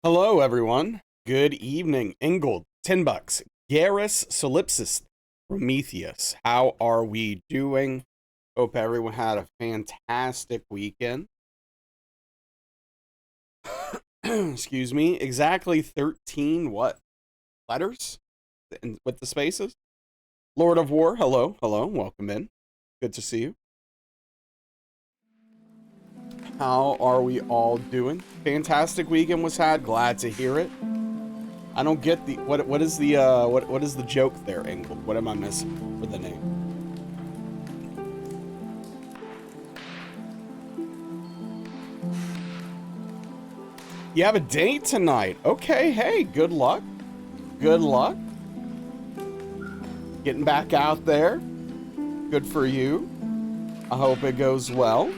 Hello, everyone. Good evening. Ingold, 10 bucks. Garrus Solipsis, Prometheus. How are we doing? Hope everyone had a fantastic weekend. Excuse me. Exactly 13 what? Letters? With the spaces? Lord of War, hello. Hello. Welcome in. Good to see you. How are we all doing? Fantastic weekend was had. Glad to hear it. I don't get the what is the what is the joke there, Engel? What am I missing for the name? You have a date tonight. Okay, hey, good luck. Good luck. Getting back out there. Good for you. I hope it goes well.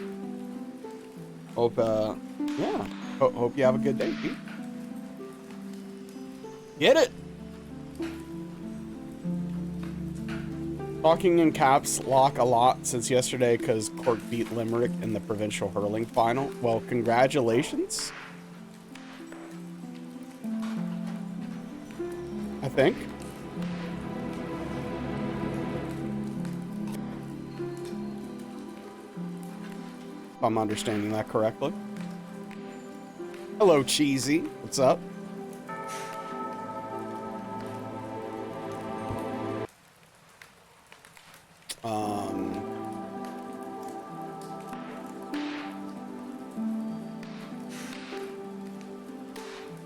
Hope yeah. Hope you have a good day, Pete. Get it. Talking in caps lock a lot since yesterday because Cork beat Limerick in the provincial hurling final. Well, congratulations. I think. If I'm understanding that correctly. Hello, Cheesy. What's up?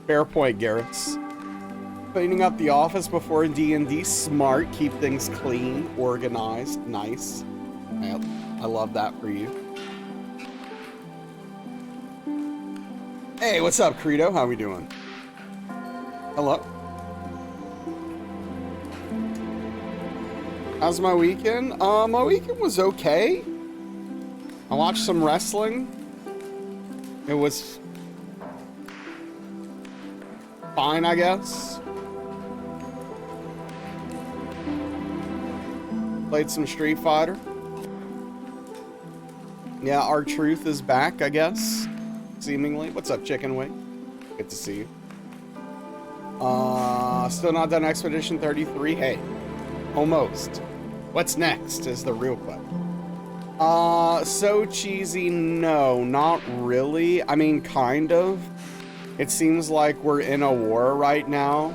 Fair point, Garrett's. Cleaning up the office before D&D. Smart. Keep things clean, organized. Nice. I love that for you. Hey, what's up, Credo? How we doing? Hello. How's my weekend? My weekend was okay. I watched some wrestling. It was fine, I guess. Played some Street Fighter. Yeah, R-Truth is back, I guess. Seemingly. What's up, Chicken Wing? Good to see you. Still not done Expedition 33? Hey, almost. What's next is the real question. So cheesy, no, not really. I mean, kind of. It seems like we're in a war right now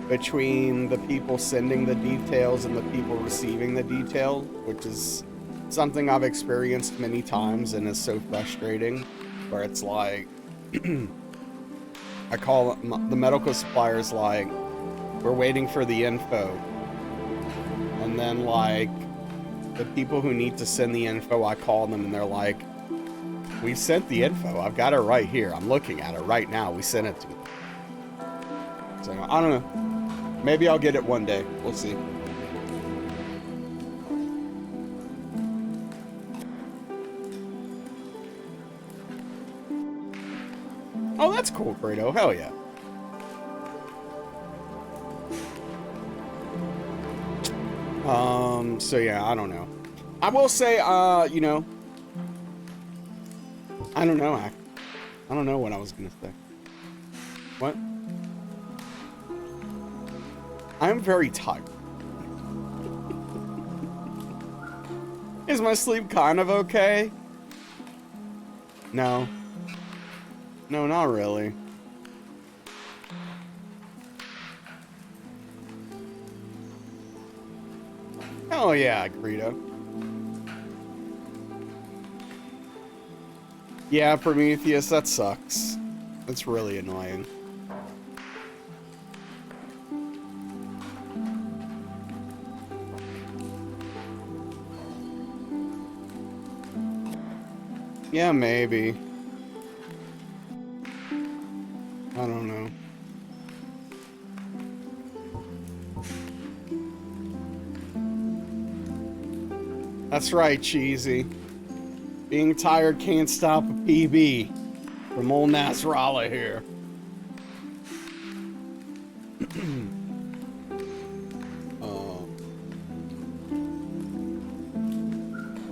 between the people sending the details and the people receiving the detail, which is something I've experienced many times and is so frustrating, where it's like, I call the medical suppliers like, we're waiting for the info. And then like, the people who need to send the info, I call them and they're like, we sent the info. I've got it right here. I'm looking at it right now. We sent it to me. So, I don't know. Maybe I'll get it one day. We'll see. Oh, that's cool, Credo. Hell yeah. So yeah, I don't know. I will say, you know, I don't know. I don't know what I was gonna say. What? I'm very tired. Is my sleep kind of okay? No. No, not really. Oh yeah, Greedo. Yeah, Prometheus, that sucks. That's really annoying. Yeah, maybe. I don't know. That's right, Cheesy. Being tired can't stop a PB. From old Nasrallah here.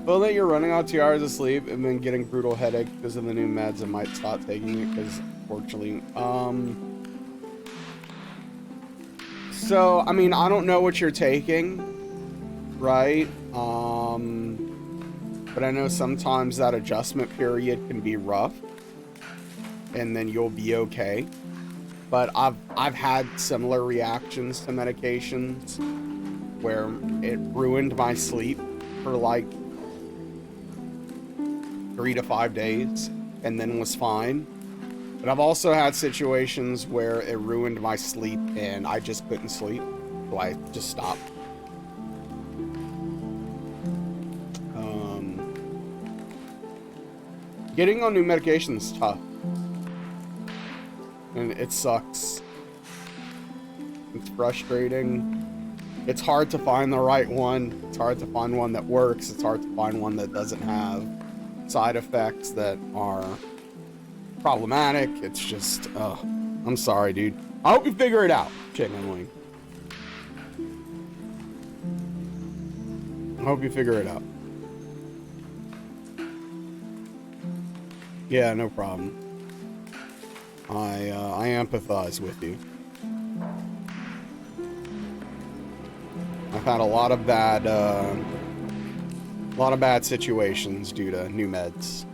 Feel that you're running out 2 hours of sleep and then getting brutal headache because of the new meds and might stop taking it because, unfortunately, So, I mean, I don't know what you're taking, right? But I know sometimes that adjustment period can be rough, and then you'll be okay. But I've had similar reactions to medications where it ruined my sleep for like 3 to 5 days and then was fine. But I've also had situations where it ruined my sleep and I just couldn't sleep, so I just stopped. Getting on new medication is tough. And it sucks. It's frustrating. It's hard to find the right one. It's hard to find one that works. It's hard to find one that doesn't have side effects that are problematic. It's just, I'm sorry, dude. I hope you figure it out, Chicken Wing. I hope you figure it out. Yeah, no problem. I empathize with you. I've had a lot of bad situations due to new meds.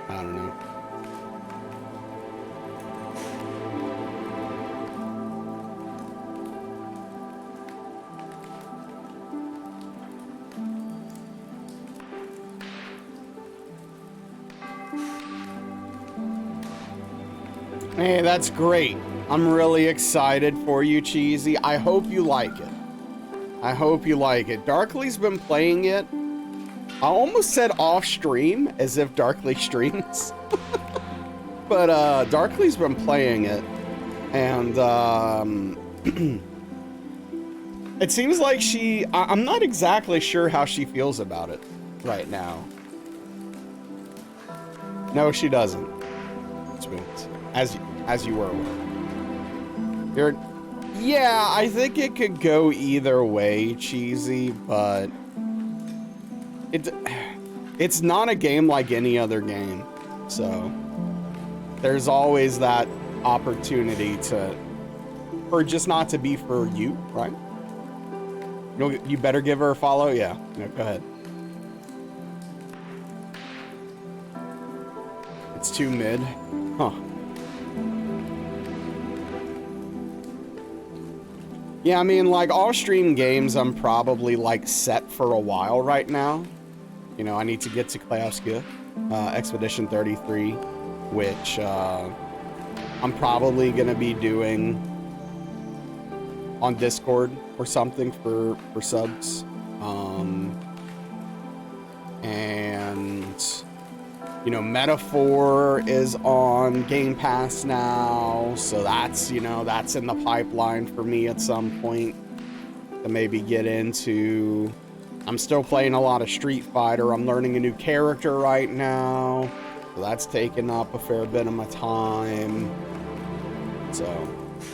I don't know. Hey, that's great. I'm really excited for you, Cheesy. I hope you like it. I hope you like it. Darkly's been playing it. I almost said off stream, as if Darkly streams. But Darkly's been playing it. And it seems like I'm not exactly sure how she feels about it right now. No, she doesn't. Spoons. As you were aware. Yeah, I think it could go either way, Cheesy, but it's not a game like any other game. So there's always that opportunity for just not to be for you, right? You better give her a follow. Yeah, no, go ahead. It's too mid. Huh. Yeah, I mean, like, all stream games, I'm probably, like, set for a while right now. You know, I need to get to Klauskia, Expedition 33, which, I'm probably gonna be doing on Discord or something for subs. And, you know, Metaphor is on Game Pass now, so that's, you know, that's in the pipeline for me at some point to maybe get into. I'm still playing a lot of Street Fighter. I'm learning a new character right now, so that's taking up a fair bit of my time. So,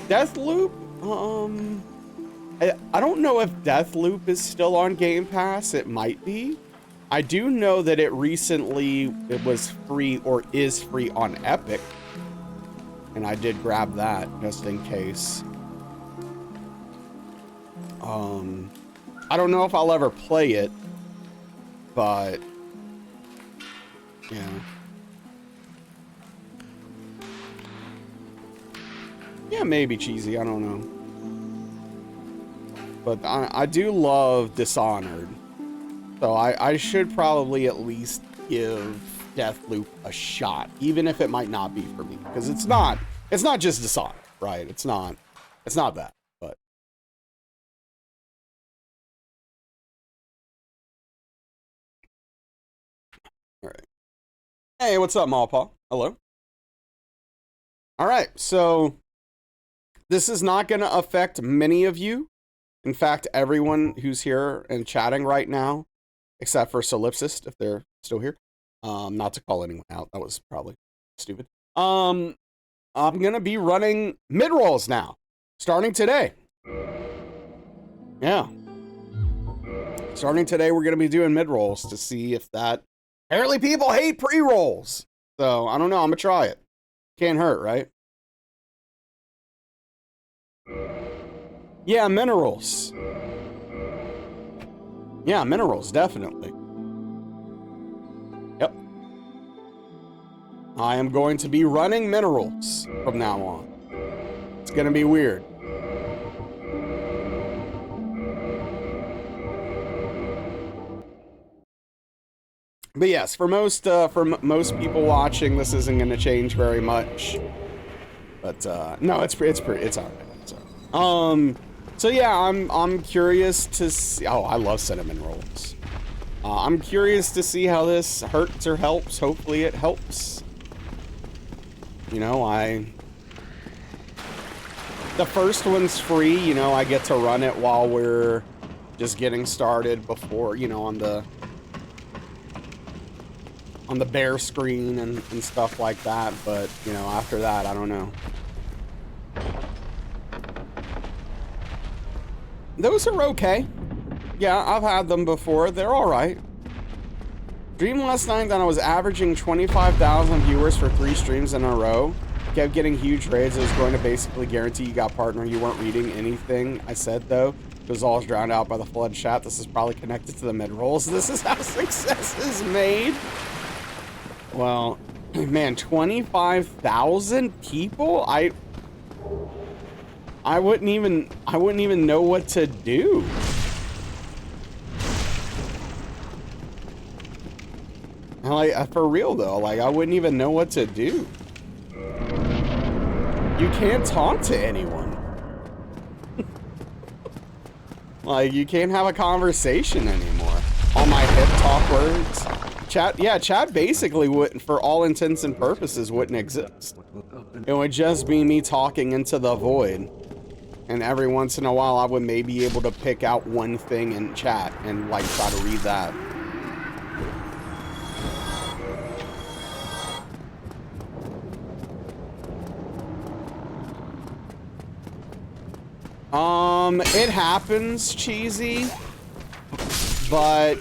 Deathloop, I don't know if Deathloop is still on Game Pass. It might be. I do know that it was free or is free on Epic, and I did grab that just in case. I don't know if I'll ever play it, but yeah. Yeah, maybe, Cheesy, I don't know. But I do love Dishonored. So I should probably at least give Deathloop a shot, even if it might not be for me, because it's not just Dishonored, right? It's not that, but. All right. Hey, what's up, Malpaw? Hello. All right, so this is not going to affect many of you. In fact, everyone who's here and chatting right now, except for Solipsist, if they're still here. Not to call anyone out. That was probably stupid. I'm going to be running mid-rolls now, starting today. Yeah. Starting today, we're going to be doing mid-rolls to see if that... Apparently people hate pre-rolls. So, I don't know. I'm gonna try it. Can't hurt, right? Yeah, minerals. Yeah, minerals, definitely. Yep. I am going to be running minerals from now on. It's gonna be weird. But yes, for most people watching, this isn't going to change very much. But no, it's all right. It's all right. So yeah, I'm curious to see. Oh, I love cinnamon rolls. I'm curious to see how this hurts or helps. Hopefully, it helps. You know, the first one's free. You know, I get to run it while we're just getting started before, you know, on the bear screen and stuff like that, but you know, after that, I don't know. Those are okay. Yeah, I've had them before. They're all right. Dreamed last night that I was averaging 25,000 viewers for 3 streams in a row. Kept getting huge raids. It was going to basically guarantee you got partner. You weren't reading anything I said, though. It was all drowned out by the flood chat. This is probably connected to the mid-rolls. This is how success is made. Well, man, 25,000 people? I wouldn't even know what to do. Like, for real though, like I wouldn't even know what to do. You can't talk to anyone. Like, you can't have a conversation anymore. All my hip talk words. Chat basically wouldn't, for all intents and purposes, wouldn't exist. It would just be me talking into the void. And every once in a while, I would maybe be able to pick out one thing in chat and, like, try to read that. It happens, Cheesy, but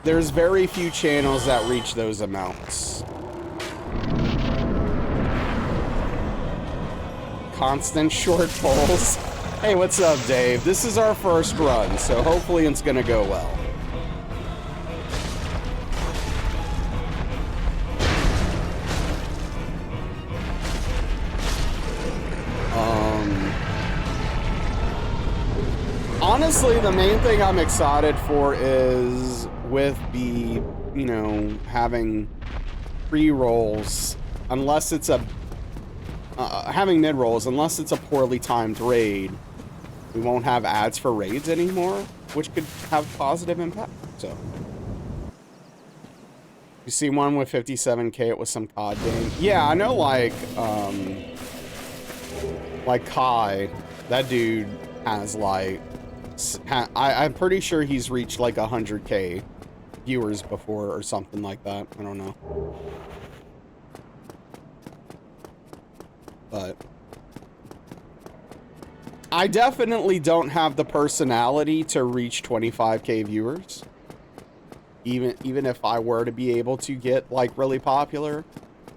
there's very few channels that reach those amounts. Constant short polls. Hey, what's up, Dave? This is our first run, so hopefully it's gonna go well. Honestly, the main thing I'm excited for is with the, you know, having pre-rolls, unless it's a, having mid-rolls, unless it's a poorly timed raid, we won't have ads for raids anymore, which could have positive impact, so. You see one with 57K, it was some COD game. Yeah, I know, like Kai, that dude has, like, I'm pretty sure he's reached like 100K viewers before or something like that. I don't know. But I definitely don't have the personality to reach 25K viewers. Even if I were to be able to get like really popular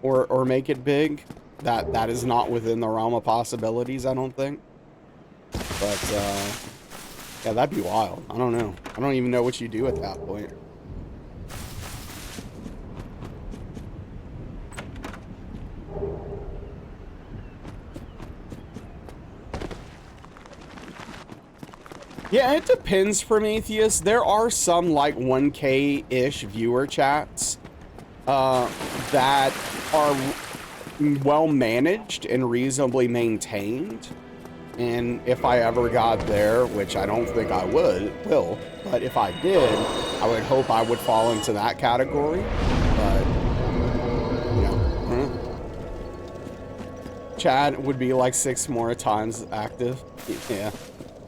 or make it big, that is not within the realm of possibilities, I don't think. But yeah, that'd be wild. I don't know. I don't even know what you do at that point. Yeah, it depends, Prometheus. There are some like 1K-ish viewer chats that are well managed and reasonably maintained. And if I ever got there, which I don't think I will, but if I did, I would hope I would fall into that category. But, you know, Chad would be like 6 more times active. Yeah.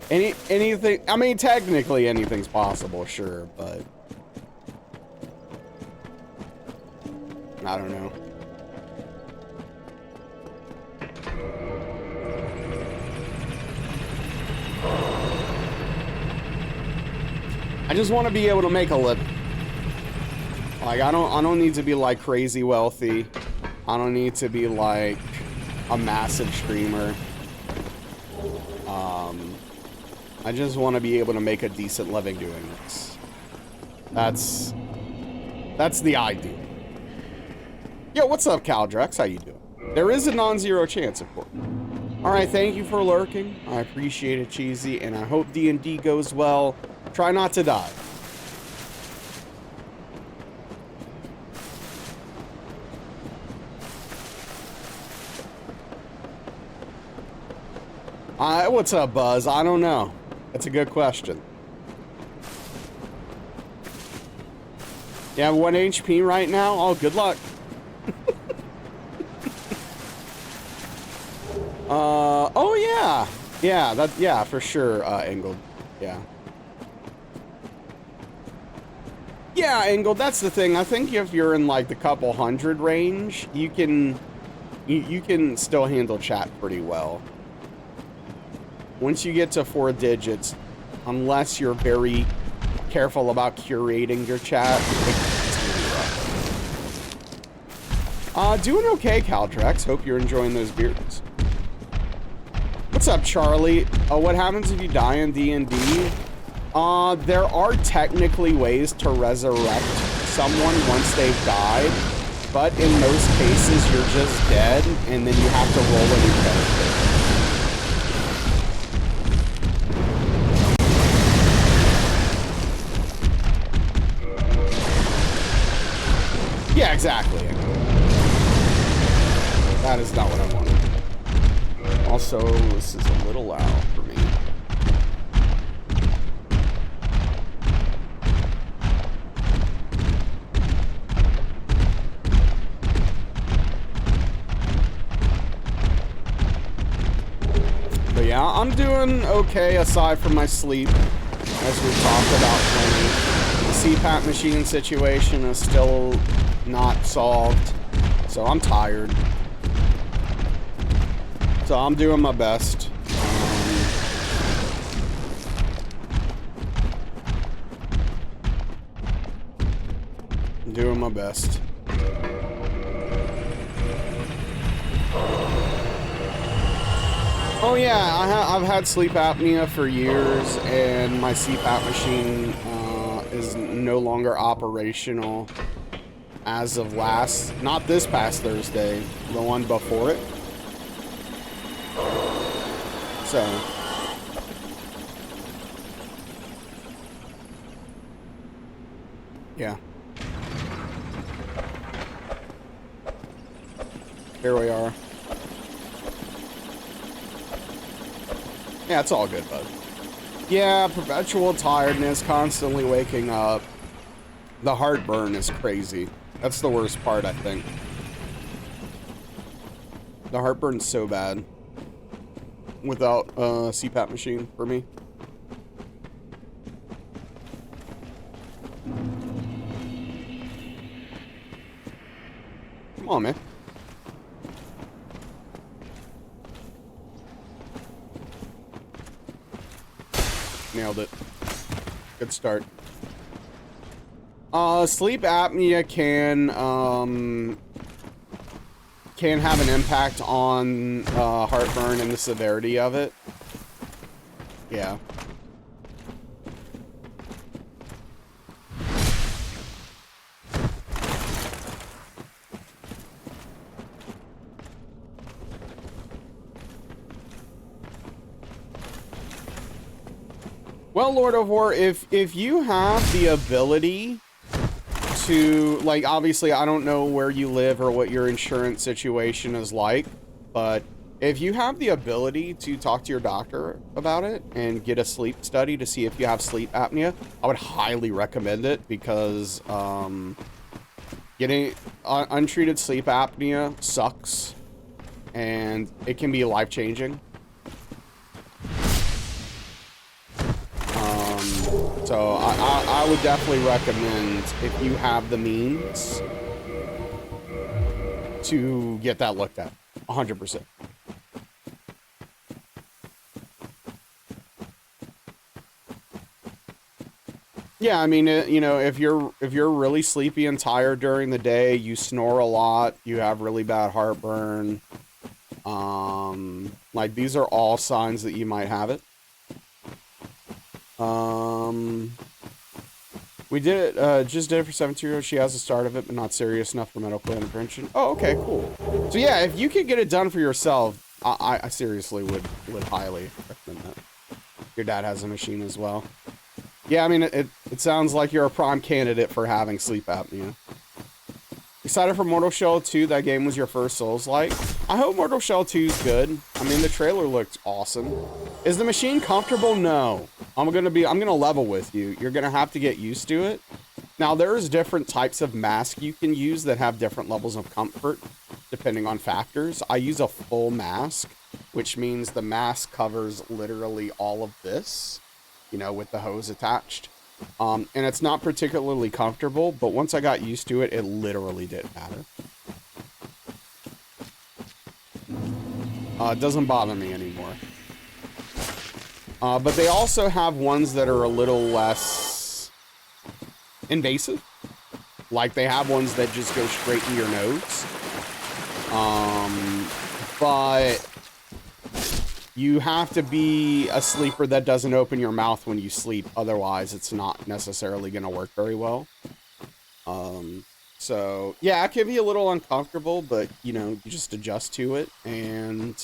Anything, I mean, technically anything's possible, sure, but I don't know. I just want to be able to make a living. Like, I don't need to be, like, crazy wealthy. I don't need to be, like, a massive streamer. I just want to be able to make a decent living doing this. That's the ideal. Yo, what's up, Caldrex? How you doing? There is a non-zero chance, of course. All right, thank you for lurking. I appreciate it, Cheesy, and I hope D&D goes well. Try not to die. What's up, Buzz? I don't know. That's a good question. You have 1 HP right now? Oh, good luck. Oh yeah. Yeah, for sure, Engled. Yeah. Yeah, Engled, that's the thing. I think if you're in like the couple hundred range, you can still handle chat pretty well. Once you get to 4 digits, unless you're very careful about curating your chat, it's gonna be rough. Doing okay, Caltrex. Hope you're enjoying those beers. What's up, Charlie? What happens if you die in D&D? There are technically ways to resurrect someone once they've died, but in most cases, you're just dead, and then you have to roll a new character. Yeah, exactly. That is not what I wanted. Also, this is a little loud for me. But yeah, I'm doing okay aside from my sleep, as we talked about plenty. The CPAP machine situation is still not solved, so I'm tired. So I'm doing my best. I'm doing my best. Oh yeah, I've had sleep apnea for years, and my CPAP machine is no longer operational as of not this past Thursday, the one before it. So, yeah. Here we are. Yeah, it's all good, bud. Yeah, perpetual tiredness, constantly waking up. The heartburn is crazy. That's the worst part, I think. The heartburn's so bad without a CPAP machine for me. Come on, man. Nailed it. Good start. Sleep apnea can have an impact on heartburn and the severity of it. Yeah. Well, Lord of War, if you have the ability to, like, obviously I don't know where you live or what your insurance situation is like, but if you have the ability to talk to your doctor about it and get a sleep study to see if you have sleep apnea, I would highly recommend it, because getting untreated sleep apnea sucks, and it can be life-changing. So I would definitely recommend, if you have the means, to get that looked at. 100%. Yeah, I mean, you know, if you're really sleepy and tired during the day, you snore a lot, you have really bad heartburn, like these are all signs that you might have it. We did it, just did it for 17-year-old. She has the start of it, but not serious enough for medical intervention. Oh, okay, cool. So yeah, if you could get it done for yourself, I seriously would highly recommend that. Your dad has a machine as well. Yeah, I mean, it sounds like you're a prime candidate for having sleep apnea. Excited for Mortal Shell 2? That game was your first Souls-like. I hope Mortal Shell 2 is good. I mean, the trailer looked awesome. Is the machine comfortable? No. I'm gonna level with you. You're gonna have to get used to it. Now, there's different types of mask you can use that have different levels of comfort, depending on factors. I use a full mask, which means the mask covers literally all of this, you know, with the hose attached. And it's not particularly comfortable, but once I got used to it, it literally didn't matter. It doesn't bother me anymore. But they also have ones that are a little less invasive. Like they have ones that just go straight in your nose. But you have to be a sleeper that doesn't open your mouth when you sleep. Otherwise, it's not necessarily going to work very well. So, yeah, it can be a little uncomfortable, but, you know, you just adjust to it. And,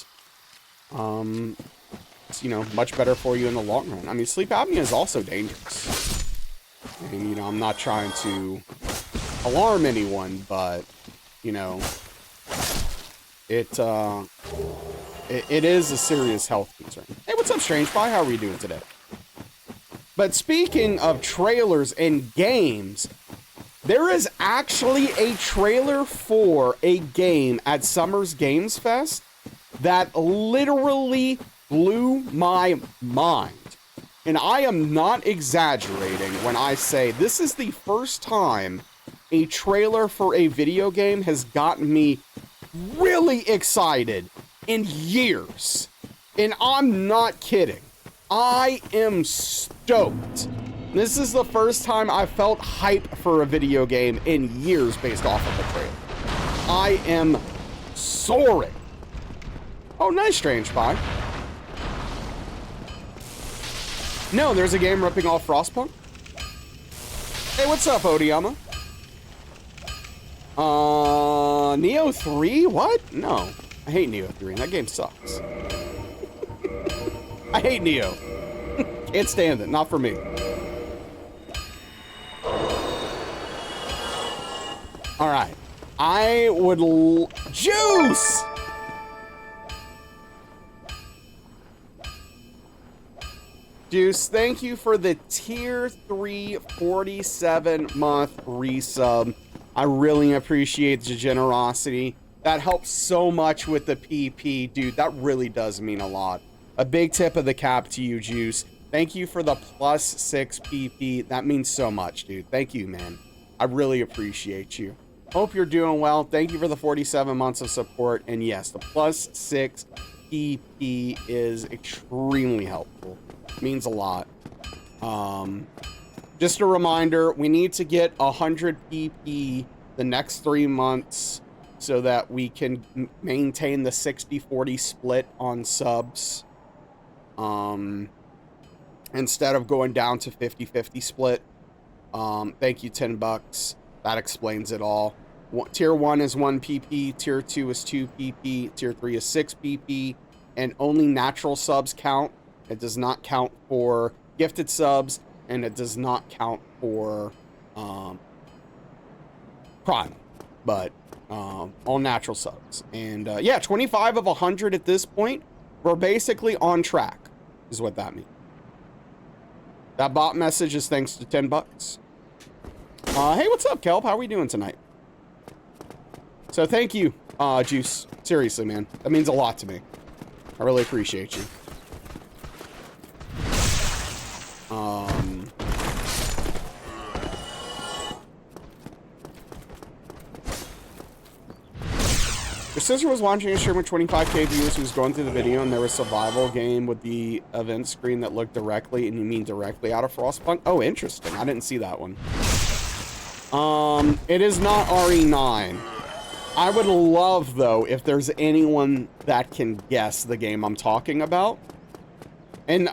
it's, you know, much better for you in the long run. I mean, sleep apnea is also dangerous. And, you know, I'm not trying to alarm anyone, but, you know, it is a serious health concern. Hey, what's up, Strange Pie? How are we doing today? But speaking of trailers and games, there is actually a trailer for a game at Summer's Games Fest that literally blew my mind. And I am not exaggerating when I say this is the first time a trailer for a video game has gotten me really excited in years. And I'm not kidding. I am stoked. This is the first time I felt hype for a video game in years based off of the trailer. I am soaring. Oh, nice, Strange Pie. No, there's a game ripping off Frostpunk. Hey, what's up, Odiyama? Neo 3? What? No. I hate Neo 3. That game sucks. I hate Neo. Can't stand it. Not for me. Alright. I would Juice! Juice, thank you for the tier 3 47-month resub. I really appreciate the generosity. That helps so much with the PP. Dude, that really does mean a lot. A big tip of the cap to you, Juice. Thank you for the +6 PP. That means so much, dude. Thank you, man. I really appreciate you. Hope you're doing well. Thank you for the 47 months of support. And yes, the +6 PP is extremely helpful. Means a lot. Just a reminder, we need to get 100 PP the next 3 months so that we can maintain the 60-40 split on subs. Instead of going down to 50-50 split. Thank you, $10. That explains it all. Tier 1 is 1 PP, Tier 2 is 2 PP, Tier 3 is 6 PP, and only natural subs count. It does not count for gifted subs, and it does not count for Prime, but all natural subs. And yeah, 25 of 100 at this point. We're basically on track, is what that means. That bot message is thanks to $10. Hey, what's up, Kelp? How are we doing tonight? So thank you, Juice. Seriously, man. That means a lot to me. I really appreciate you. Your sister was watching a stream with 25K views who was going through the video, and there was a survival game with the event screen that looked directly, and you mean directly out of Frostpunk? Oh, interesting. I didn't see that one. It is not RE9. I would love, though, if there's anyone that can guess the game I'm talking about. And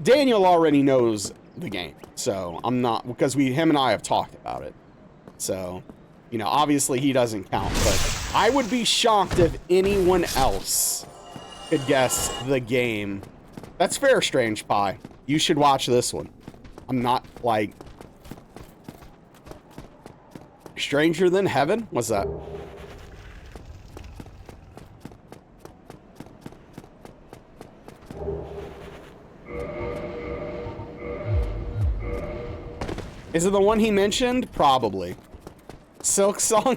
Daniel already knows the game, so I'm not, because him and I have talked about it. So, you know, obviously he doesn't count, but I would be shocked if anyone else could guess the game. That's fair, Strange Pie. You should watch this one. I'm not, like... Stranger Than Heaven? What's that? Is it the one he mentioned? Probably. Silk Song?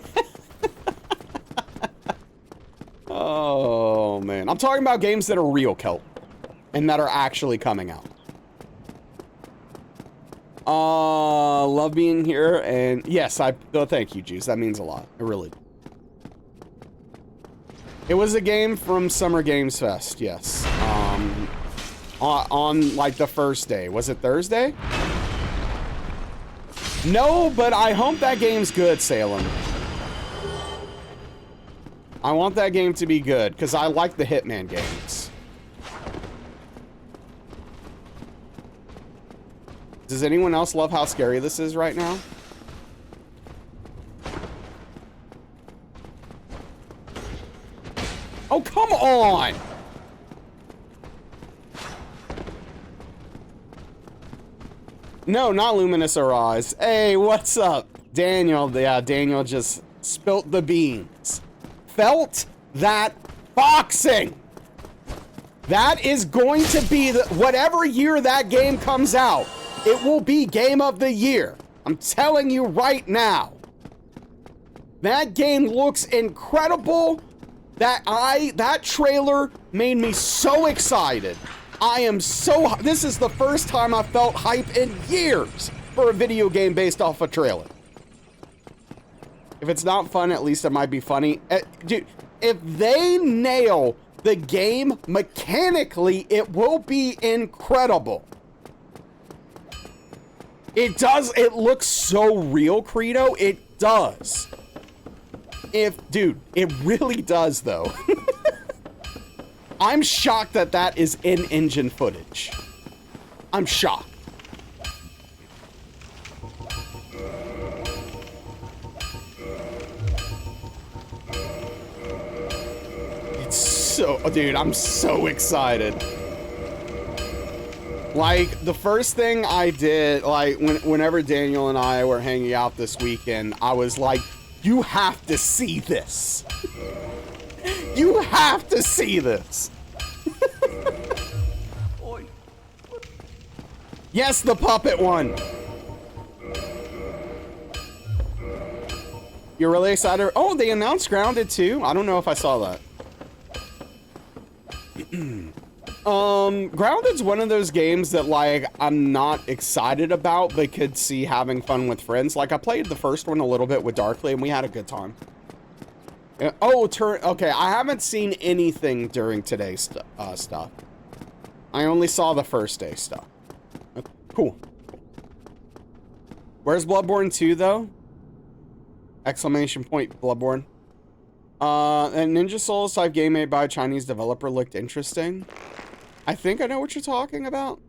Oh, man. I'm talking about games that are real, Kelp. And that are actually coming out. Love being here. And yes, thank you, Juice. That means a lot. It really did. It was a game from Summer Games Fest, yes. On like the first day. Was it Thursday? No, but I hope that game's good, Salem. I want that game to be good, because I like the Hitman games. Does anyone else love how scary this is right now? Oh, come on! No, not Luminous Arise. Hey, what's up? Daniel, yeah, Daniel just spilt the beans. Felt that boxing. That is going to be whatever year that game comes out, it will be game of the year. I'm telling you right now. That game looks incredible. That trailer made me so excited. I am so, this is the first time I felt hype in years for a video game based off a trailer. If it's not fun, at least it might be funny. Dude, if they nail the game mechanically, it will be incredible. It does, it looks so real, Credo. It does. Dude, it really does though. I'm shocked that that is in-engine footage. I'm shocked. It's so, dude, I'm so excited. Like, the first thing I did, like, whenever Daniel and I were hanging out this weekend, I was like, you have to see this. You have to see this. Yes, the puppet one. You're really excited? Oh, they announced Grounded too? I don't know if I saw that. Grounded's one of those games that, like, I'm not excited about, but could see having fun with friends. Like, I played the first one a little bit with Darkly, and we had a good time. Oh, okay, I haven't seen anything during today's stuff. I only saw the first day stuff. Cool. Where's Bloodborne 2, though? Exclamation point, Bloodborne. A Ninja Souls type game made by a Chinese developer looked interesting. I think I know what you're talking about.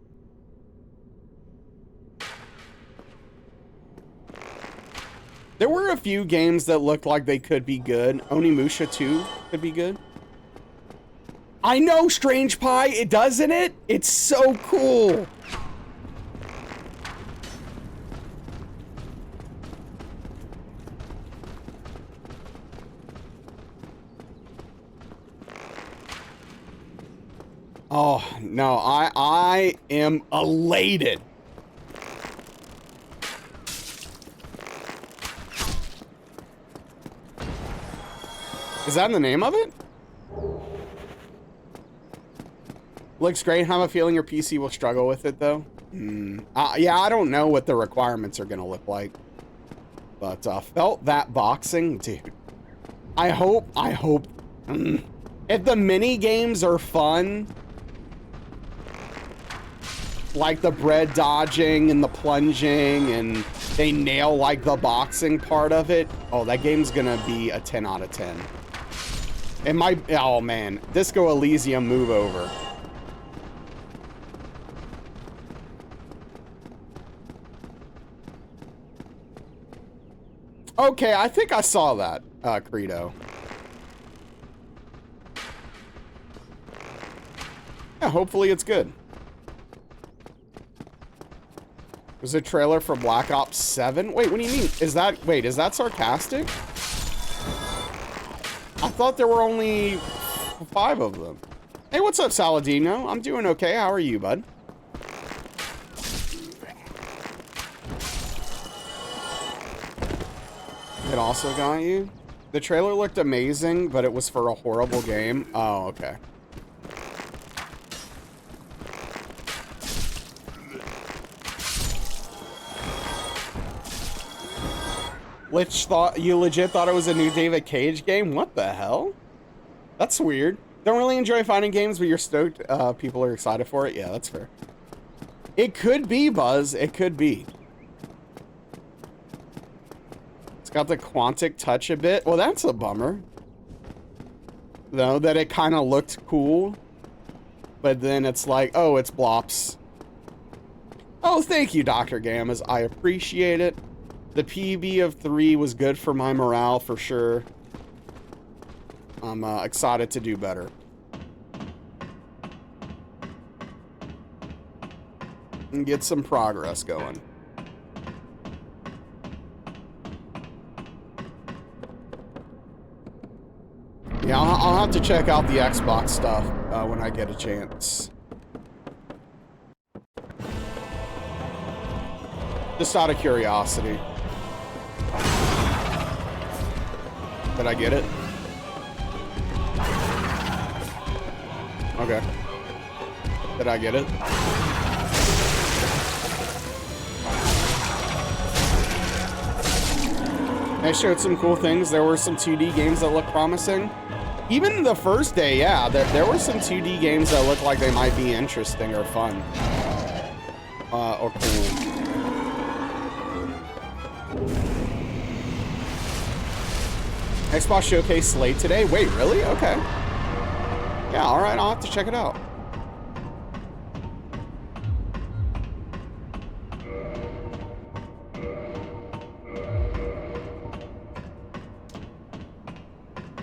There were a few games that looked like they could be good. Onimusha 2 could be good. I know, Strange Pie, it doesn't it? It's so cool. Oh, no, I am elated. Is that the name of it? Looks great. Have a feeling your PC will struggle with it, though. Yeah, I don't know what the requirements are going to look like. But felt that boxing, dude. I hope If the mini games are fun, like the bread dodging and the plunging, and they nail like the boxing part of it, oh, that game's gonna be a 10 out of 10. It might, oh man, Disco Elysium move over. Okay, I think I saw that, Credo. Yeah, hopefully it's good. Was a trailer for Black Ops 7? Wait, what do you mean? Is that sarcastic? I thought there were only 5 of them. Hey, what's up, Saladino? I'm doing okay. How are you, bud? It also got you? The trailer looked amazing, but it was for a horrible game. Oh, okay. You legit thought it was a new David Cage game? What the hell? That's weird. Don't really enjoy fighting games, but you're stoked people are excited for it? Yeah, that's fair. It could be, Buzz. It could be. It's got the Quantic touch a bit. Well, that's a bummer. Though, that it kind of looked cool. But then it's like, oh, it's Blops. Oh, thank you, Dr. Gammas. I appreciate it. The PB of 3 was good for my morale, for sure. I'm excited to do better. And get some progress going. Yeah, I'll have to check out the Xbox stuff when I get a chance. Just out of curiosity. Did I get it? Okay. Did I get it? They showed some cool things. There were some 2D games that looked promising. Even the first day, yeah, there were some 2D games that looked like they might be interesting or fun. Or cool. Xbox Showcase slate today? Wait, really? Okay. Yeah, alright, I'll have to check it out.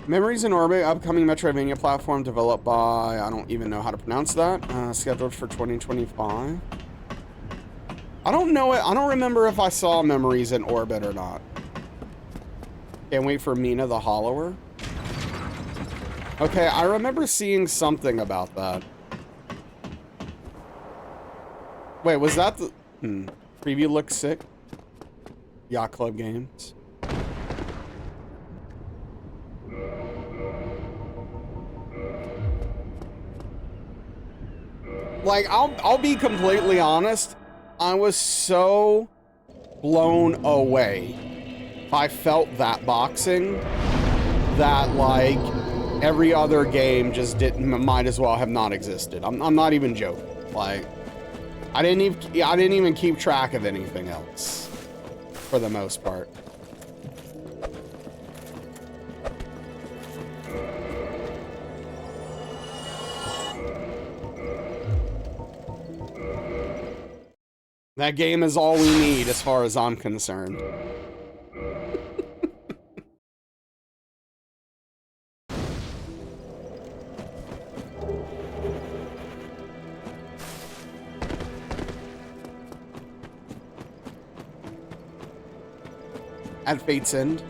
Memories in Orbit, upcoming Metroidvania platform developed by, I don't even know how to pronounce that, scheduled for 2025. I don't know it. I don't remember if I saw Memories in Orbit or not. Can't wait for Mina the Hollower. Okay, I remember seeing something about that. Wait, was that the... Preview looks sick. Yacht Club Games. Like, I'll be completely honest. I was so blown away. I felt that boxing that, like, every other game just might as well have not existed. I'm not even joking. Like, I didn't even keep track of anything else for the most part. That game is all we need as far as I'm concerned. At Fate's End.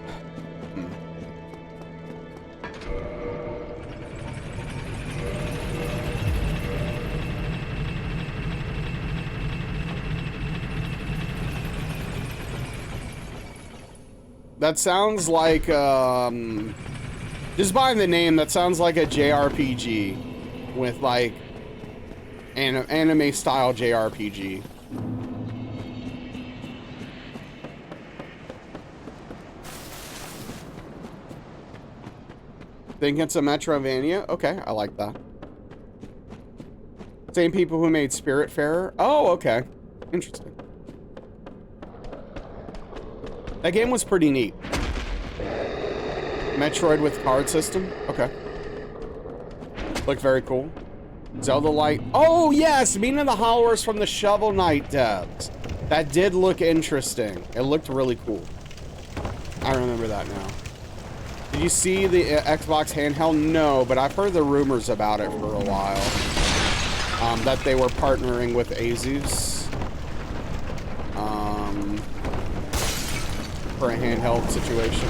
That sounds like, just by the name, that sounds like a JRPG with, like, anime-style JRPG. Think it's a Metrovania? Okay, I like that. Same people who made Spiritfarer? Oh, okay. Interesting. That game was pretty neat. Metroid with card system? Okay. Looked very cool. Zelda Light. Oh, yes! Meaning the Hollowers from the Shovel Knight devs. That did look interesting. It looked really cool. I remember that now. Did you see the Xbox handheld? No, but I've heard the rumors about it for a while. That they were partnering with Asus. For a handheld situation.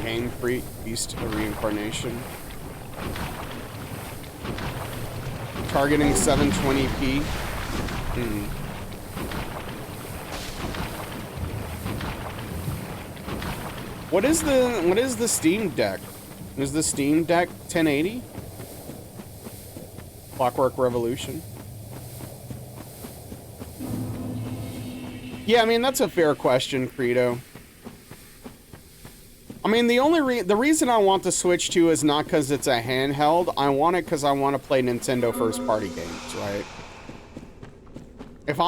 Game Freak, Beast of Reincarnation. Targeting 720p. What is the Steam Deck? Is the Steam Deck 1080? Clockwork Revolution. Yeah, I mean that's a fair question, Credo. I mean, the reason I want the Switch 2 is not because it's a handheld. I want it because I want to play Nintendo first-party games, right? If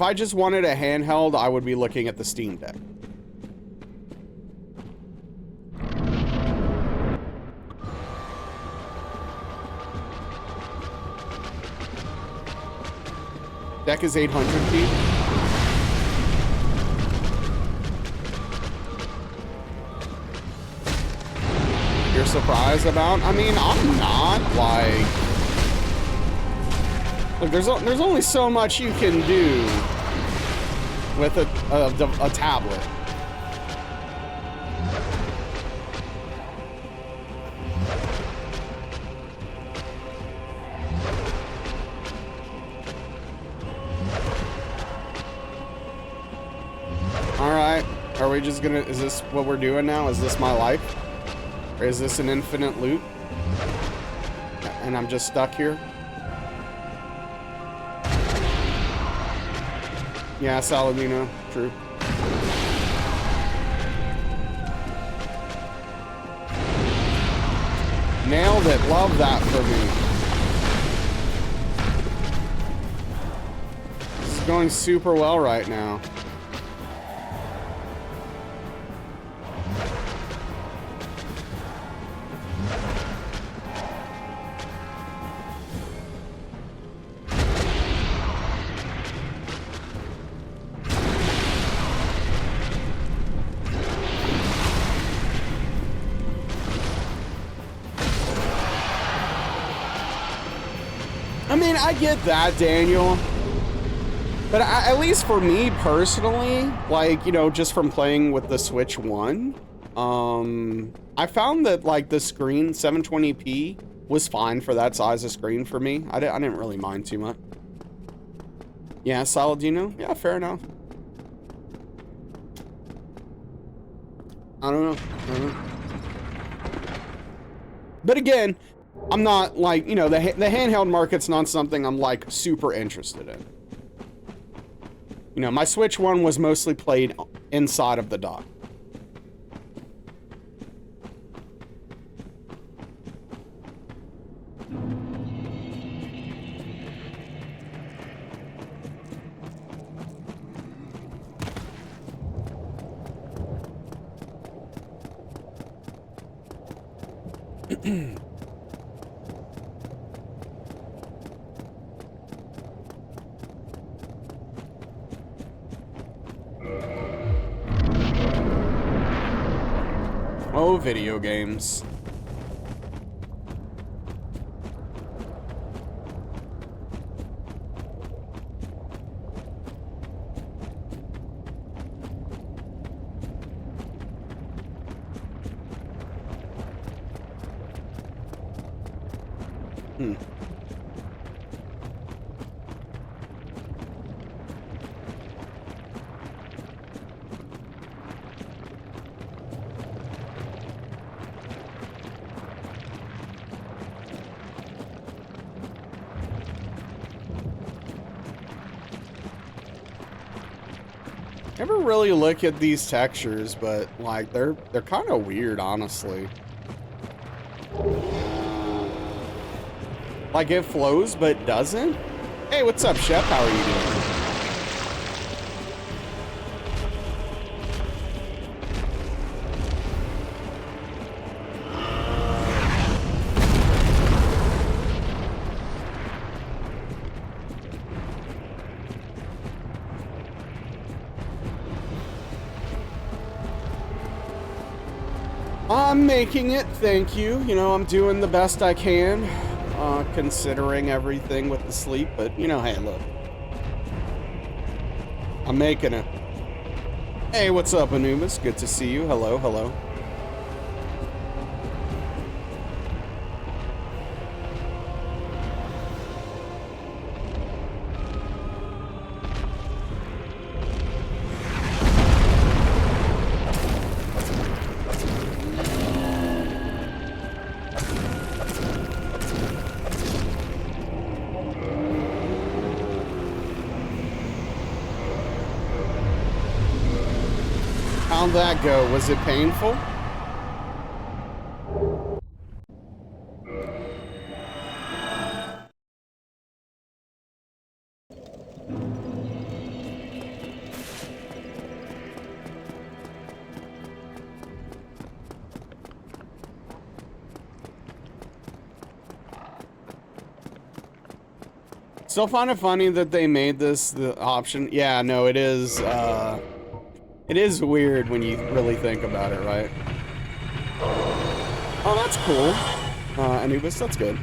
I just wanted a handheld, I would be looking at the Steam Deck. Deck is 800p. You're surprised about? I mean, I'm not, like... Look, there's only so much you can do with a tablet. Alright, are we just gonna... Is this what we're doing now? Is this my life? Or is this an infinite loop? And I'm just stuck here? Yeah, Saladino. True. Nailed it. Love that for me. This is going super well right now. I mean, I get that, Daniel. But at least for me personally, like, you know, just from playing with the Switch 1, I found that, like, the screen, 720p, was fine for that size of screen for me. I didn't really mind too much. Yeah, Saladino? Yeah, fair enough. I don't know. But again, I'm not, like, you know, the handheld market's not something I'm, like, super interested in. You know, my Switch 1 was mostly played inside of the dock. Oh, video games. Never really look at these textures, but like they're kind of weird, honestly. Like it flows but doesn't. Hey, what's up, Shep? How are you doing? I'm making it, thank you. You know, I'm doing the best I can, considering everything with the sleep, but you know, hey, look. I'm making it. Hey, what's up, Anubis? Good to see you. Hello, hello. How'd that go? Was it painful? Still find it funny that they made this the option. Yeah, no, it is weird when you really think about it, right? Oh, that's cool. Anubis, that's good.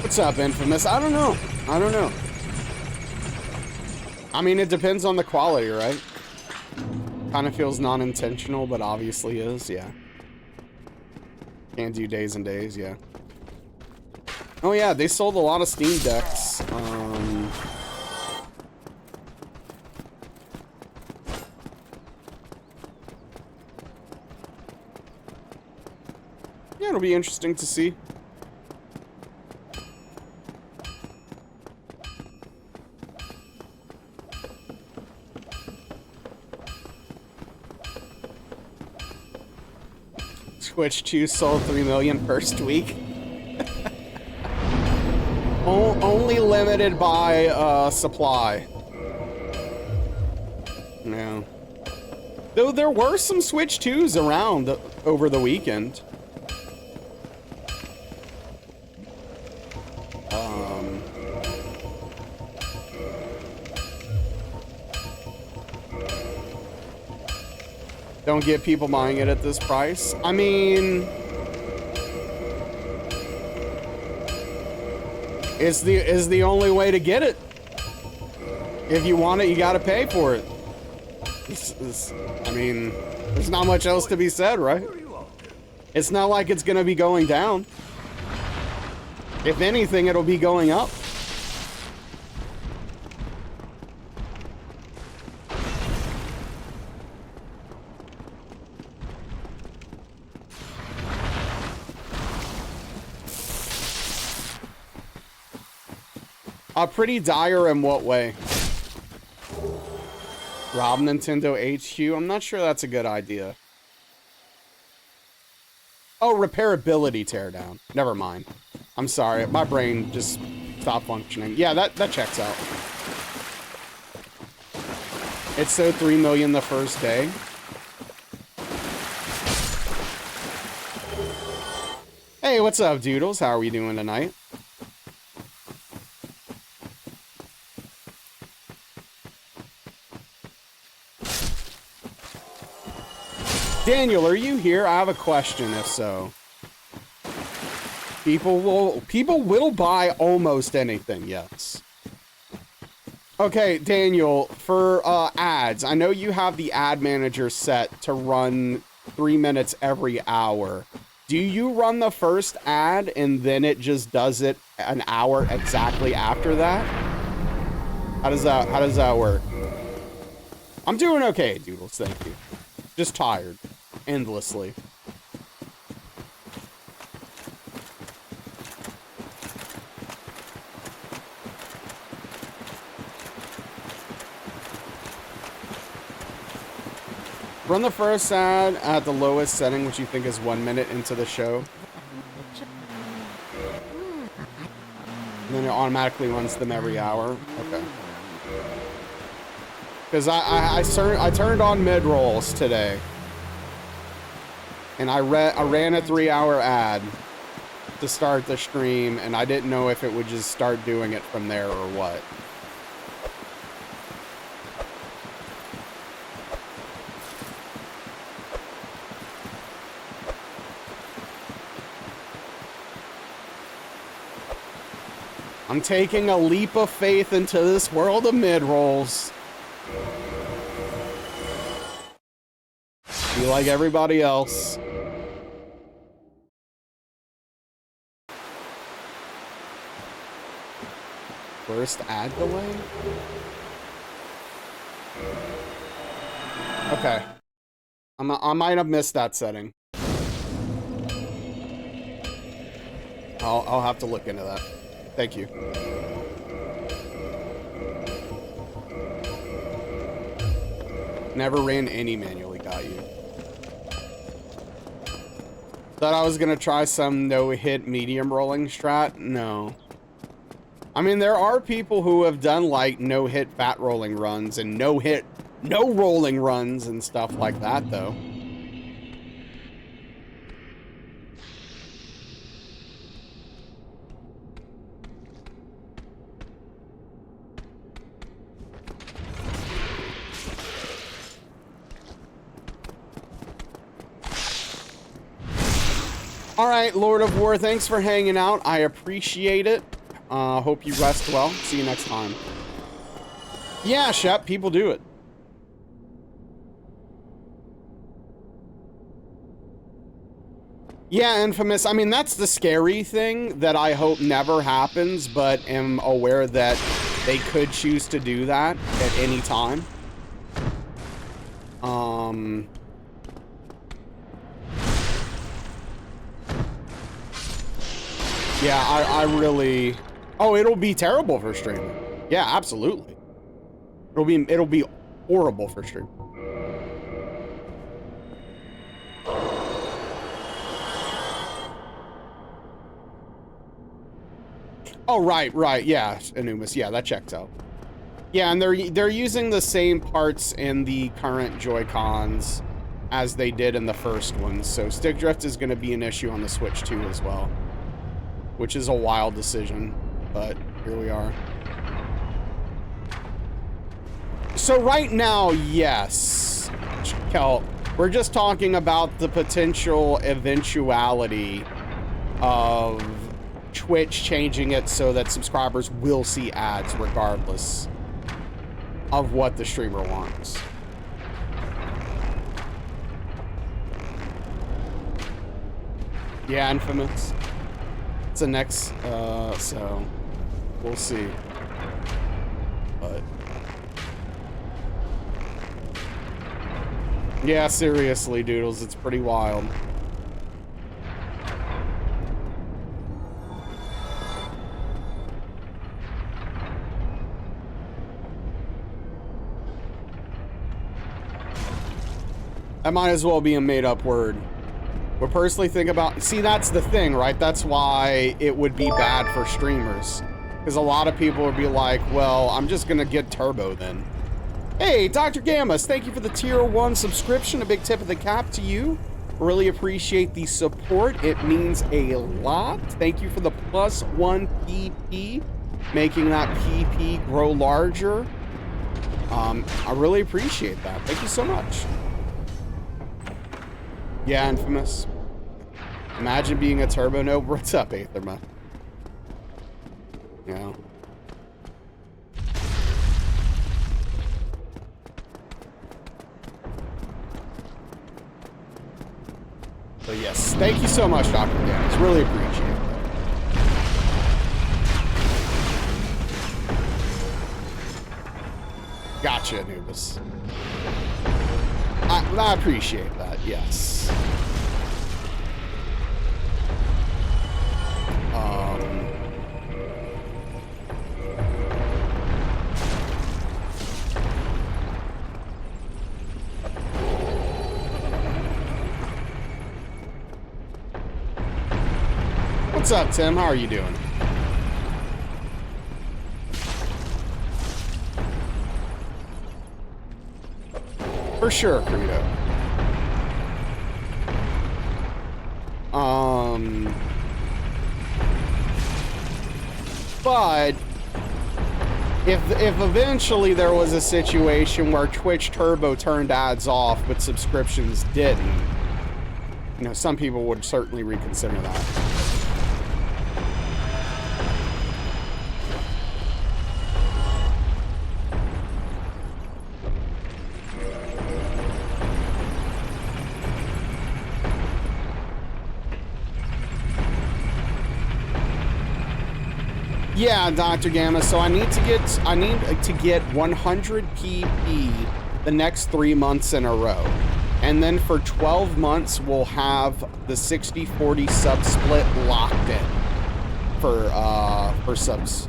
What's up, Infamous? I don't know. I don't know. I mean, it depends on the quality, right? Kind of feels non-intentional, but obviously is, yeah. Can't do days and days, yeah. Oh yeah, they sold a lot of Steam Decks. Yeah, it'll be interesting to see. Twitch 2 sold 3 million first week. Only limited by supply. Yeah. Though there were some Switch 2s around over the weekend. Don't get people buying it at this price. I mean, it's the only way to get it. If you want it, you gotta pay for it. I mean, there's not much else to be said, right? It's not like it's gonna be going down. If anything, it'll be going up. Pretty dire in what way? Rob Nintendo HQ? I'm not sure that's a good idea. Oh, repairability teardown. Never mind. I'm sorry. My brain just stopped functioning. Yeah, that checks out. It sold 3 million the first day. Hey, what's up, Doodles? How are we doing tonight? Daniel, are you here? I have a question, if so. People will buy almost anything, yes. Okay, Daniel, for ads, I know you have the ad manager set to run 3 minutes every hour. Do you run the first ad and then it just does it an hour exactly after that? How does that work? I'm doing okay, Doodles, thank you. Just tired. Endlessly. Run the first ad at the lowest setting, which you think is 1 minute into the show. And then it automatically runs them every hour. Okay. Because I turned on mid-rolls today. And I ran a 3-hour ad to start the stream, and I didn't know if it would just start doing it from there or what. I'm taking a leap of faith into this world of mid-rolls. Be like everybody else. First ad delay? Okay. I might have missed that setting. I'll have to look into that. Thank you. Never ran any manually, got you. Thought I was gonna try some no-hit medium rolling strat? No. I mean, there are people who have done like no-hit fat rolling runs and no-hit no rolling runs and stuff like that, though. All right, Lord of War, thanks for hanging out. I appreciate it. Hope you rest well. See you next time. Yeah, Shep, people do it. Yeah, Infamous. I mean, that's the scary thing that I hope never happens, but am aware that they could choose to do that at any time. Yeah, I really... Oh, it'll be terrible for streaming. Yeah, absolutely. It'll be horrible for streaming. Oh, right, yeah, Anumis, yeah, that checks out. Yeah, and they're using the same parts in the current Joy-Cons as they did in the first one, so stick drift is going to be an issue on the Switch too as well, which is a wild decision, but here we are. So right now, yes, Kel, we're just talking about the potential eventuality of Twitch changing it so that subscribers will see ads regardless of what the streamer wants. Yeah, Infamous. It's the next, so we'll see. But yeah, seriously, Doodles, it's pretty wild. That might as well be a made-up word. But personally think about... See, that's the thing, right? That's why it would be bad for streamers. Because a lot of people would be like, well, I'm just going to get Turbo then. Hey, Dr. Gammas, thank you for the Tier 1 subscription. A big tip of the cap to you. Really appreciate the support. It means a lot. Thank you for the +1 PP. Making that PP grow larger. I really appreciate that. Thank you so much. Yeah, Infamous. Imagine being a turbo noob. What's up, Aetherma? You know. But yes, thank you so much, Dr. Dennis. Really appreciate it. Gotcha, Anubis. I appreciate that, yes. What's up, Tim? How are you doing? For sure, Frito. But if eventually there was a situation where Twitch Turbo turned ads off, but subscriptions didn't, you know, some people would certainly reconsider that. Yeah, Dr. Gamma. So I need to get 100 PP the next 3 months in a row. And then for 12 months, we'll have the 60-40 sub split locked in for subs.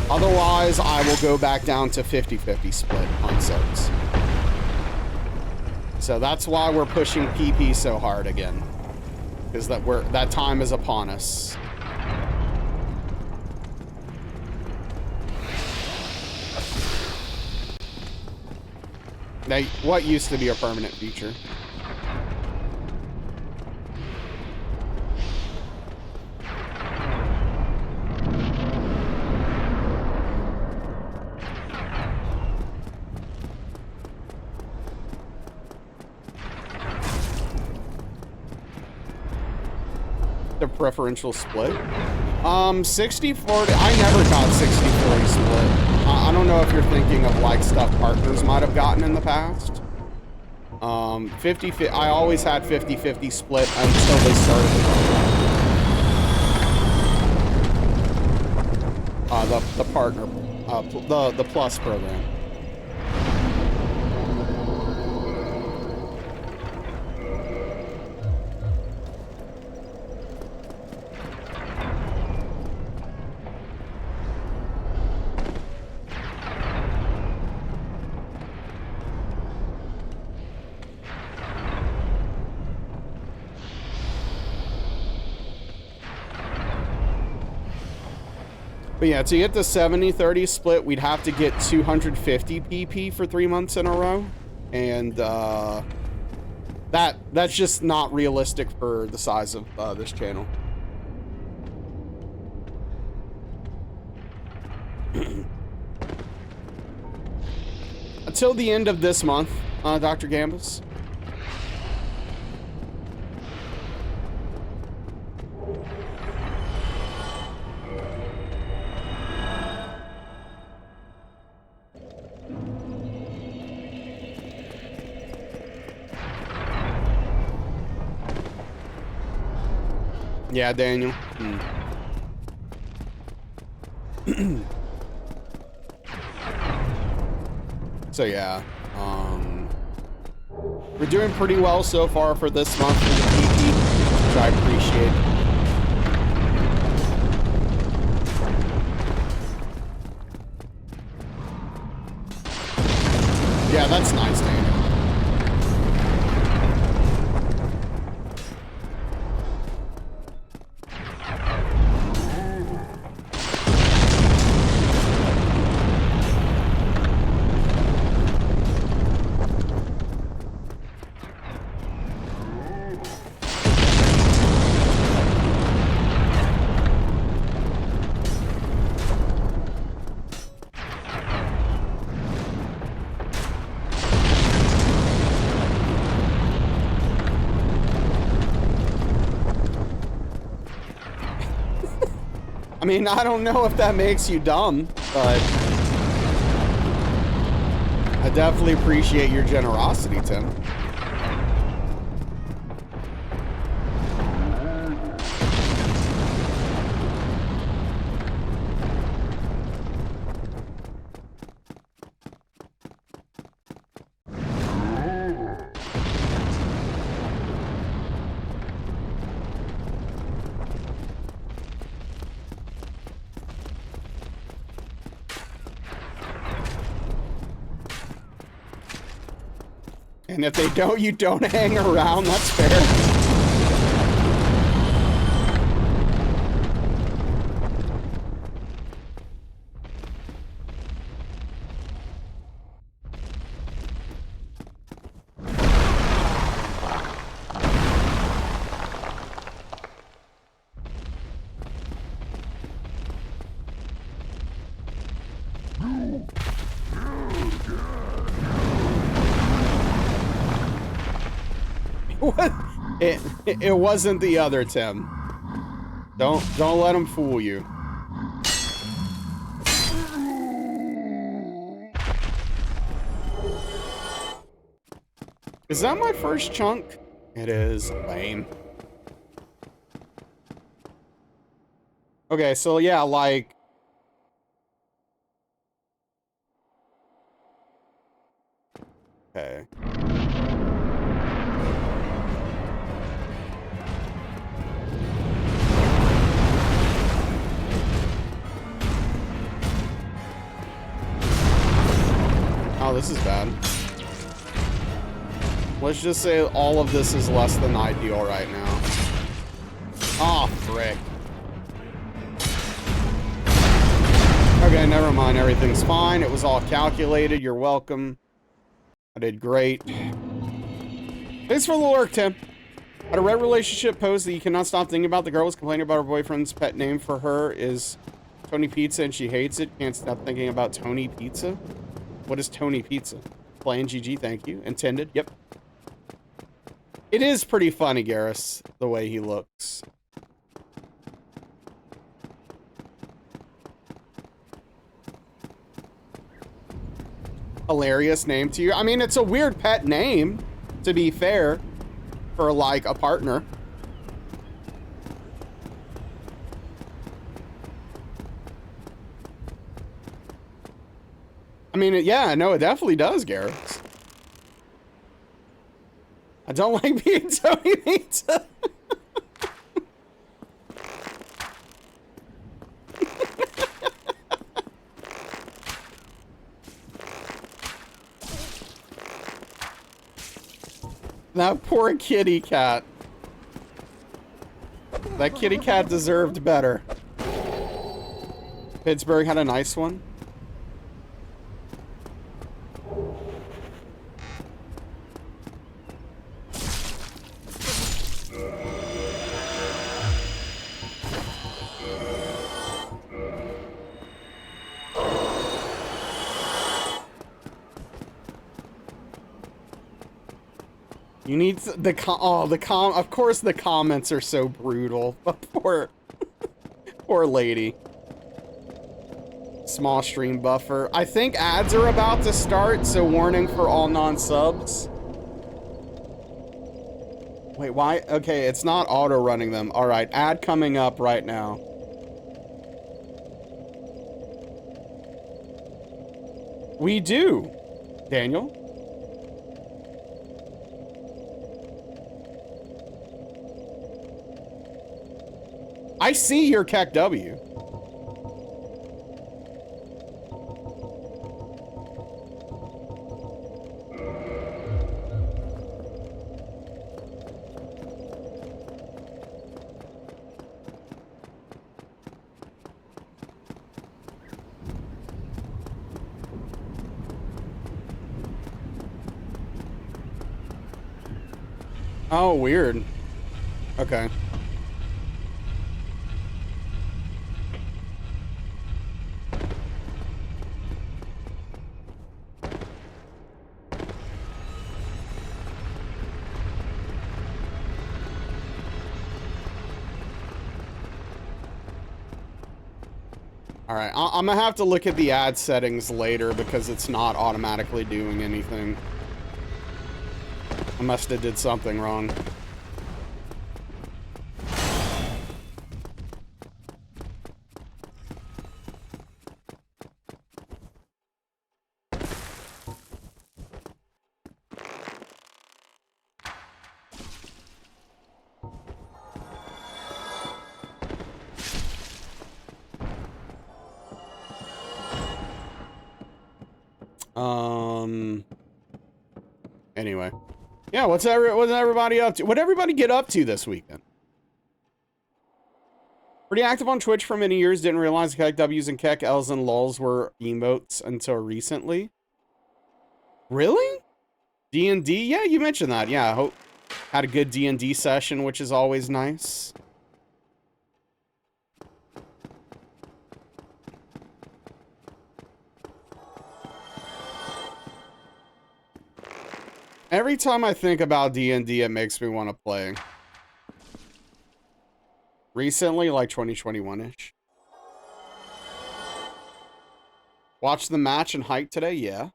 Otherwise, I will go back down to 50-50 split on subs. So that's why we're pushing PP so hard again. Because that time is upon us. Now, what used to be a permanent feature? The preferential split? 60-40, I never got 60-40 split. I don't know if you're thinking of like stuff partners might have gotten in the past. 50-50, I always had 50-50 split until they started the partner, the plus program. But yeah, to get the 70-30 split, we'd have to get 250 PP for 3 months in a row. And that's just not realistic for the size of this channel. Until the end of this month, Dr. Gambus. Yeah, Daniel. So yeah, we're doing pretty well so far for this month for the PP, which I appreciate. Yeah, that's nice, Daniel. I mean, I don't know if that makes you dumb, but I definitely appreciate your generosity, Tim. And if they don't, you don't hang around. That's fair. It wasn't the other Tim. Don't let him fool you. Is that my first chunk? It is. Lame. Okay, so yeah, like... Okay. Oh, this is bad. Let's just say all of this is less than ideal right now. Oh, frick. Okay, never mind. Everything's fine. It was all calculated. You're welcome. I did great. Thanks for the work, Tim. Had a red relationship post that you cannot stop thinking about. The girl was complaining about her boyfriend's pet name for her is Tony Pizza, and she hates it. Can't stop thinking about Tony Pizza. What is Tony Pizza? Playing GG, thank you. Intended, yep. It is pretty funny, Garrus, the way he looks. Hilarious name to you. I mean, it's a weird pet name, to be fair, for, like, a partner. I mean, yeah, no, it definitely does, Garrus. I don't like being Tony Pizza. That poor kitty cat. That kitty cat deserved better. Pittsburgh had a nice one. You need of course the comments are so brutal. Poor lady. Small stream buffer. I think ads are about to start, so warning for all non-subs. Wait, why? Okay, it's not auto running them. All right, ad coming up right now. We do, Daniel. I see your CAC W. Oh, weird. Okay. All right, I'm gonna have to look at the ad settings later because it's not automatically doing anything. I must have did something wrong. Anyway. Yeah, what's everybody up to? What'd everybody get up to this weekend? Pretty active on Twitch for many years. Didn't realize KEK W's and KEK L's and LOLs were emotes until recently. Really? D&D? Yeah, you mentioned that. Yeah, had a good D&D session, which is always nice. Every time I think about D&D, it makes me want to play. Recently, like 2021-ish. Watch the match and hike today? Yeah.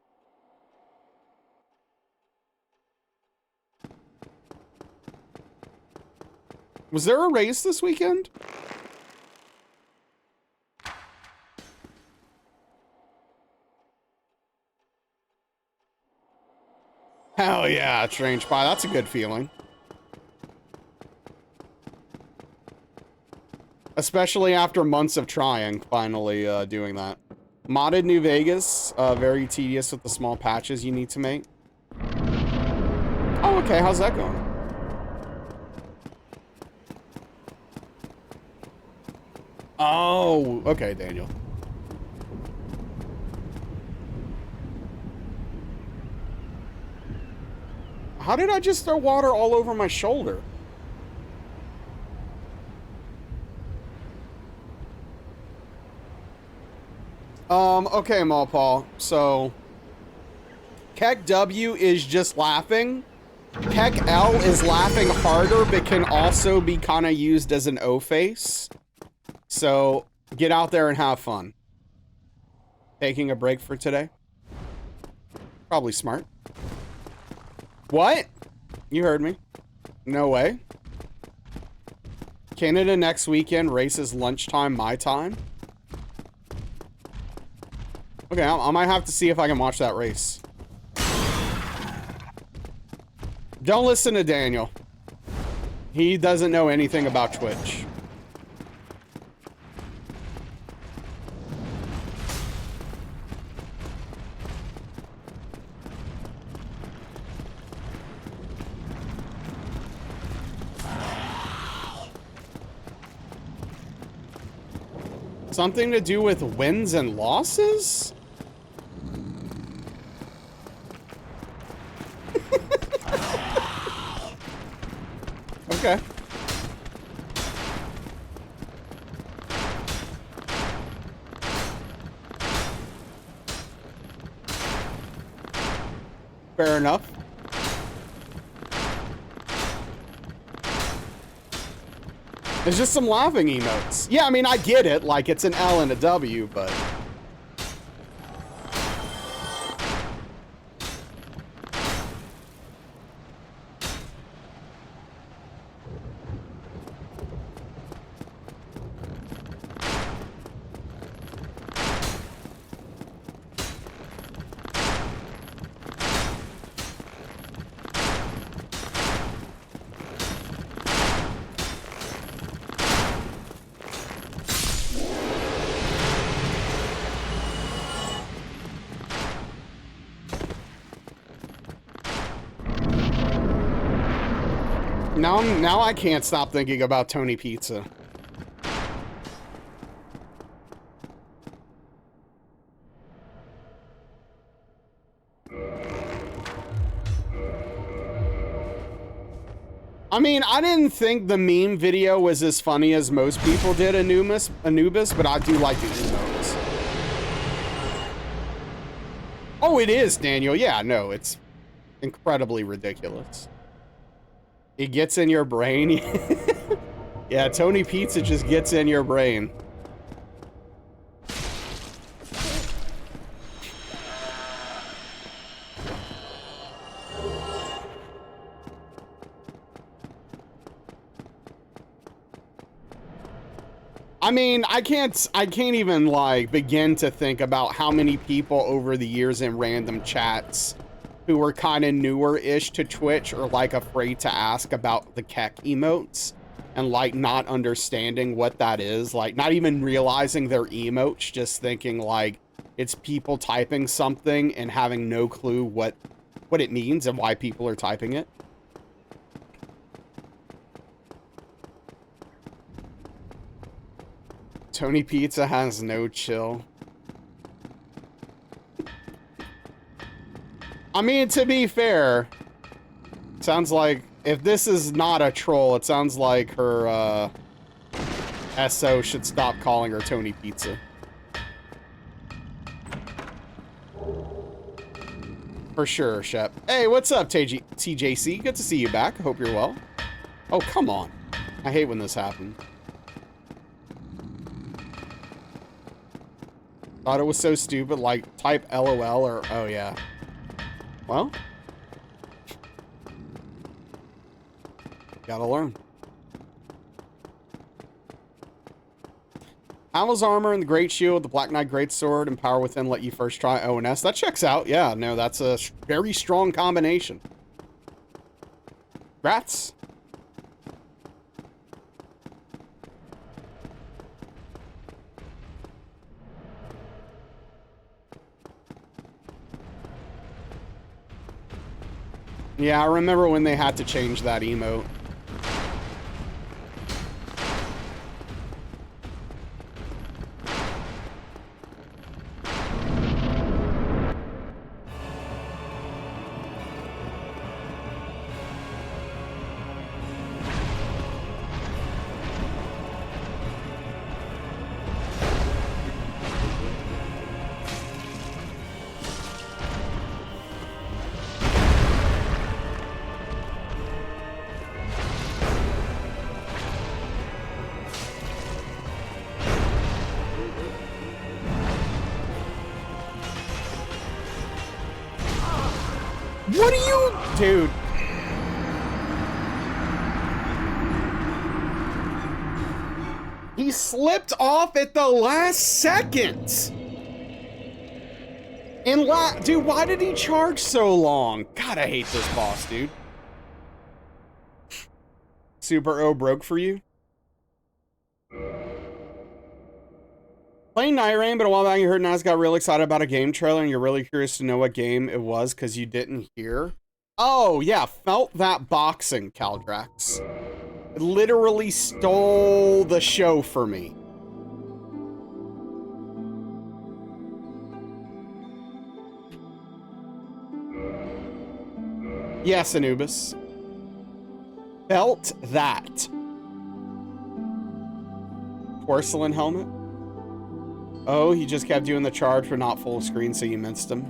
Was there a race this weekend? Hell yeah, Strange Pie. That's a good feeling. Especially after months of trying, finally doing that. Modded New Vegas, very tedious with the small patches you need to make. Oh, okay, how's that going? Oh, okay, Daniel. How did I just throw water all over my shoulder? Okay, Paul. So, Keck W is just laughing. Keck L is laughing harder, but can also be kind of used as an O face. So, get out there and have fun. Taking a break for today? Probably smart. What? You heard me. No way. Canada next weekend, races lunchtime, my time. Okay, I might have to see if I can watch that race. Don't listen to Daniel. He doesn't know anything about Twitch. Something to do with wins and losses? Okay. Fair enough. There's just some laughing emotes. Yeah, I mean, I get it. Like, it's an L and a W, but... Now I can't stop thinking about Tony Pizza. I mean, I didn't think the meme video was as funny as most people did Anubis, but I do like the emotes. Oh, it is, Daniel. Yeah, no, it's incredibly ridiculous. It gets in your brain. Yeah, Tony Pizza just gets in your brain. I mean, I can't even like begin to think about how many people over the years in random chats who were kind of newer-ish to Twitch or like afraid to ask about the Keck emotes and like not understanding what that is, like not even realizing they're emotes, just thinking like it's people typing something and having no clue what it means and why people are typing it. Tony Pizza has no chill. I mean, to be fair, sounds like if this is not a troll, it sounds like her SO should stop calling her Tony Pizza. For sure, Shep. Hey, what's up, TJC? Good to see you back. Hope you're well. Oh, come on. I hate when this happens. Thought it was so stupid, like, type LOL or, oh, yeah. Well. Gotta learn. Al's armor and the Great Shield, the Black Knight Great Sword, and Power Within let you first try ONS. That checks out. Yeah, no, that's a very strong combination. Congrats. Yeah, I remember when they had to change that emote. What are you... Dude. He slipped off at the last second. And dude, why did he charge so long? God, I hate this boss, dude. Super O broke for you? Playing Night Rain, but a while back you heard Naz got real excited about a game trailer and you're really curious to know what game it was because you didn't hear. Oh, yeah, felt that boxing, Caldrax. It literally stole the show for me. Yes, Anubis. Felt that. Porcelain helmet? Oh, he just kept doing the charge for not full screen, so you minced him.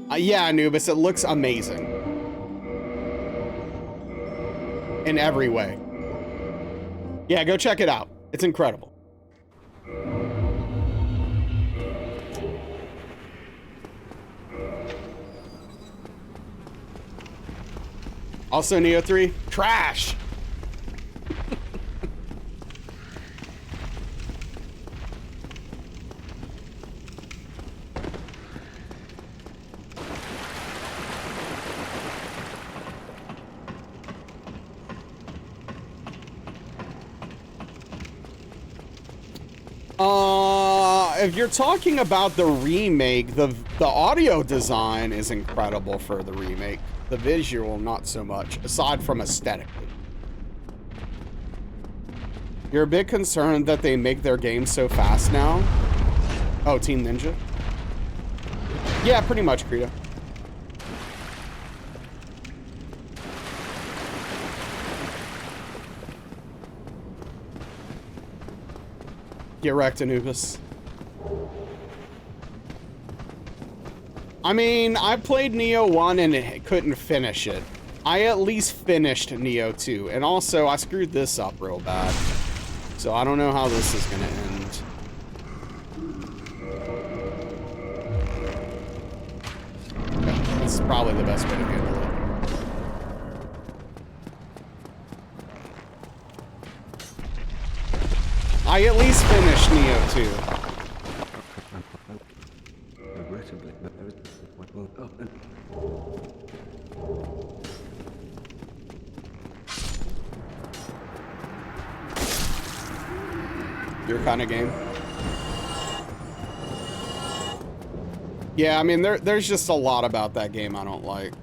Yeah, Anubis, it looks amazing. In every way. Yeah, go check it out. It's incredible. Also, Neo 3, trash! If you're talking about the remake, the audio design is incredible for the remake. The visual, not so much, aside from aesthetically. You're a bit concerned that they make their games so fast now? Oh, Team Ninja? Yeah, pretty much, Credo. Get wrecked, Anubis. I mean, I played Neo 1 and couldn't finish it. I at least finished Neo 2. And also, I screwed this up real bad. So I don't know how this is going to end. Yeah, this is probably the best way to handle it. I at least finished Neo 2. Your kind of game. Yeah, I mean, there's just a lot about that game I don't like.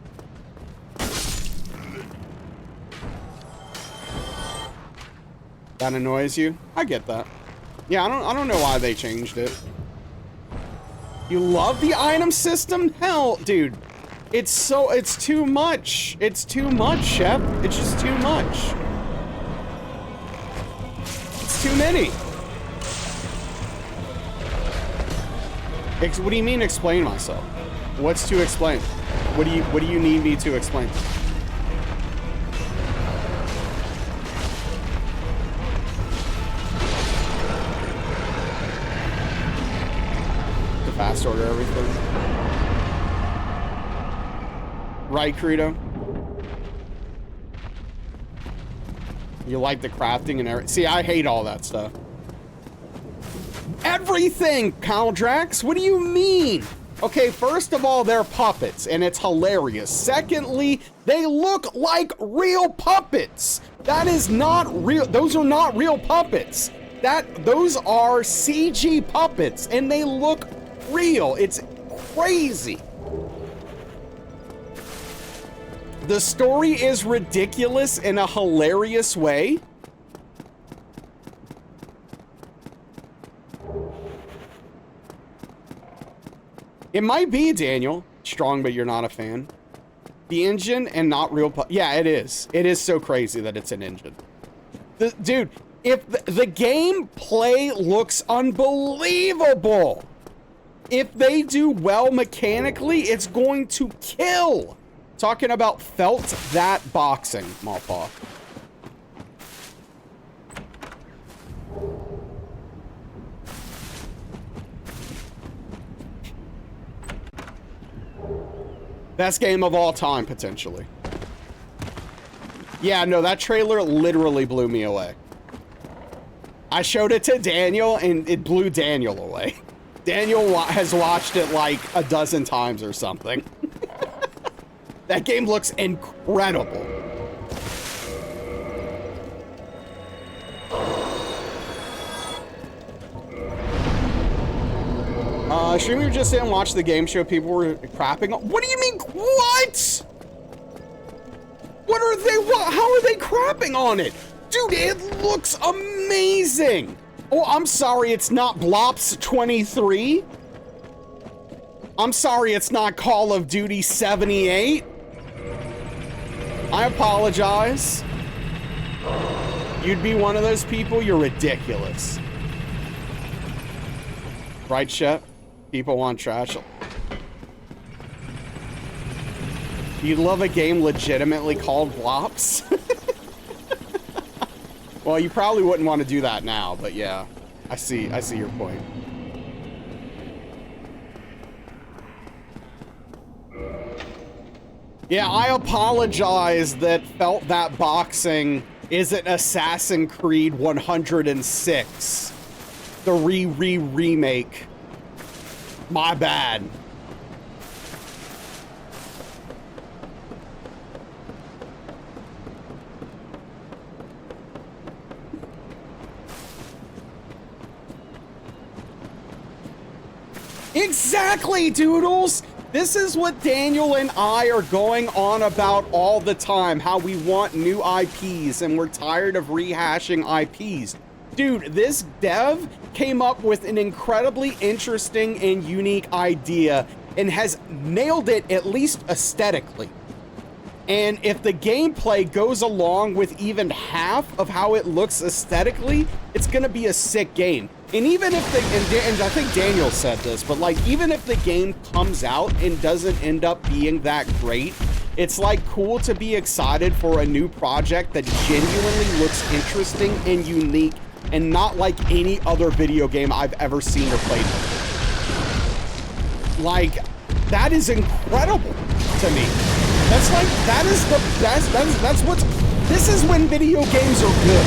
That annoys you? I get that. Yeah, I don't know why they changed it. You love the item system? Hell, dude. It's too much. It's too much, Shep. It's just too much. It's too many. What do you mean explain myself? What's to explain? What do you need me to explain? To fast order everything. Right, Credo? You like the crafting and everything. See, I hate all that stuff. Everything, Caldrax. What do you mean? Okay, first of all, they're puppets, and it's hilarious. Secondly, they look like real puppets. That is not real. Those are not real puppets. Those are CG puppets, and they look real. It's crazy. The story is ridiculous in a hilarious way. It might be, Daniel. Strong, but you're not a fan. The engine and not real... Yeah, it is. It is so crazy that it's an engine. Dude, if the gameplay looks unbelievable. If they do well mechanically, it's going to kill. Talking about felt that boxing, Malpaw. Best game of all time, potentially. Yeah, no, that trailer literally blew me away. I showed it to Daniel, and it blew Daniel away. Daniel has watched it like a dozen times or something. That game looks incredible. Streamer just didn't watch the game show. People were crapping on. What do you mean? What? What are they? How are they crapping on it? Dude, it looks amazing. Oh, I'm sorry. It's not Blops 23. I'm sorry. It's not Call of Duty 78. I apologize. You'd be one of those people? You're ridiculous. Right, Shep? People want trash. You'd love a game legitimately called Blops? Well, you probably wouldn't want to do that now, but yeah. I see your point. Yeah, I apologize that felt that boxing isn't Assassin's Creed 106. The remake. My bad. Exactly, Doodles! This is what Daniel and I are going on about all the time, how we want new IPs and we're tired of rehashing IPs. Dude, this dev came up with an incredibly interesting and unique idea and has nailed it, at least aesthetically. And if the gameplay goes along with even half of how it looks aesthetically, it's gonna be a sick game. And even if and I think Daniel said this, but like, even if the game comes out and doesn't end up being that great, it's like cool to be excited for a new project that genuinely looks interesting and unique and not like any other video game I've ever seen or played before. Like, that is incredible to me. That's like, that is the best, that's what's, this is when video games are good.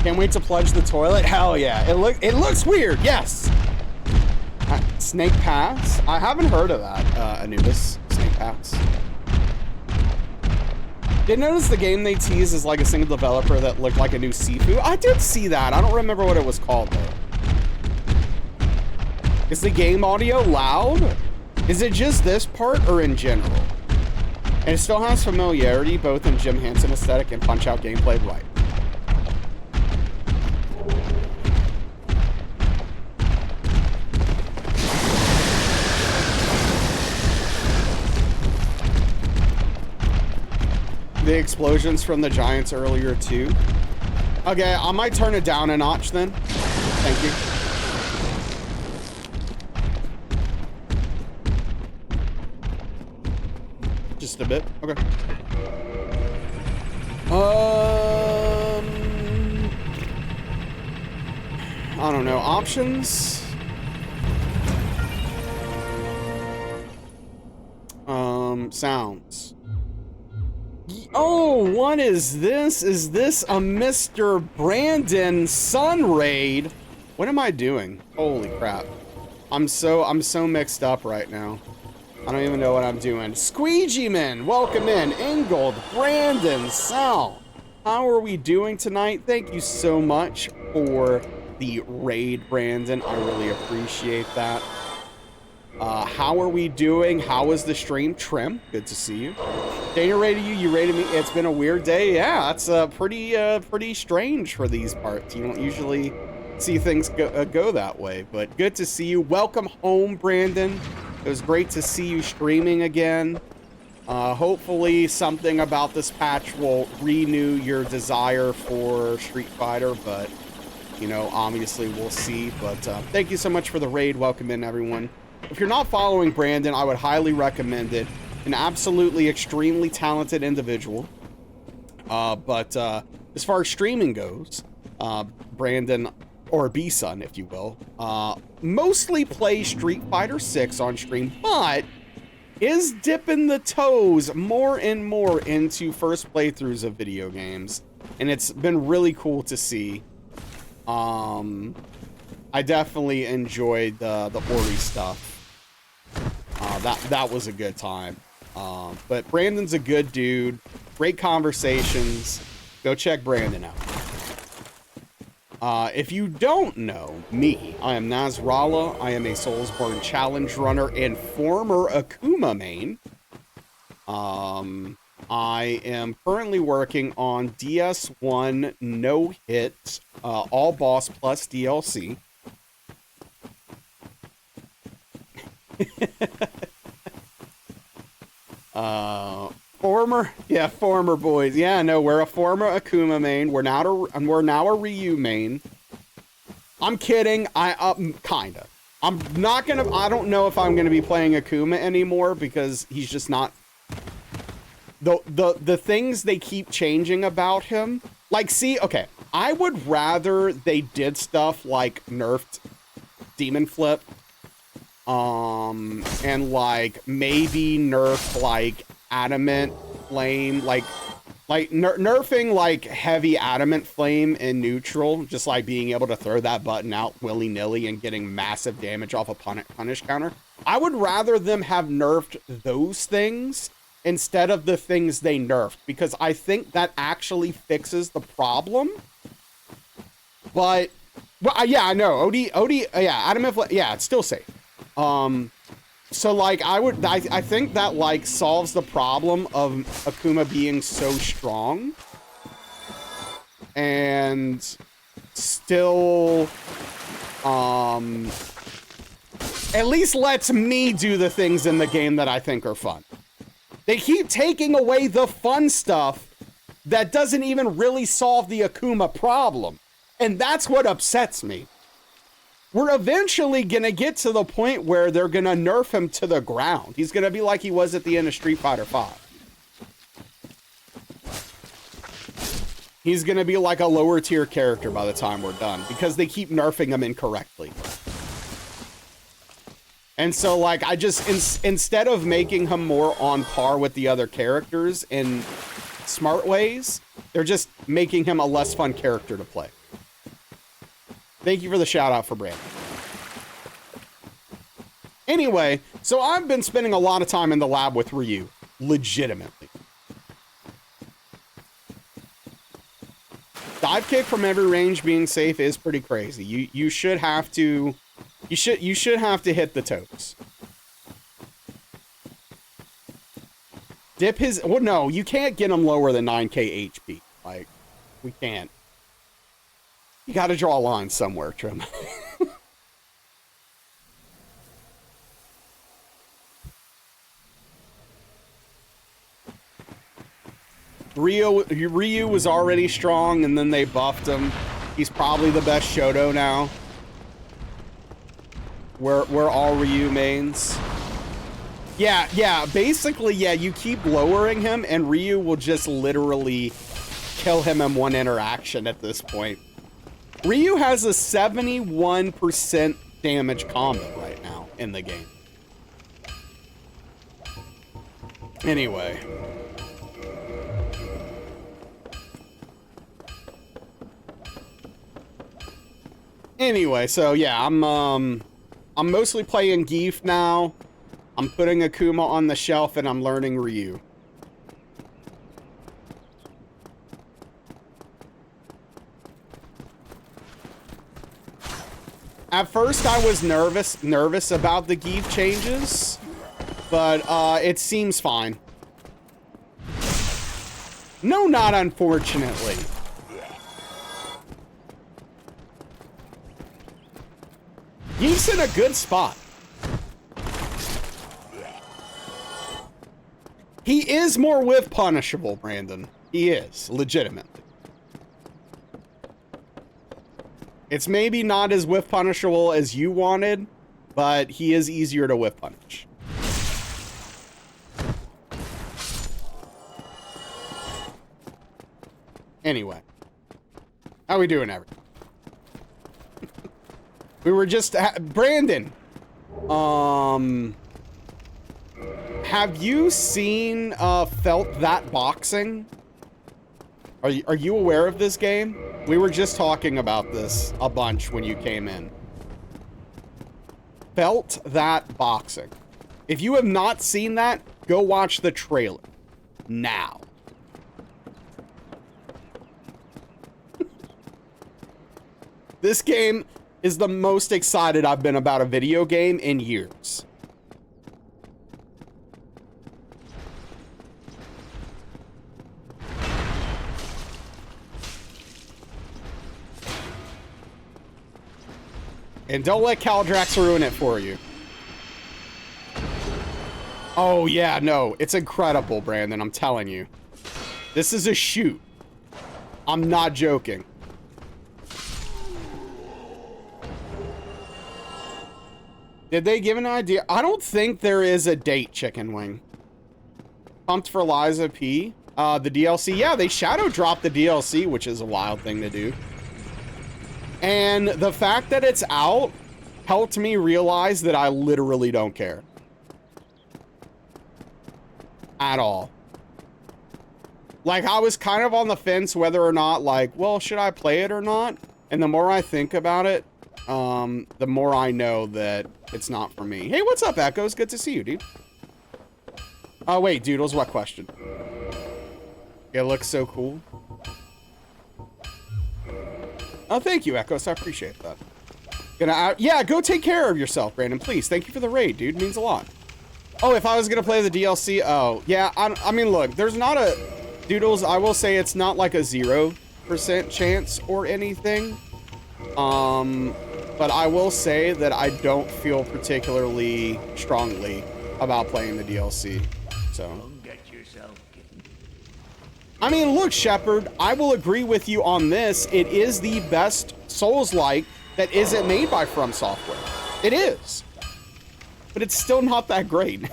Can't wait to plunge the toilet. Hell yeah. It looks weird. Yes. Snake Pass. I haven't heard of that, Anubis. Snake Pass. Did notice the game they teased is like a single developer that looked like a new Sifu? I did see that. I don't remember what it was called though. Is the game audio loud? Is it just this part or in general? And it still has familiarity both in Jim Henson aesthetic and Punch-Out gameplay, right? The explosions from the Giants earlier too. Okay, I might turn it down a notch then. Thank you. Just a bit. Okay. I don't know. Options? Sounds. Oh, what is this? Is this a Mr. Brandon Sun Raid? What am I doing? Holy crap. I'm so mixed up right now. I don't even know what I'm doing. Squeegee Man, welcome in. Ingold, Brandon, Sal. How are we doing tonight? Thank you so much for the raid, Brandon. I really appreciate that. How are we doing? How is the stream? Trim, good to see you. Dana rated you, you rated me. It's been a weird day. Yeah, it's pretty strange for these parts. You don't usually see things go that way, but good to see you. Welcome home, Brandon. It was great to see you streaming again. Hopefully something about this patch will renew your desire for Street Fighter, but, you know, obviously we'll see. But thank you so much for the raid. Welcome in, everyone. If you're not following Brandon, I would highly recommend it. An absolutely extremely talented individual. But as far as streaming goes, Brandon, or B-Sun, if you will, mostly plays Street Fighter 6 on stream, but is dipping the toes more and more into first playthroughs of video games. And it's been really cool to see. I definitely enjoyed the Ori stuff. That was a good time. But Brandon's a good dude. Great conversations. Go check Brandon out. If you don't know me, I am Nasrallah. I am a Soulsborne challenge runner and former Akuma main. I am currently working on DS1 No Hit, All Boss Plus DLC. Former boys. Yeah, no, we're a former Akuma main. We're now a Ryu main. I'm kidding. Kinda. I don't know if I'm gonna be playing Akuma anymore because he's just not. The things they keep changing about him. Like, see, okay, I would rather they did stuff like nerfed Demon Flip. And like maybe nerf like Adamant Flame, like nerfing like heavy Adamant Flame in neutral, just like being able to throw that button out willy-nilly and getting massive damage off a punish counter. I would rather them have nerfed those things instead of the things they nerfed, because I think that actually fixes the problem. But, well, yeah, I know. OD, yeah, Adamant Flame, yeah, it's still safe. So like I think that like solves the problem of Akuma being so strong and still at least lets me do the things in the game that I think are fun. They keep taking away the fun stuff that doesn't even really solve the Akuma problem, and that's what upsets me. We're eventually going to get to the point where they're going to nerf him to the ground. He's going to be like he was at the end of Street Fighter 5. He's going to be like a lower tier character by the time we're done because they keep nerfing him incorrectly. And so like I just, instead of making him more on par with the other characters in smart ways, they're just making him a less fun character to play. Thank you for the shout out for Brandon. Anyway, so I've been spending a lot of time in the lab with Ryu, legitimately. Dive kick from every range being safe is pretty crazy. You should have to hit the toes. Dip his, well, no, you can't get him lower than 9k HP. Like, we can't. You gotta draw a line somewhere, Trim. Ryu was already strong, and then they buffed him. He's probably the best Shoto now. We're all Ryu mains. Yeah, basically, yeah, you keep lowering him, and Ryu will just literally kill him in one interaction at this point. Ryu has a 71% damage combo right now in the game. Anyway. Anyway, so yeah, I'm mostly playing Geef now. I'm putting Akuma on the shelf and I'm learning Ryu. At first I was nervous about the Geef changes, but it seems fine. No, not unfortunately. Geef's in a good spot. He is more whiff punishable, Brandon. He is, legitimately. It's maybe not as whiff punishable as you wanted, but he is easier to whiff punish. Anyway. How we doing, everyone? We were just... Brandon! Have you seen, Felt That Boxing? Are you aware of this game? We were just talking about this a bunch when you came in. Felt That Boxing. If you have not seen that, go watch the trailer. Now. This game is the most excited I've been about a video game in years. And don't let Caldrax ruin it for you. Oh, yeah, no. It's incredible, Brandon. I'm telling you. This is a shoot. I'm not joking. Did they give an idea? I don't think there is a date, Chicken Wing. Pumped for Liza P. The DLC. Yeah, they shadow dropped the DLC, which is a wild thing to do. And the fact that it's out helped me realize that I literally don't care. At all. Like, I was kind of on the fence whether or not, like, well, should I play it or not? And the more I think about it, the more I know that it's not for me. Hey, what's up, Echoes? Good to see you, dude. Oh, wait, Doodles, what question? It looks so cool. Oh, thank you, Echoes. I appreciate that. Yeah, go take care of yourself, Brandon, please. Thank you for the raid, dude. It means a lot. Oh, if I was gonna play the DLC, oh, yeah, I mean, look, there's not a... Doodles, I will say it's not like a 0% chance or anything. But I will say that I don't feel particularly strongly about playing the DLC, so... I mean, look, Shepard, I will agree with you on this. It is the best Souls-like that isn't made by From Software. It is. But it's still not that great.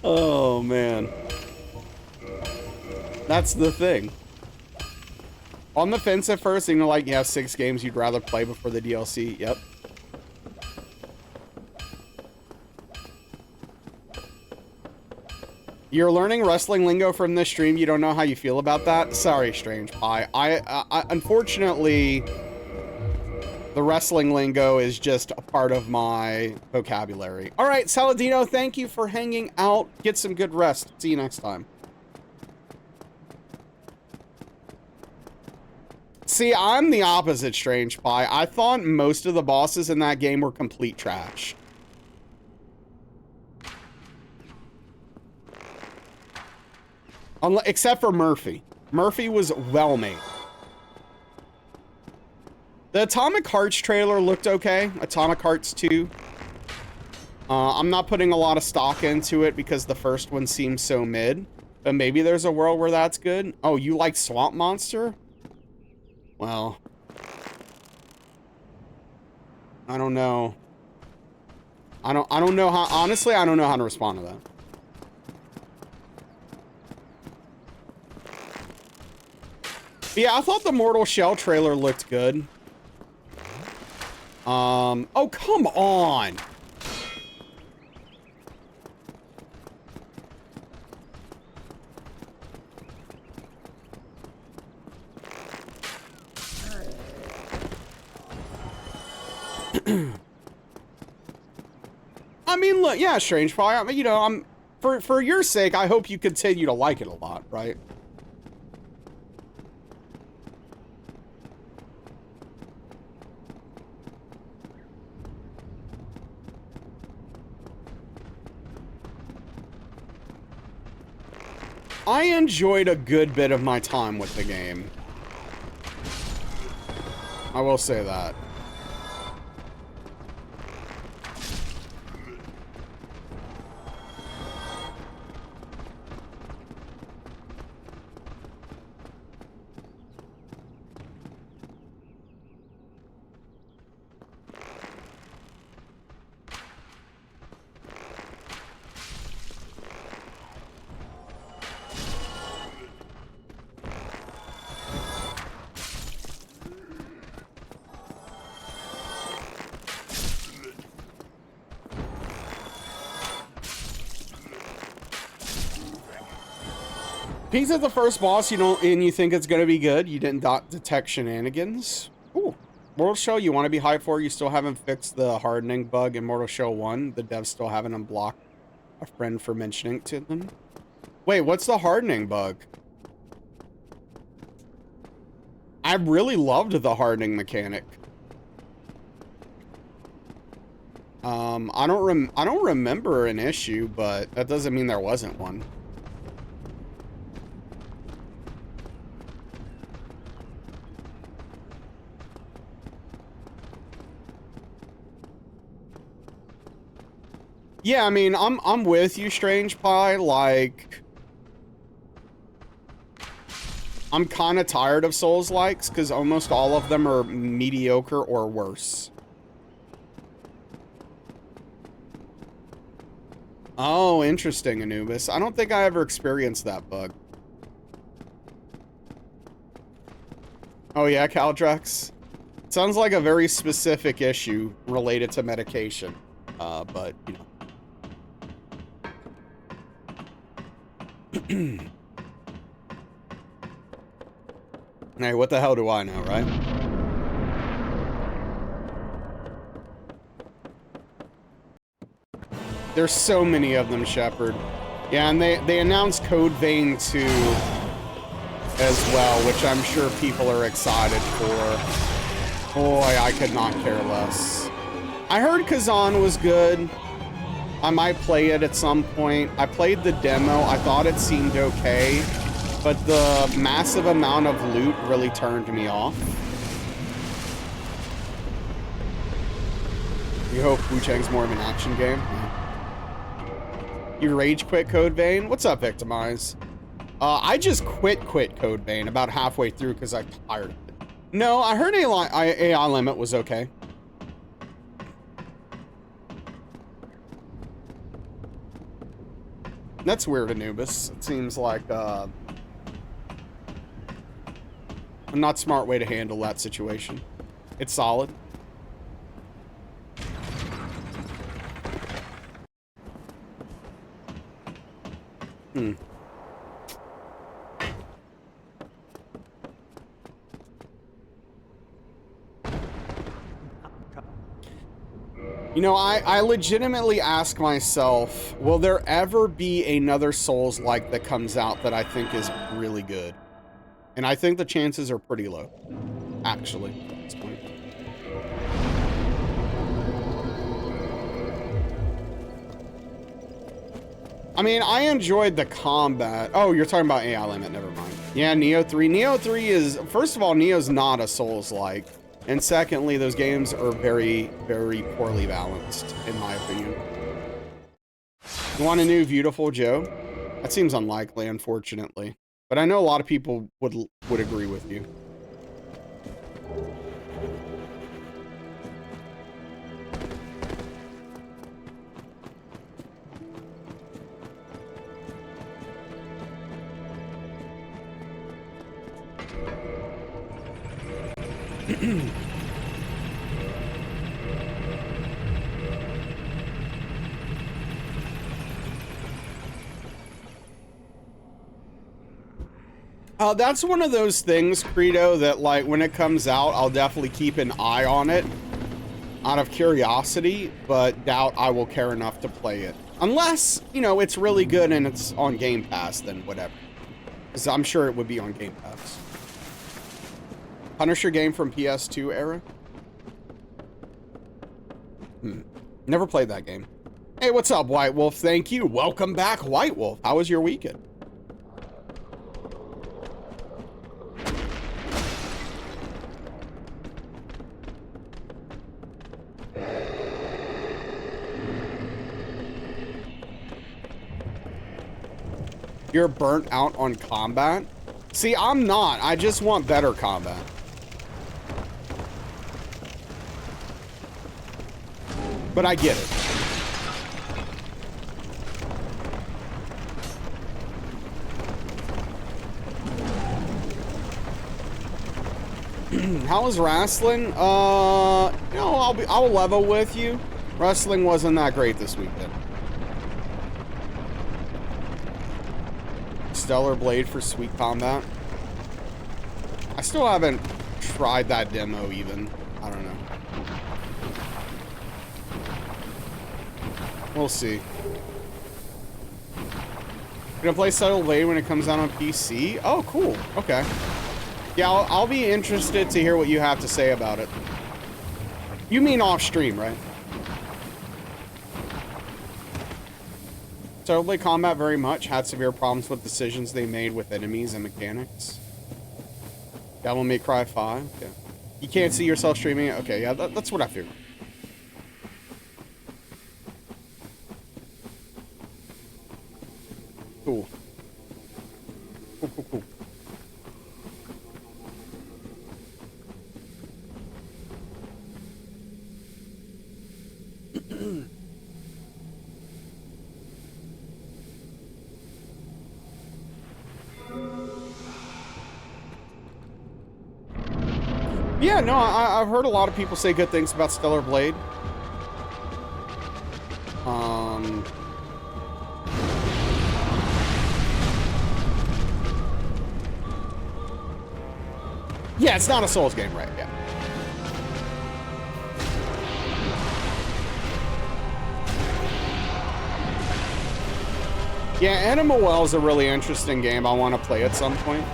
Oh, man. That's the thing. On the fence at first, you know, like, you have 6 games you'd rather play before the DLC. Yep. You're learning wrestling lingo from this stream. You don't know how you feel about that? Sorry, Strange Pie. I unfortunately, the wrestling lingo is just a part of my vocabulary. All right, Saladino, thank you for hanging out. Get some good rest. See you next time. See, I'm the opposite, Strange Pie. I thought most of the bosses in that game were complete trash. Except for Murphy. Murphy was well made. The Atomic Hearts trailer looked okay. Atomic Hearts 2. I'm not putting a lot of stock into it because the first one seems so mid. But maybe there's a world where that's good. Oh, you like Swamp Monster? Well, I don't know. I don't know how, honestly, I don't know how to respond to that. But yeah, I thought the Mortal Shell trailer looked good. Oh, come on. I mean, look, yeah, Strange Fire. I mean, you know, for your sake, I hope you continue to like it a lot, right? I enjoyed a good bit of my time with the game. I will say that. He's at the first boss, and you think it's gonna be good. You didn't detect shenanigans. Ooh, Mortal Shell, you want to be hyped for? You still haven't fixed the hardening bug in Mortal Shell 1. The devs still haven't unblocked a friend for mentioning to them. Wait, what's the hardening bug? I really loved the hardening mechanic. I don't remember an issue, but that doesn't mean there wasn't one. Yeah, I mean, I'm with you, Strange Pie. Like, I'm kind of tired of Souls-likes because almost all of them are mediocre or worse. Oh, interesting, Anubis. I don't think I ever experienced that bug. Oh yeah, Caldrex. Sounds like a very specific issue related to medication. But, you know. Hey, what the hell do I know, right? There's so many of them, Shepard. Yeah, and they announced Code Vein 2 as well, which I'm sure people are excited for. Boy, I could not care less. I heard Kazan was good. I might play it at some point. I played the demo. I thought it seemed okay, but the massive amount of loot really turned me off. You hope Wu Chang's more of an action game? You rage quit Code Vein? What's up, Victimize? I just quit Code Vein about halfway through because I'm tired of it. No, I heard AI Limit was okay. That's weird, Anubis. It seems like a not smart way to handle that situation. It's solid. You know, I legitimately ask myself, will there ever be another Souls-like that comes out that I think is really good? And I think the chances are pretty low, actually, at this point. I mean, I enjoyed the combat. Oh, you're talking about AI Limit, never mind. Yeah, Neo 3. Neo 3 is, first of all, Neo's not a Souls-like. And secondly, those games are very, very poorly balanced, in my opinion. You want a new Beautiful Joe? That seems unlikely, unfortunately. But I know a lot of people would agree with you. That's one of those things, Credo, that like when it comes out, I'll definitely keep an eye on it out of curiosity, but doubt I will care enough to play it. Unless, you know, it's really good and it's on Game Pass, then whatever. Because I'm sure it would be on Game Pass. Punisher game from PS2 era? Never played that game. Hey, what's up, White Wolf? Thank you. Welcome back, White Wolf. How was your weekend? You're burnt out on combat? See, I'm not. I just want better combat. But I get it. How was wrestling? You know, I'll level with you. Wrestling wasn't that great this weekend. Stellar Blade for sweet combat. I still haven't tried that demo even. I don't know. We'll see. Gonna play Stellar Blade when it comes out on PC? Oh, cool. Okay. Yeah, I'll be interested to hear what you have to say about it. You mean off stream, right? Stellar Blade combat very much. Had severe problems with decisions they made with enemies and mechanics. Devil May Cry 5. Okay. You can't see yourself streaming it? Okay, yeah, that's what I figured. Cool. Cool. Yeah, no, I've heard a lot of people say good things about Stellar Blade. Yeah, it's not a Souls game, right? Yeah. Yeah, Animal Well is a really interesting game I want to play at some point.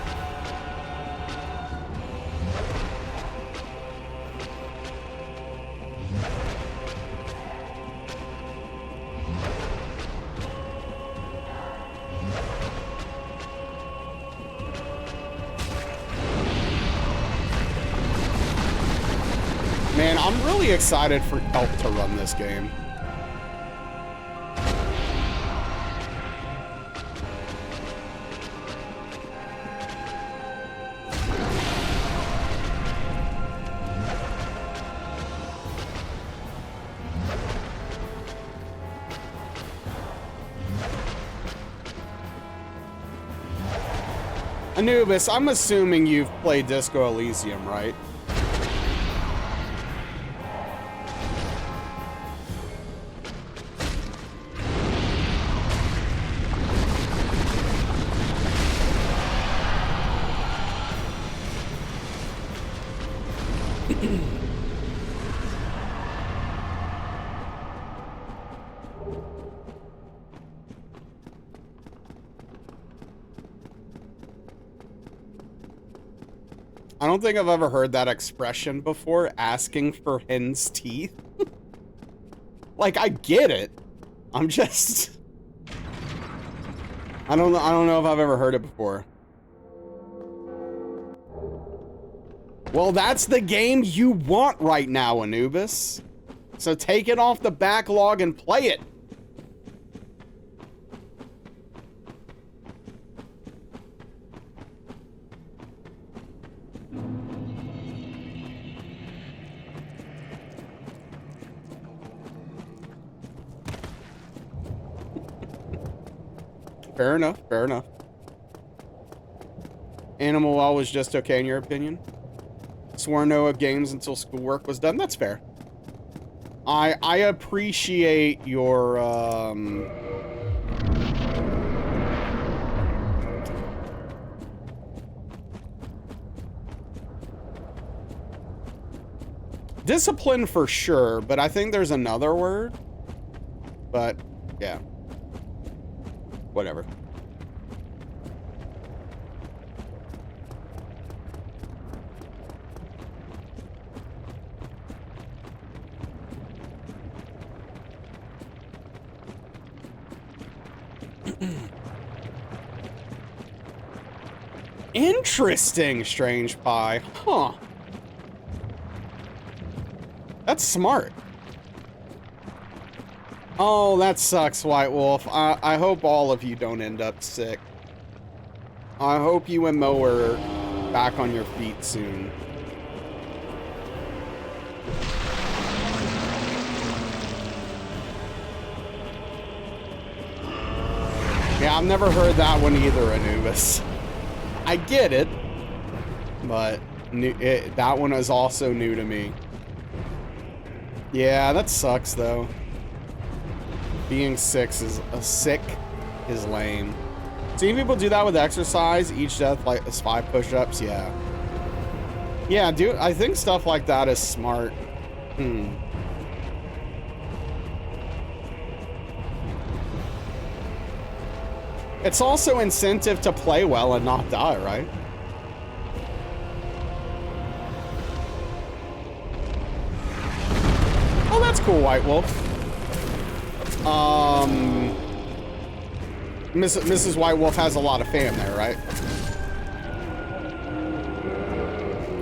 Man, I'm really excited for Kelp to run this game. Anubis, I'm assuming you've played Disco Elysium, right? I don't think I've ever heard that expression before, asking for hen's teeth. Like, I get it. I'm just... I don't know if I've ever heard it before. Well, that's the game you want right now, Anubis. So take it off the backlog and play it. Fair enough, fair enough. Animal Well was just okay in your opinion? Swore no of games until schoolwork was done. That's fair. I appreciate your discipline for sure, but I think there's another word. But yeah. Whatever. Interesting, Strange Pie. Huh. That's smart. Oh, that sucks, White Wolf. I hope all of you don't end up sick. I hope you and Mo are back on your feet soon. Yeah, I've never heard that one either, Anubis. I get it, but that one is also new to me. Yeah, that sucks though. Being sick is lame. Seeing people do that with exercise, each death like is 5 push-ups, yeah. Yeah, dude, I think stuff like that is smart. It's also incentive to play well and not die, right? Oh, that's cool, White Wolf. Mrs. White Wolf has a lot of fam there, right?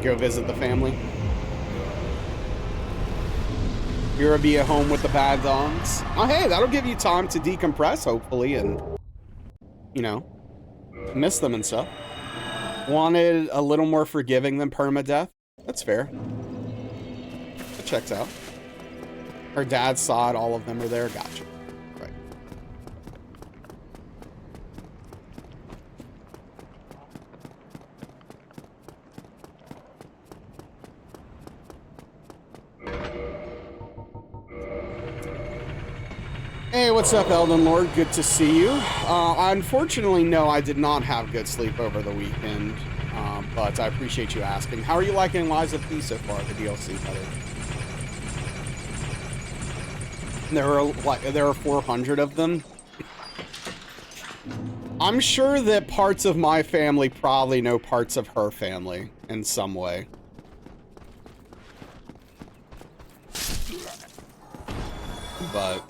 Go visit the family. You're gonna be at home with the bad dogs. Oh, hey, that'll give you time to decompress, hopefully, and, you know, miss them and stuff. Wanted a little more forgiving than permadeath. That's fair. That checks out. Her dad saw it, all of them are there. Gotcha. Right. Hey, what's up, Elden Lord? Good to see you. Unfortunately, no, I did not have good sleep over the weekend, but I appreciate you asking. How are you liking Lies of P so far, the DLC, buddy? There are 400 of them. I'm sure that parts of my family probably know parts of her family in some way. But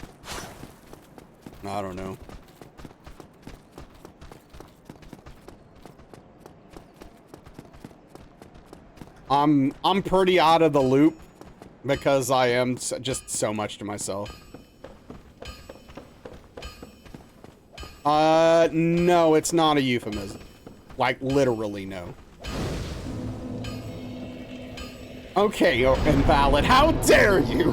I don't know. I'm pretty out of the loop because I am just so much to myself. No, it's not a euphemism. Like, literally, no. Okay, Invalid, how dare you?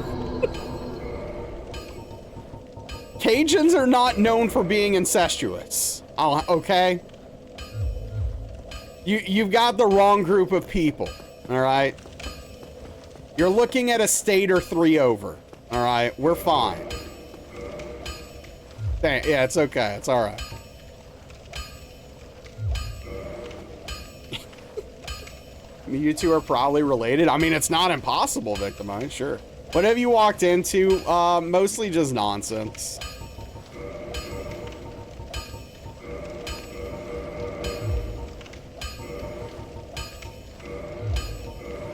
Cajuns are not known for being incestuous. Okay? You've got the wrong group of people, all right? You're looking at a state or 3 over, all right? We're fine. Yeah, it's okay. It's all right. You two are probably related. I mean, it's not impossible, Victimize, sure. What have you walked into? Mostly just nonsense.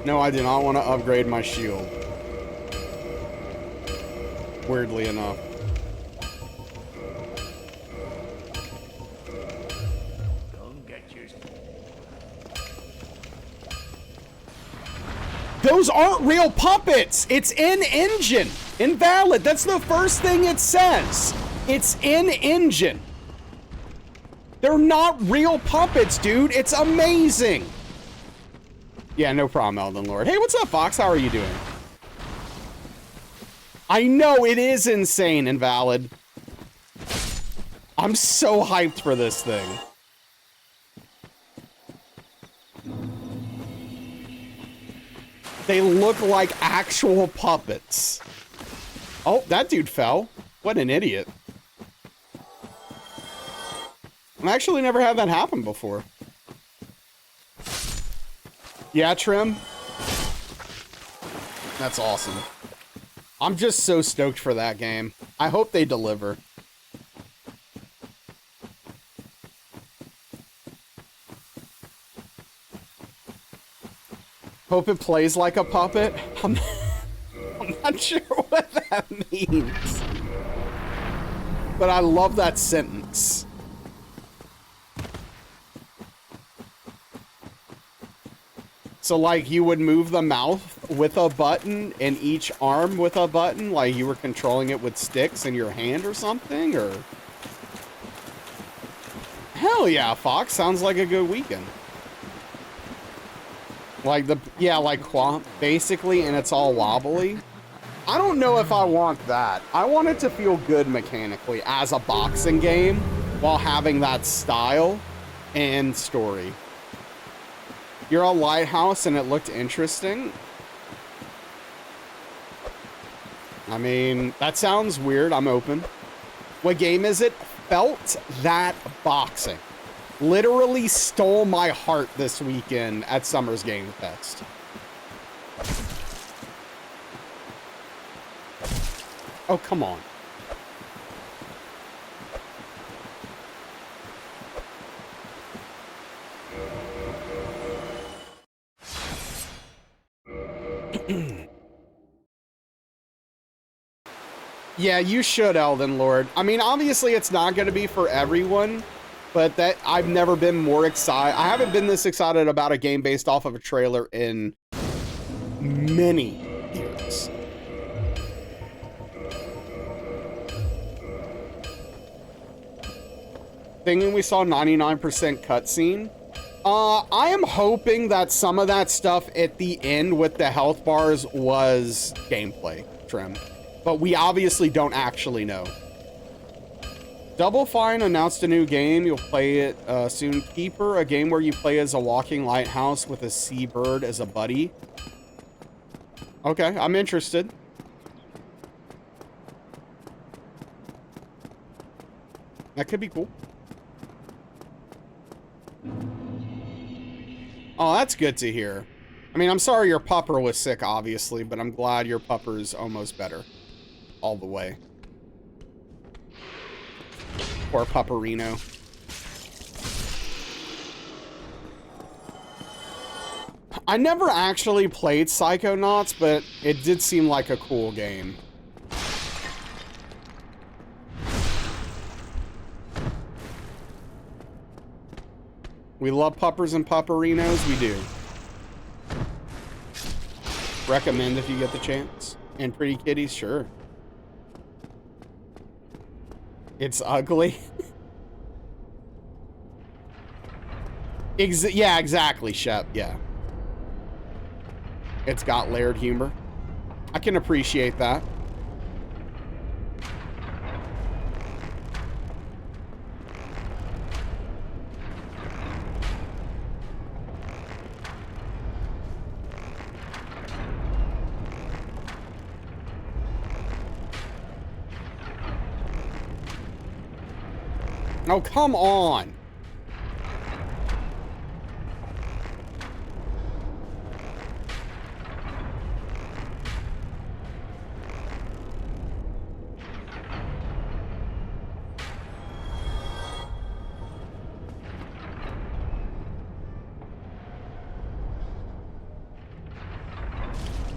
No, I do not want to upgrade my shield. Weirdly enough. Those aren't real puppets. It's in engine. Invalid. That's the first thing it says. It's in engine. They're not real puppets, dude. It's amazing. Yeah, no problem, Elden Lord. Hey, what's up, Fox? How are you doing? I know it is insane, Invalid. I'm so hyped for this thing. They look like actual puppets. Oh, that dude fell. What an idiot. I've actually never had that happen before. Yeah, Trim? That's awesome. I'm just so stoked for that game. I hope they deliver. Hope it plays like a puppet. I'm not sure what that means. But I love that sentence. So, like, you would move the mouth with a button and each arm with a button, like you were controlling it with sticks in your hand or something, or... Hell yeah, Fox. Sounds like a good weekend. Like like Quamp, basically, and it's all wobbly. I don't know if I want that. I want it to feel good mechanically as a boxing game while having that style and story. You're a lighthouse and it looked interesting. I mean, that sounds weird. I'm open. What game is it? Felt that boxing. Literally stole my heart this weekend at Summer's Game Fest. Oh, come on. Yeah, you should, Elden Lord. I mean, obviously it's not going to be for everyone, but that I've never been more excited. I haven't been this excited about a game based off of a trailer in many years. Thinking we saw 99% cutscene. I am hoping that some of that stuff at the end with the health bars was gameplay trim, but we obviously don't actually know. Double Fine announced a new game. You'll play it soon. Keeper, a game where you play as a walking lighthouse with a seabird as a buddy. Okay, I'm interested. That could be cool. Oh, that's good to hear. I mean, I'm sorry your pupper was sick, obviously, but I'm glad your pupper's almost better. All the way. Poor Pupperino. I never actually played Psychonauts, but it did seem like a cool game. We love puppers and pupperinos, we do. Recommend if you get the chance. And Pretty Kitties, sure. It's ugly. Yeah, exactly, Shep, yeah. It's got layered humor. I can appreciate that. Oh, come on.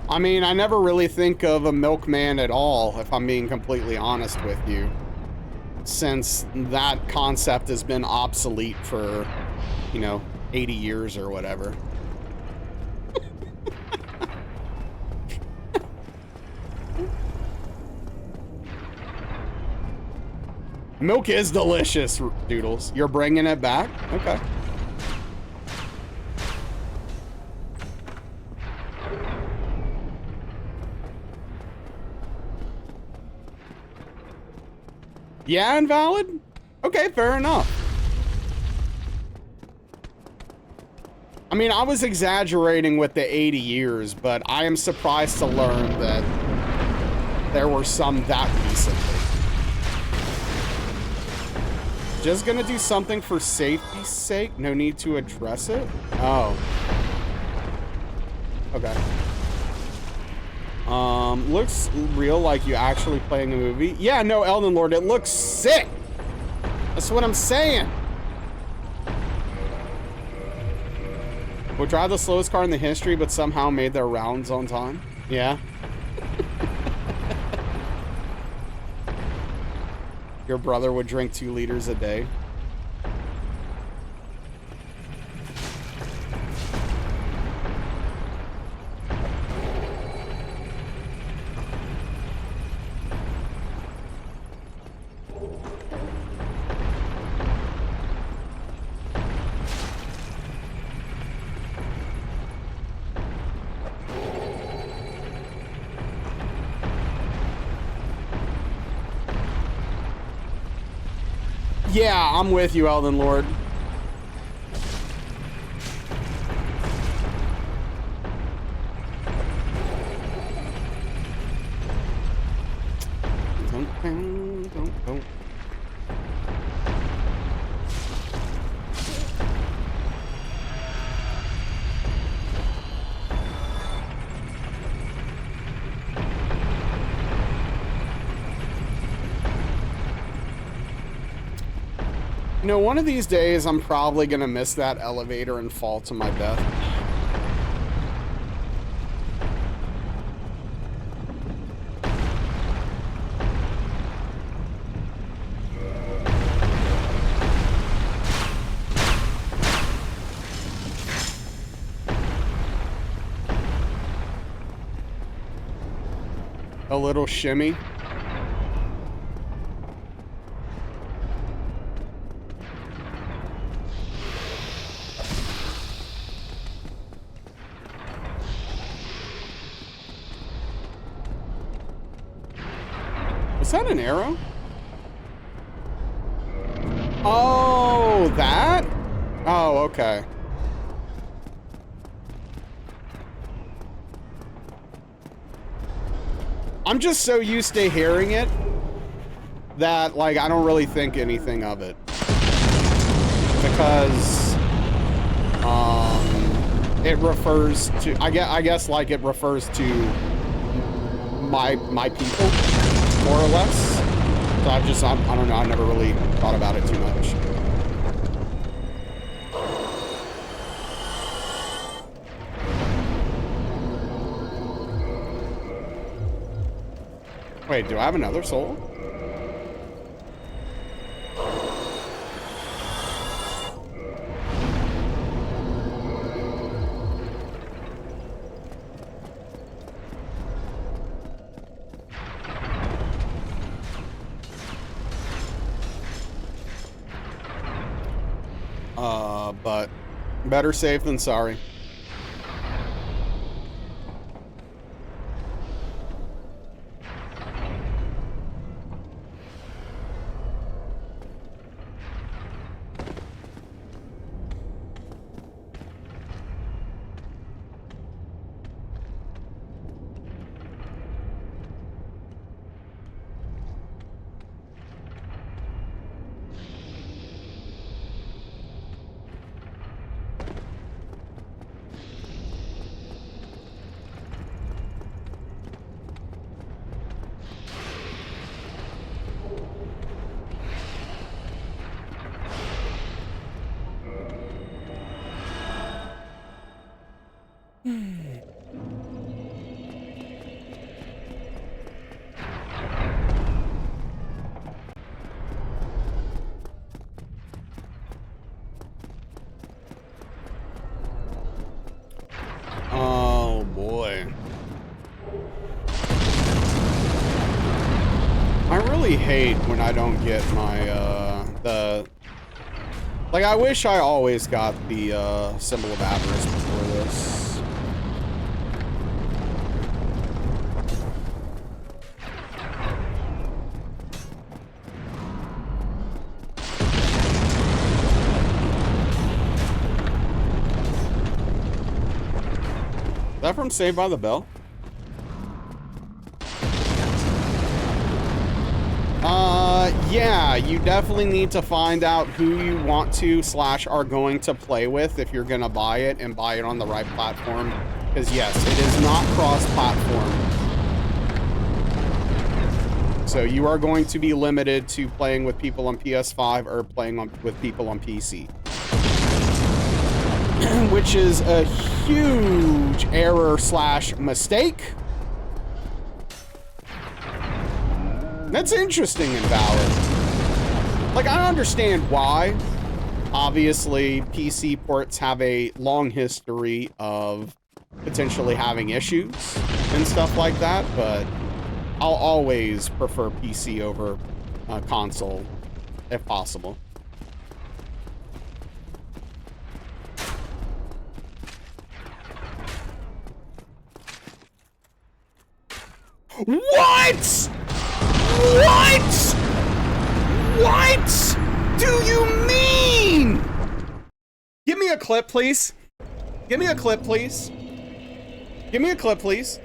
I mean, I never really think of a milkman at all, if I'm being completely honest with you, since that concept has been obsolete for, you know, 80 years or whatever. Milk is delicious, Doodles. You're bringing it back? Okay. Yeah, Invalid? Okay, fair enough. I mean, I was exaggerating with the 80 years, but I am surprised to learn that there were some that recently. Just gonna do something for safety's sake. No need to address it. Oh. Okay. Looks real, like you actually playing a movie. Yeah, no, Elden Lord, it looks sick. That's what I'm saying. We'll drive the slowest car in the history, but somehow made their rounds on time. Yeah. Your brother would drink 2 liters a day. Yeah, I'm with you, Elden Lord. Don't. You know, one of these days, I'm probably gonna miss that elevator and fall to my death. A little shimmy. Is that an arrow? Oh, that? Oh, okay. I'm just so used to hearing it that, like, I don't really think anything of it. Because, it refers to, I guess, like, it refers to my people, more or less. So I don't know, I never really thought about it too much. Wait, do I have another soul? But better safe than sorry. Oh boy. I really hate when I don't get my, like, I wish I always got the, symbol of avarice before this. that from Saved by the Bell? Yeah, you definitely need to find out who you want to / are going to play with if you're gonna buy it, and buy it on the right platform. Because yes, it is not cross-platform. So you are going to be limited to playing with people on PS5 or playing with people on PC. Which is a huge error / mistake. That's interesting and valid. Like, I understand why. Obviously, PC ports have a long history of potentially having issues and stuff like that, but I'll always prefer PC over console if possible. What? What? What do you mean? Give me a clip, please. Give me a clip, please. Give me a clip, please.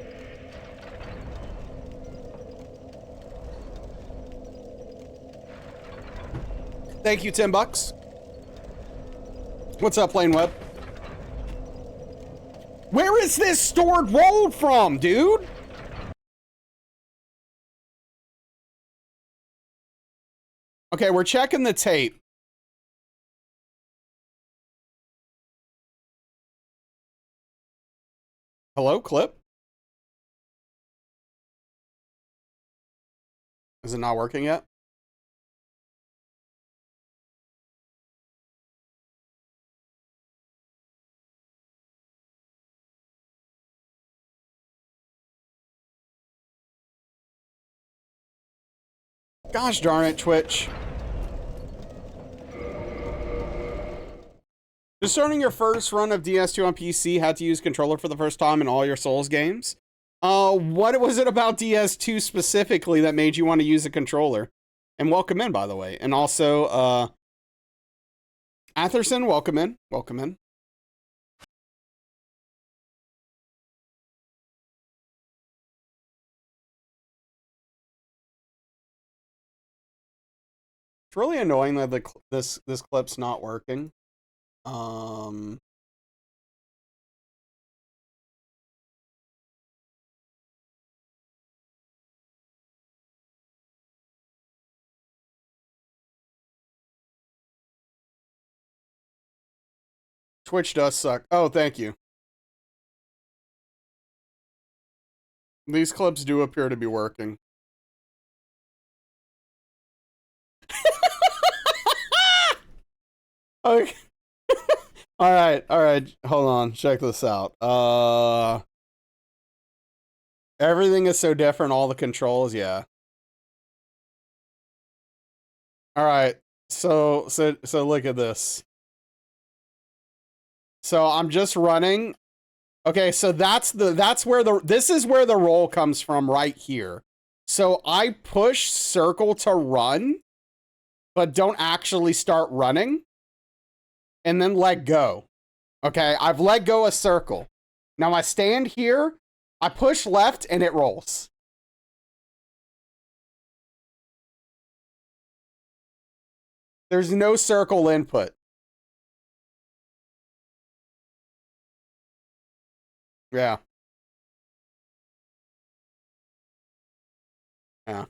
Thank you, $10. What's up, Plain Web? Where is this stored rolled from, dude? Okay, we're checking the tape. Hello, clip? Is it not working yet? Gosh darn it, Twitch. Discerning your first run of DS2 on PC, had to use controller for the first time in all your Souls games. What was it about DS2 specifically that made you want to use a controller? And welcome in, by the way. And also, Atherson, welcome in. Welcome in. It's really annoying that this clip's not working. Twitch does suck. Oh, thank you. These clips do appear to be working. Okay. All right. Hold on. Check this out. Everything is so different. All the controls. Yeah. All right. So look at this. So I'm just running. Okay. So this is where the roll comes from right here. So I push circle to run, but don't actually start running. And then let go. Okay, I've let go of circle. Now I stand here, I push left, and it rolls. There's no circle input. Yeah. Yeah.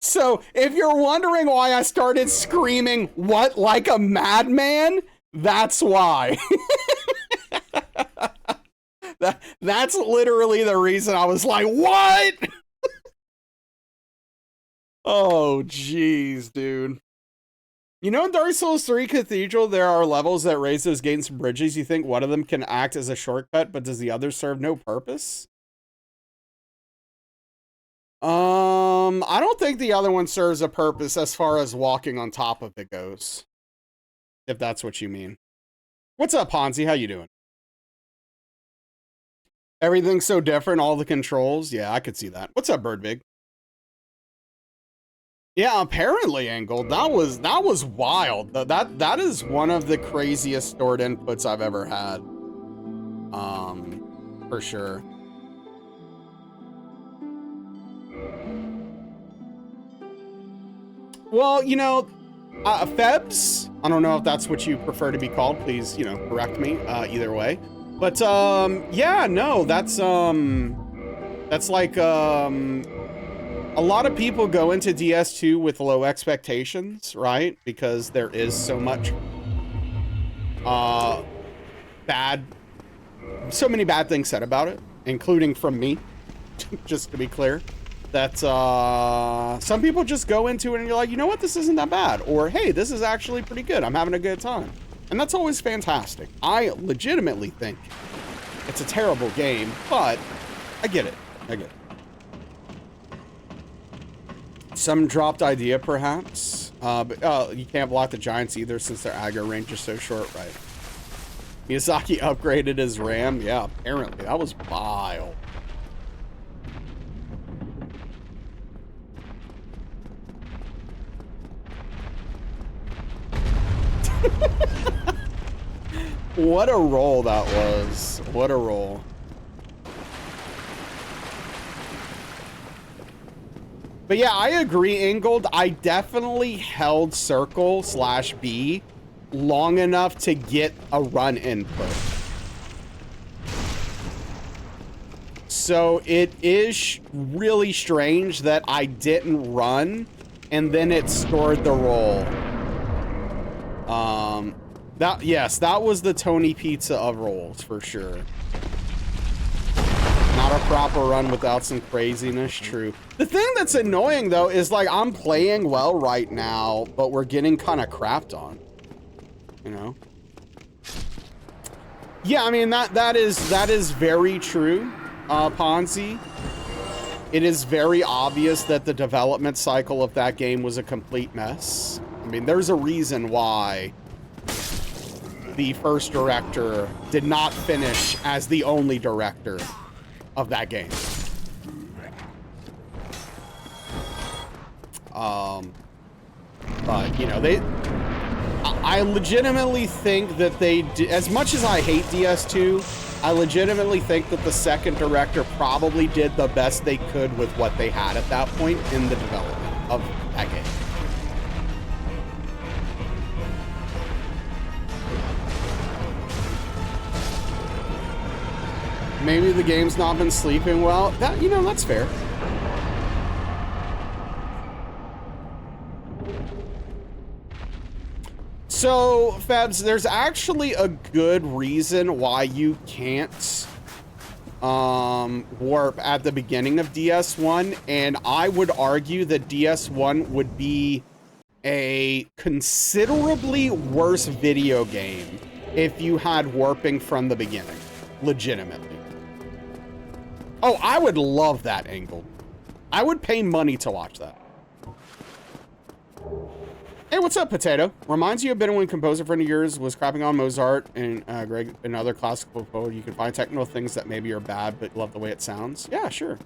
So, if you're wondering why I started screaming, "What, like a madman?" That's why. That's literally the reason I was like, "What?" Oh, jeez, dude. You know, in Dark Souls 3 Cathedral, there are levels that raise those gates and bridges. You think one of them can act as a shortcut, but does the other serve no purpose? I don't think the other one serves a purpose as far as walking on top of it goes. If that's what you mean. What's up, Ponzi? How you doing? Everything's so different, all the controls. Yeah, I could see that. What's up, Birdbig? Yeah, apparently, Angled. That was wild. That is one of the craziest stored inputs I've ever had. For sure. Well, you know, Febs, I don't know if that's what you prefer to be called. Please, you know, correct me either way. But yeah, no, that's like a lot of people go into DS2 with low expectations, right? Because there is so much so many bad things said about it, including from me, just to be clear. That some people just go into it and you're like, you know what, this isn't that bad. Or, hey, this is actually pretty good. I'm having a good time. And that's always fantastic. I legitimately think it's a terrible game, but I get it. I get it. Some dropped idea, perhaps. But you can't block the Giants either since their aggro range is so short, right? Miyazaki upgraded his RAM. Yeah, apparently. That was vile. What a roll that was. What a roll. But yeah, I agree, Ingold. I definitely held circle / B long enough to get a run input. So it is really strange that I didn't run and then it stored the roll. Yes, that was the Tony Pizza of rolls for sure. Not a proper run without some craziness, true. The thing that's annoying though is like I'm playing well right now, but we're getting kind of crapped on, you know? Yeah, I mean that is very true, Ponzi. It is very obvious that the development cycle of that game was a complete mess. I mean, there's a reason why the first director did not finish as the only director of that game. But you know, I legitimately think that they, as much as I hate DS2, I legitimately think that the second director probably did the best they could with what they had at that point in the development of that game. Maybe the game's not been sleeping well. That, you know, that's fair. So, Febs, there's actually a good reason why you can't warp at the beginning of DS1, and I would argue that DS1 would be a considerably worse video game if you had warping from the beginning, legitimately. Oh, I would love that angle. I would pay money to watch that. Hey, what's up, Potato? Reminds you a bit of when a composer friend of yours was crapping on Mozart and Greg and other classical poets. You can find technical things that maybe are bad, but love the way it sounds. Yeah, sure.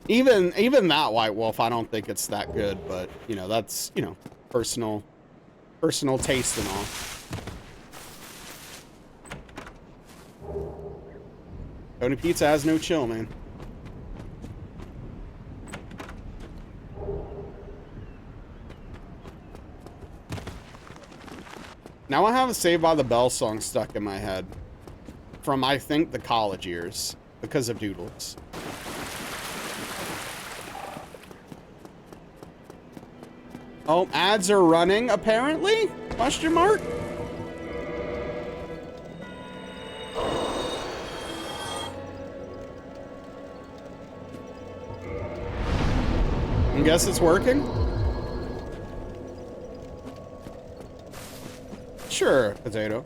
Even that White Wolf, I don't think it's that good, but you know, that's, you know, personal taste and all. Tony Pizza has no chill, man. Now I have a Saved by the Bell song stuck in my head from, I think, the college years because of Doodles. Oh, ads are running, apparently? Question mark? I guess it's working. Sure, Potato.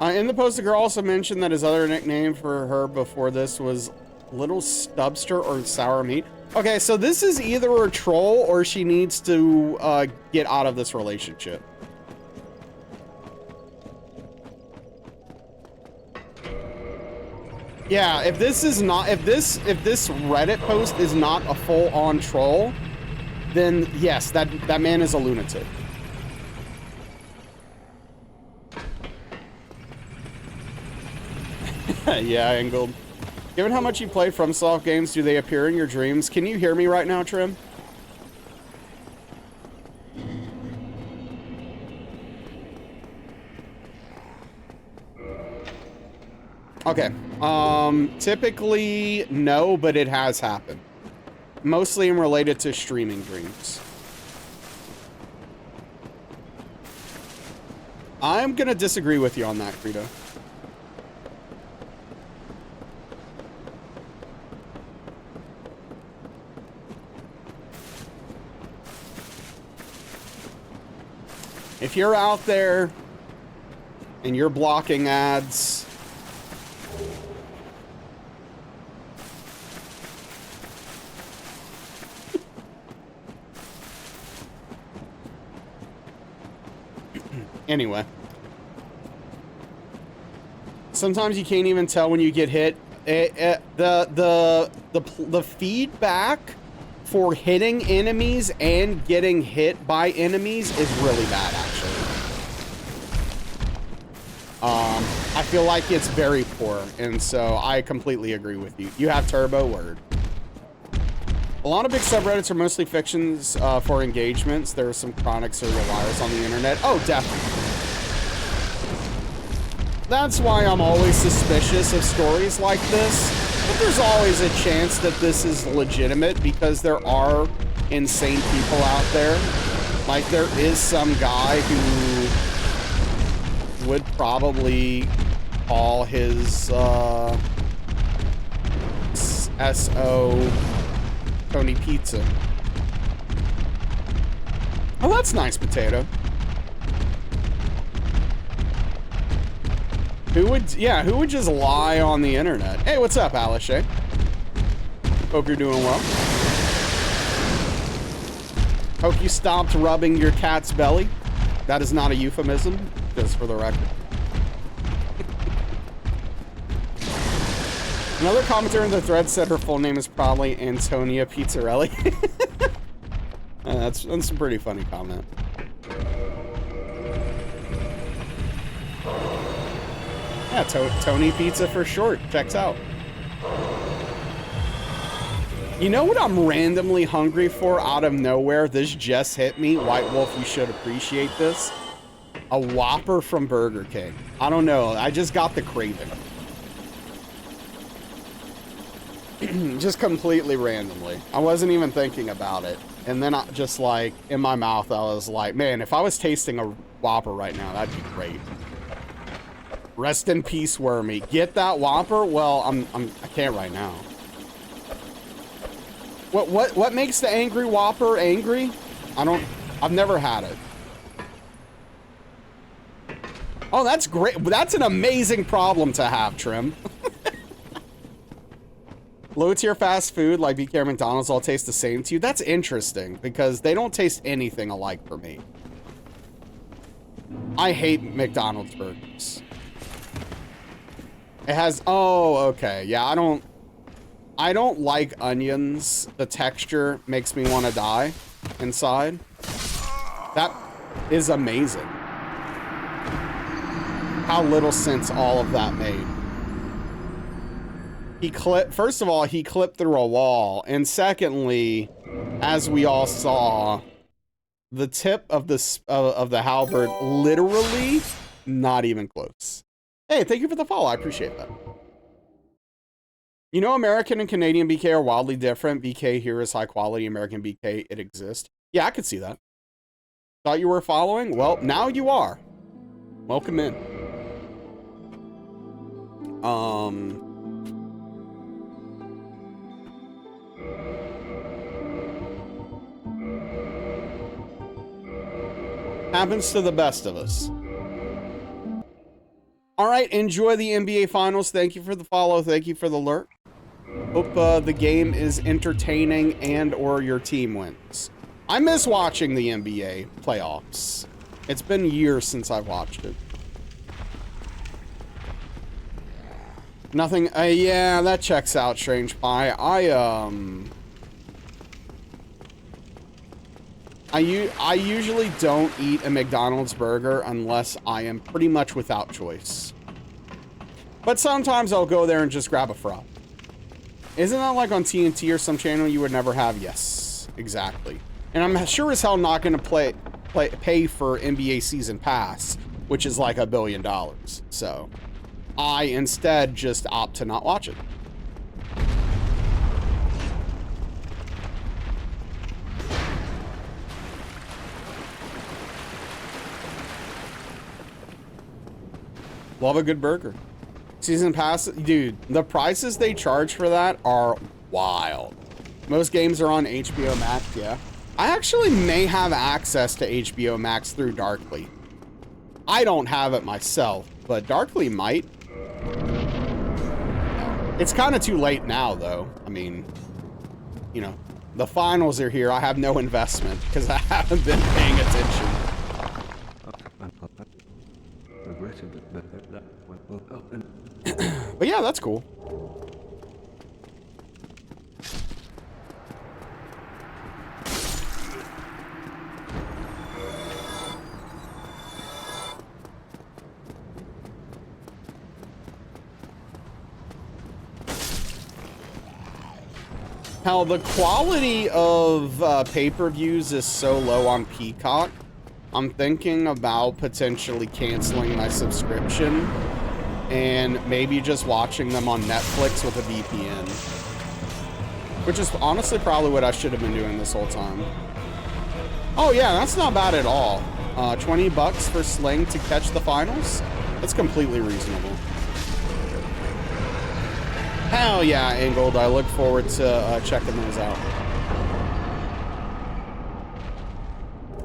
In the post, the girl also mentioned that his other nickname for her before this was Little Stubster or Sour Meat. Okay, so this is either a troll or she needs to get out of this relationship. Yeah, if this Reddit post is not a full-on troll, then yes, that man is a lunatic. Yeah, Angled. Given how much you play FromSoft games, do they appear in your dreams? Can you hear me right now, Trim? Okay. Typically, no, but it has happened. Mostly in related to streaming dreams. I'm gonna disagree with you on that, Credo. If you're out there and you're blocking ads, anyway, sometimes you can't even tell when you get hit. The feedback for hitting enemies and getting hit by enemies is really bad, actually. I feel like it's very poor, and so I completely agree with you. You have turbo word. A lot of big subreddits are mostly fictions for engagements. There are some chronic serial liars on the internet. Oh, definitely. That's why I'm always suspicious of stories like this. But there's always a chance that this is legitimate because there are insane people out there. Like, there is some guy who would probably call his SO Tony Pizza. Oh, that's nice, Potato. Who would just lie on the internet? Hey, what's up, Alice? Hope you're doing well. Hope you stopped rubbing your cat's belly. That is not a euphemism, just for the record. Another commenter in the thread said her full name is probably Antonia Pizzarelli. That's a pretty funny comment. Yeah, Tony Pizza for short. Checks out. You know what I'm randomly hungry for out of nowhere? This just hit me. White Wolf, you should appreciate this. A Whopper from Burger King. I don't know. I just got the craving. Just completely randomly. I wasn't even thinking about it. And then I just like, in my mouth, I was like, man, if I was tasting a Whopper right now, that'd be great. Rest in peace, Wormy. Get that Whopper? Well, I can't right now. What makes the angry Whopper angry? I've never had it. Oh, that's great. That's an amazing problem to have, Trim. Low tier fast food like BK or McDonald's all taste the same to you. That's interesting because they don't taste anything alike for me. I hate McDonald's burgers. It has, oh, okay. Yeah, I don't like onions. The texture makes me want to die inside. That is amazing. How little sense all of that made. First of all, he clipped through a wall. And secondly, as we all saw, the tip of the halberd literally not even close. Hey, thank you for the follow. I appreciate that. You know, American and Canadian BK are wildly different. BK here is high quality. American BK, it exists. Yeah, I could see that. Thought you were following? Well, now you are. Welcome in. Happens to the best of us. All right, enjoy the NBA Finals. Thank you for the follow. Thank you for the alert. Hope the game is entertaining and or your team wins. I miss watching the NBA playoffs. It's been years since I've watched it. Nothing. Yeah, that checks out, Strange Pie. I usually don't eat a McDonald's burger unless I am pretty much without choice. But sometimes I'll go there and just grab a fry. Isn't that like on TNT or some channel you would never have? Yes, exactly. And I'm sure as hell not going to pay for NBA Season Pass, which is like $1 billion. So I instead just opt to not watch it. Love a good burger. Season Pass, dude, the prices they charge for that are wild. Most games are on HBO Max, yeah. I actually may have access to HBO Max through Darkly. I don't have it myself, but Darkly might. It's kind of too late now, though. I mean, you know, the finals are here. I have no investment because I haven't been paying attention. But yeah, that's cool. Hell, the quality of pay-per-views is so low on Peacock. I'm thinking about potentially canceling my subscription and maybe just watching them on Netflix with a VPN. Which is honestly probably what I should have been doing this whole time. Oh yeah, that's not bad at all. 20 bucks for Sling to catch the finals? That's completely reasonable. Hell yeah, Angled. I look forward to checking those out.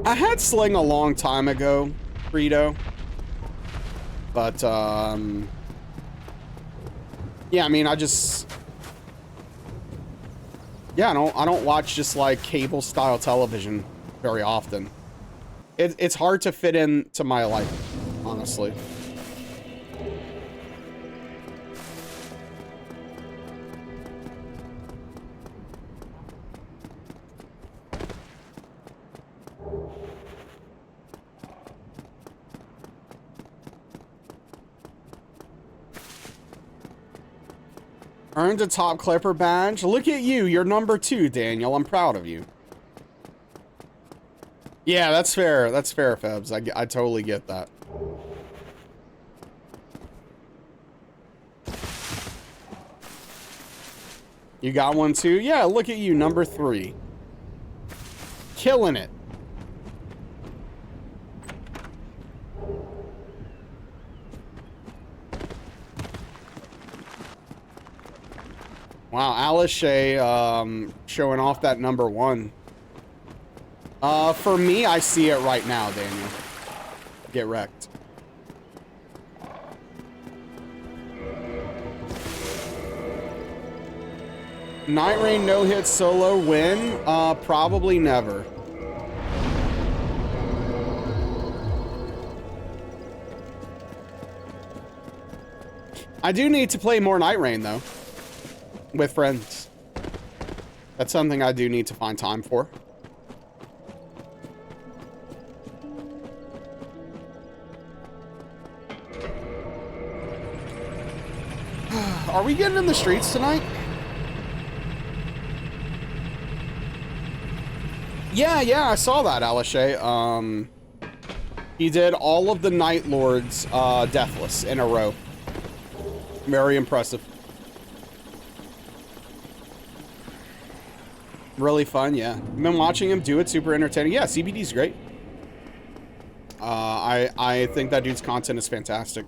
I had Sling a long time ago, Frito. But, yeah, I mean, I don't watch just like cable style television very often. It's hard to fit into my life, honestly. Earned a top Clipper badge. Look at you. You're number 2, Daniel. I'm proud of you. Yeah, that's fair. That's fair, Febs. I totally get that. You got one too? Yeah, look at you. Number 3. Killing it. Wow, Alice Shea showing off that number 1. For me, I see it right now, Daniel. Get wrecked. Night Rain no-hit solo win? Probably never. I do need to play more Night Rain, though. With friends. That's something I do need to find time for. Are we getting in the streets tonight? Yeah, I saw that, Alishay. He did all of the Night Lords deathless in a row. Very impressive. Really fun, yeah. I've been watching him do it, super entertaining. Yeah, CBD's great. I think that dude's content is fantastic.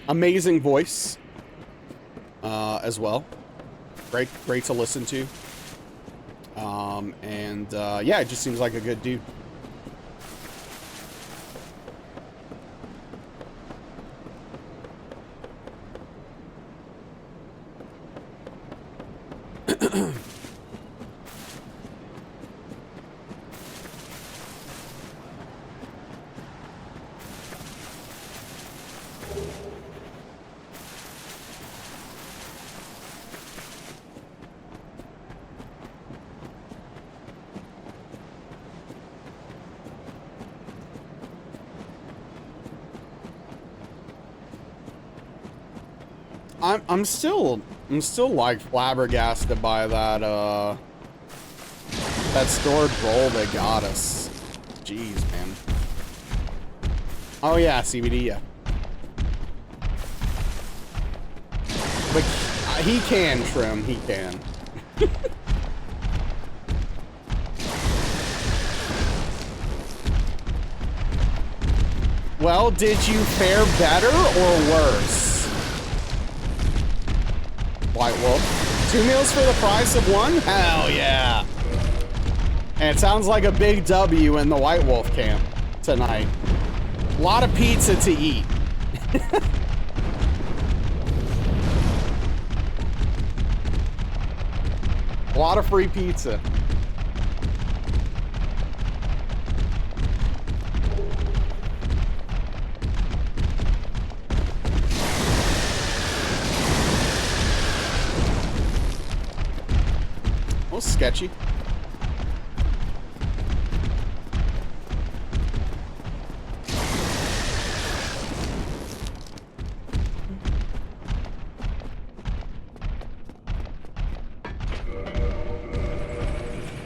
Amazing voice as well. Great to listen to. Yeah, it just seems like a good dude. I'm still like flabbergasted by that that stored roll they got us. Jeez, man. Oh yeah, CBD, yeah. But he can trim, he can. Well, did you fare better or worse? White Wolf. 2 meals for the price of 1? Hell yeah. And it sounds like a big W in the White Wolf camp tonight. A lot of pizza to eat. A lot of free pizza. A little sketchy.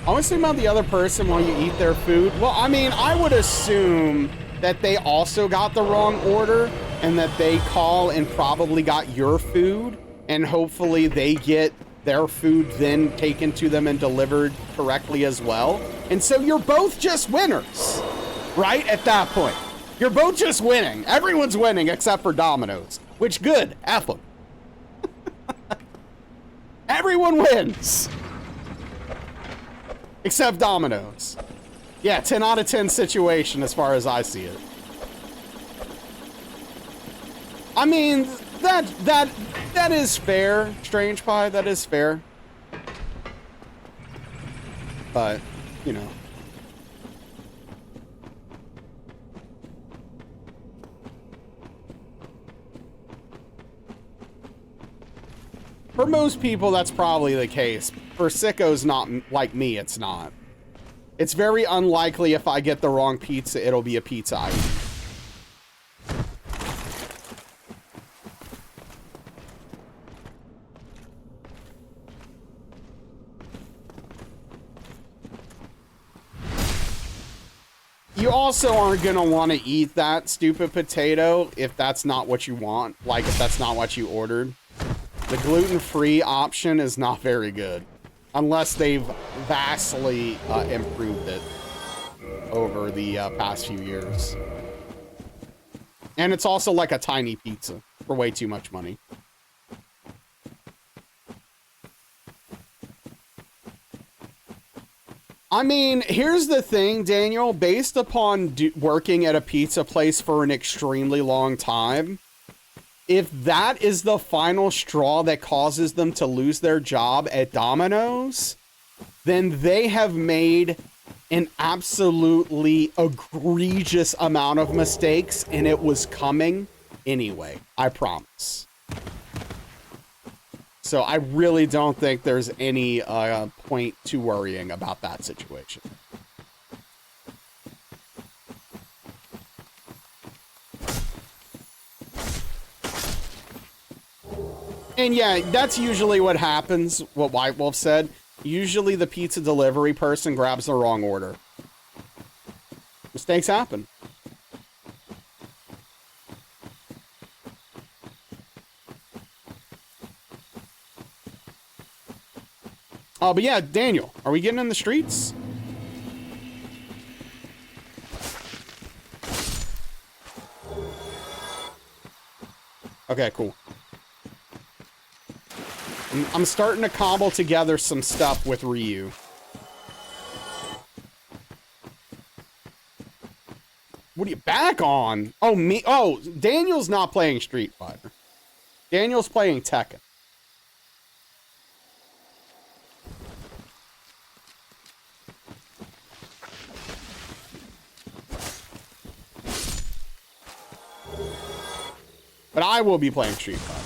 Always think about the other person while you eat their food. Well, I mean, I would assume that they also got the wrong order and that they call and probably got your food, and hopefully they get their food then taken to them and delivered correctly as well. And so you're both just winners, right? At that point, you're both just winning. Everyone's winning except for Domino's, which good, F them. Everyone wins. Except Domino's. Yeah, 10 out of 10 situation as far as I see it. I mean, that is fair, Strange Pie, that is fair. But, you know. For most people, that's probably the case. For sickos not like me, it's not. It's very unlikely if I get the wrong pizza, it'll be a pizza I eat. You also aren't gonna want to eat that stupid potato if that's not what you want. Like, if that's not what you ordered. The gluten-free option is not very good. Unless they've vastly improved it over the past few years. And it's also like a tiny pizza for way too much money. I mean, here's the thing, Daniel. Based upon working at a pizza place for an extremely long time, if that is the final straw that causes them to lose their job at Domino's, then they have made an absolutely egregious amount of mistakes, and it was coming anyway. I promise. So I really don't think there's any point to worrying about that situation. And yeah, that's usually what happens, what White Wolf said. Usually the pizza delivery person grabs the wrong order. Mistakes happen. Oh, but yeah, Daniel, are we getting in the streets? Okay, cool. I'm starting to cobble together some stuff with Ryu. What are you back on? Oh, me. Oh, Daniel's not playing Street Fighter. Daniel's playing Tekken. But I will be playing Street Fighter.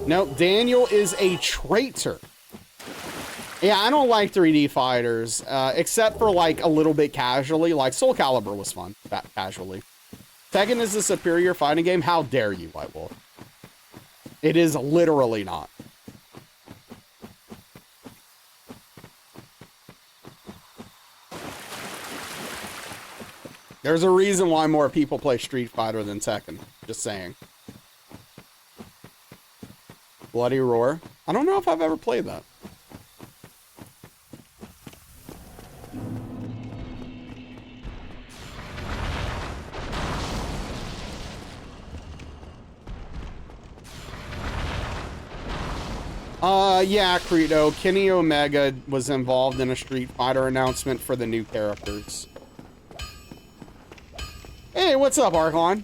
No, Daniel is a traitor. Yeah, I don't like 3D fighters, except for like a little bit casually. Like Soul Calibur was fun, casually. Tekken is the superior fighting game? How dare you, White Wolf? It is literally not. There's a reason why more people play Street Fighter than Tekken. Just saying. Bloody Roar. I don't know if I've ever played that. Yeah, Credo. Kenny Omega was involved in a Street Fighter announcement for the new characters. Hey, what's up, Arklon?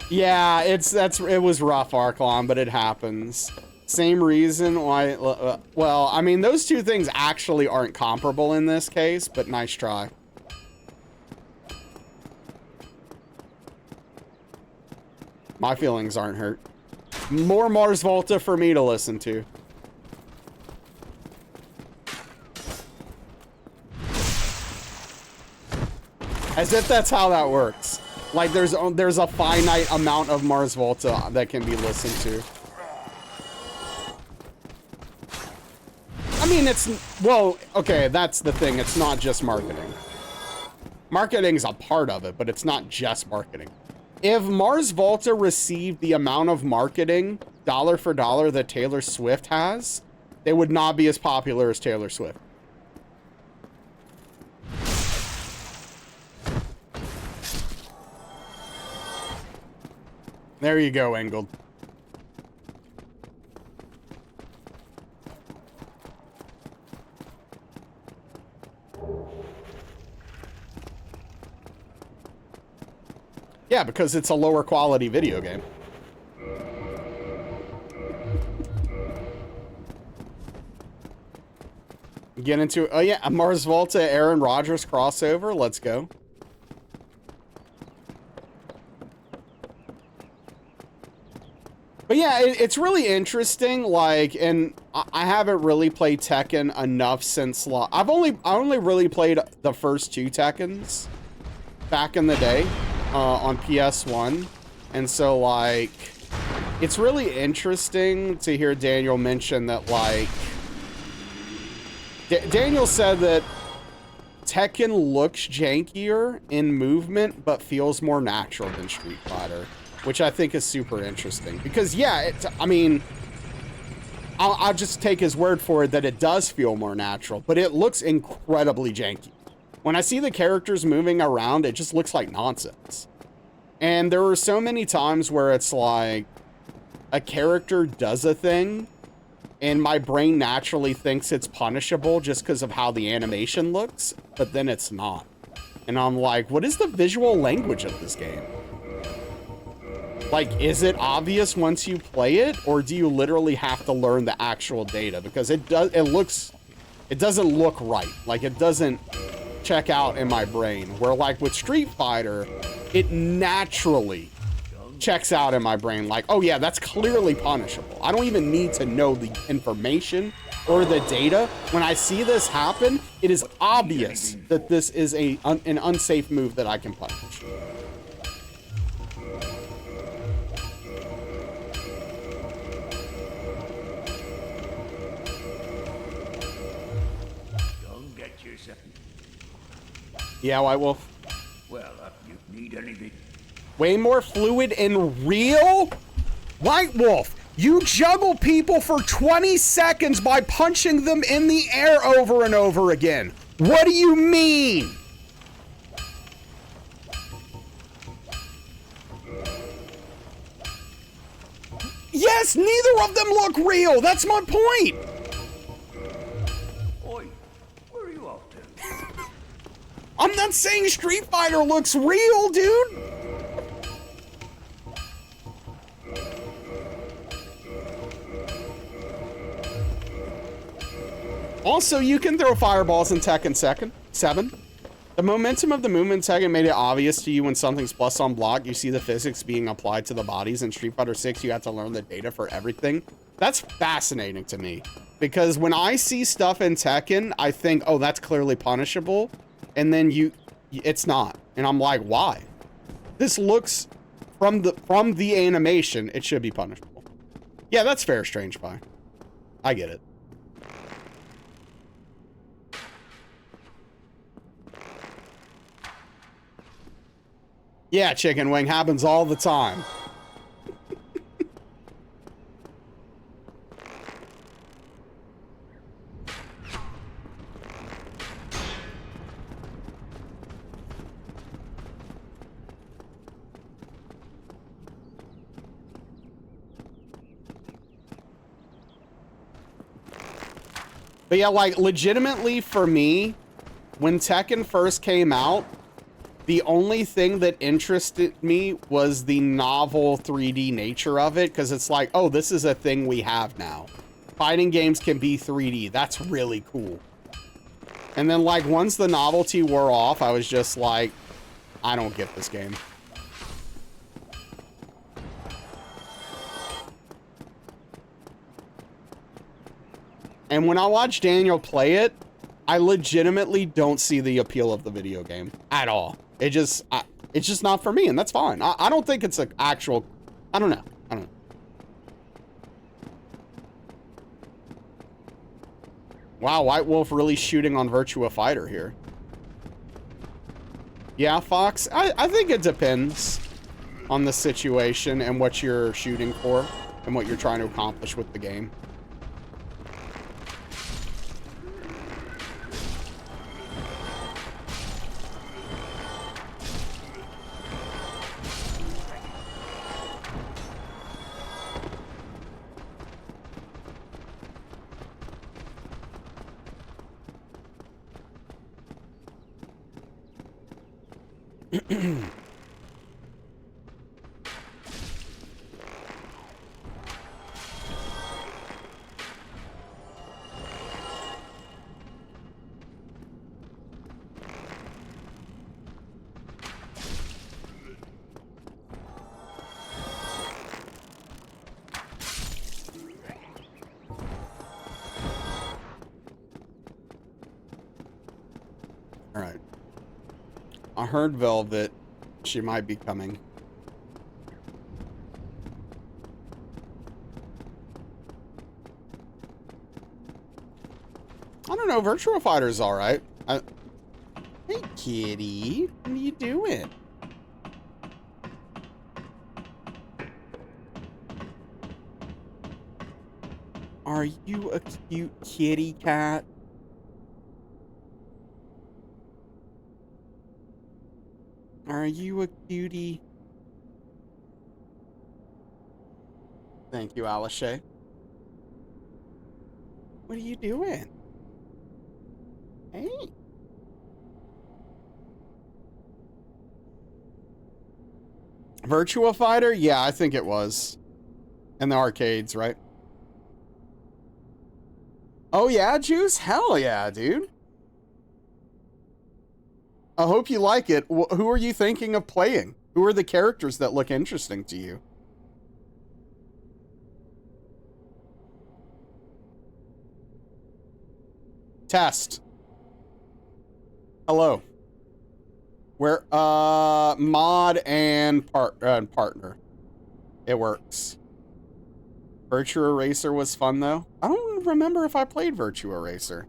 Yeah, it was rough, Arklon, but it happens. Same reason why, well, I mean, those two things actually aren't comparable in this case, but nice try. My feelings aren't hurt. More Mars Volta for me to listen to. As if that's how that works. Like, there's a finite amount of Mars Volta that can be listened to. I mean, well, okay, that's the thing. It's not just marketing. Marketing's a part of it, but it's not just marketing. If Mars Volta received the amount of marketing, dollar for dollar, that Taylor Swift has, they would not be as popular as Taylor Swift. There you go, Engold. Yeah, because it's a lower quality video game. Get into, oh yeah, a Mars Volta Aaron Rodgers crossover. Let's go. But yeah, it's really interesting, like, and I haven't really played Tekken enough since, I only really played the first two Tekkens back in the day on PS1. And so, like, it's really interesting to hear Daniel mention that, like, Daniel said that Tekken looks jankier in movement, but feels more natural than Street Fighter. Which I think is super interesting. Because, yeah, I mean, I'll just take his word for it that it does feel more natural. But it looks incredibly janky. When I see the characters moving around, it just looks like nonsense. And there are so many times where it's like, a character does a thing, and my brain naturally thinks it's punishable just because of how the animation looks, but then it's not. And I'm like, what is the visual language of this game? Like, is it obvious once you play it, or do you literally have to learn the actual data? Because it doesn't look right. Like, it doesn't check out in my brain. Where, like, with Street Fighter, it naturally checks out in my brain. Like, oh yeah, that's clearly punishable. I don't even need to know the information or the data. When I see this happen, it is obvious that this is an unsafe move that I can punish. Yeah, White Wolf. Well, you need anything? Way more fluid and real? White Wolf, you juggle people for 20 seconds by punching them in the air over and over again. What do you mean? Yes, neither of them look real. That's my point. Oi, where are you off to? I'm not saying Street Fighter looks real, dude. Also, you can throw fireballs in Tekken 7. The momentum of the movement Tekken made it obvious to you when something's plus on block. You see the physics being applied to the bodies. In Street Fighter 6, you have to learn the data for everything. That's fascinating to me. Because when I see stuff in Tekken, I think, oh, that's clearly punishable. And then it's not. And I'm like, why? This looks from the animation, it should be punishable. Yeah, that's fair, Strange Pie. I get it. Yeah, chicken wing happens all the time. But yeah, like, legitimately for me, when Tekken first came out, the only thing that interested me was the novel 3D nature of it, because it's like, oh, this is a thing we have now. Fighting games can be 3D. That's really cool. And then, like, once the novelty wore off, I was just like, I don't get this game. And when I watch Daniel play it, I legitimately don't see the appeal of the video game at all. It's just not for me, and that's fine. I don't think it's an actual, I don't know. Wow, White Wolf really shooting on Virtua Fighter here. Yeah, Fox, I think it depends on the situation and what you're shooting for and what you're trying to accomplish with the game. All right. I heard Velvet. She might be coming. I don't know. Virtua Fighter's all right. Hey, kitty. What are you doing? Are you a cute kitty cat? Are you a cutie? Thank you, Alice. What are you doing? Hey. Virtua Fighter? Yeah, I think it was. In the arcades, right? Oh yeah, Juice? Hell yeah, dude. I hope you like it. Who are you thinking of playing? Who are the characters that look interesting to you? Test. Hello. Where, mod and partner. It works. Virtua Racer was fun, though. I don't remember if I played Virtua Racer.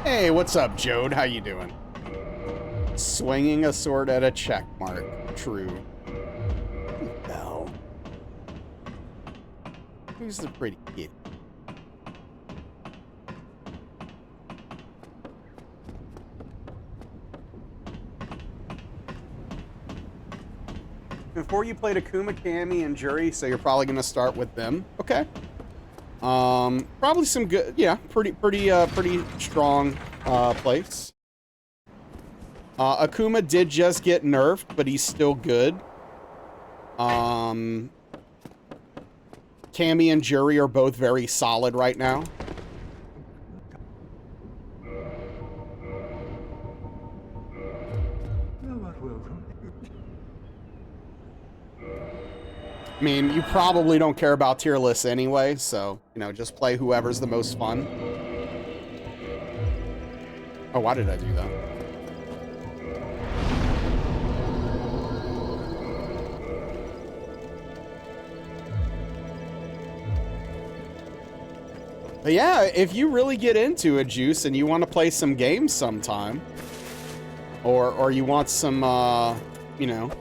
Hey, what's up, Jode? How you doing? Swinging a sword at a check mark. True. No. Who's the pretty kid? Before you played Akuma, Cammy, and Jury, so you're probably gonna start with them. Okay. Probably some good, yeah, pretty strong place. Akuma did just get nerfed, but he's still good. Cammy and Jury are both very solid right now. I mean, you probably don't care about tier lists anyway, so, you know, just play whoever's the most fun. Oh, why did I do that? But yeah, if you really get into it, Juice, and you want to play some games sometime, or you want some, you know,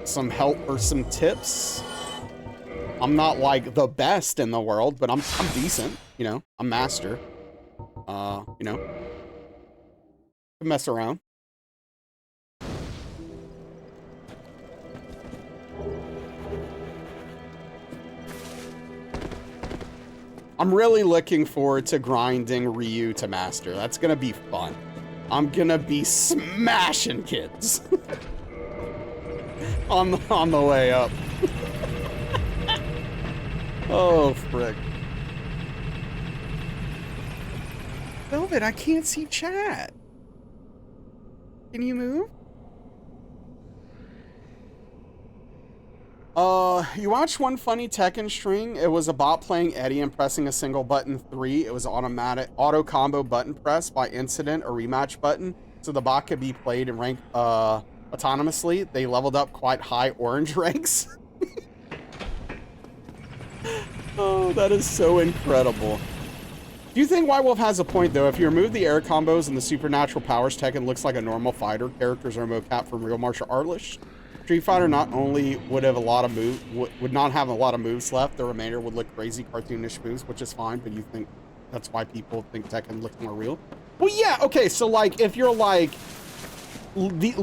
some help or some tips. I'm not like the best in the world, but I'm decent, you know. I'm master. You know, mess around. I'm really looking forward to grinding Ryu to master. That's gonna be fun. I'm gonna be smashing kids on the way up. Oh, frick. Velvet, I can't see chat. Can you move? You watched one funny Tekken string. It was a bot playing Eddie and pressing a single button 3. It was automatic auto combo button press by incident or rematch button, so the bot could be played and ranked autonomously. They leveled up quite high orange ranks. Oh, that is so incredible. Do you think White Wolf has a point though? If you remove the air combos and the supernatural powers, Tekken looks like a normal fighter. Characters are mocap from real martial artists. Street Fighter not only would have a lot of would not have a lot of moves left, the remainder would look crazy cartoonish moves, which is fine, but you think that's why people think Tekken looks more real? Well, yeah, okay, so like if you're like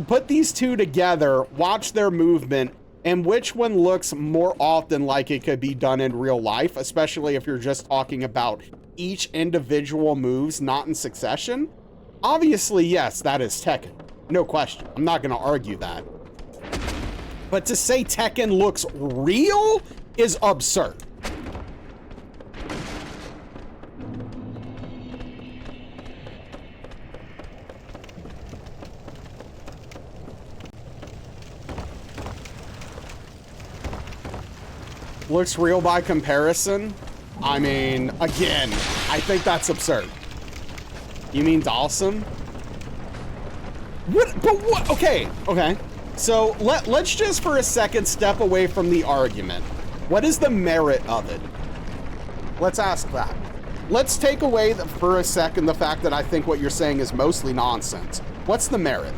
put these two together, watch their movement, and which one looks more often like it could be done in real life, especially if you're just talking about each individual moves, not in succession? Obviously, yes, that is Tekken. No question. I'm not going to argue that. But to say Tekken looks real is absurd. Looks real by comparison? I mean, again, I think that's absurd. You mean Dawson? What? But what? Okay, okay. So let's just for a second step away from the argument. What is the merit of it? Let's ask that. Let's take away for a second the fact that I think what you're saying is mostly nonsense. What's the merit?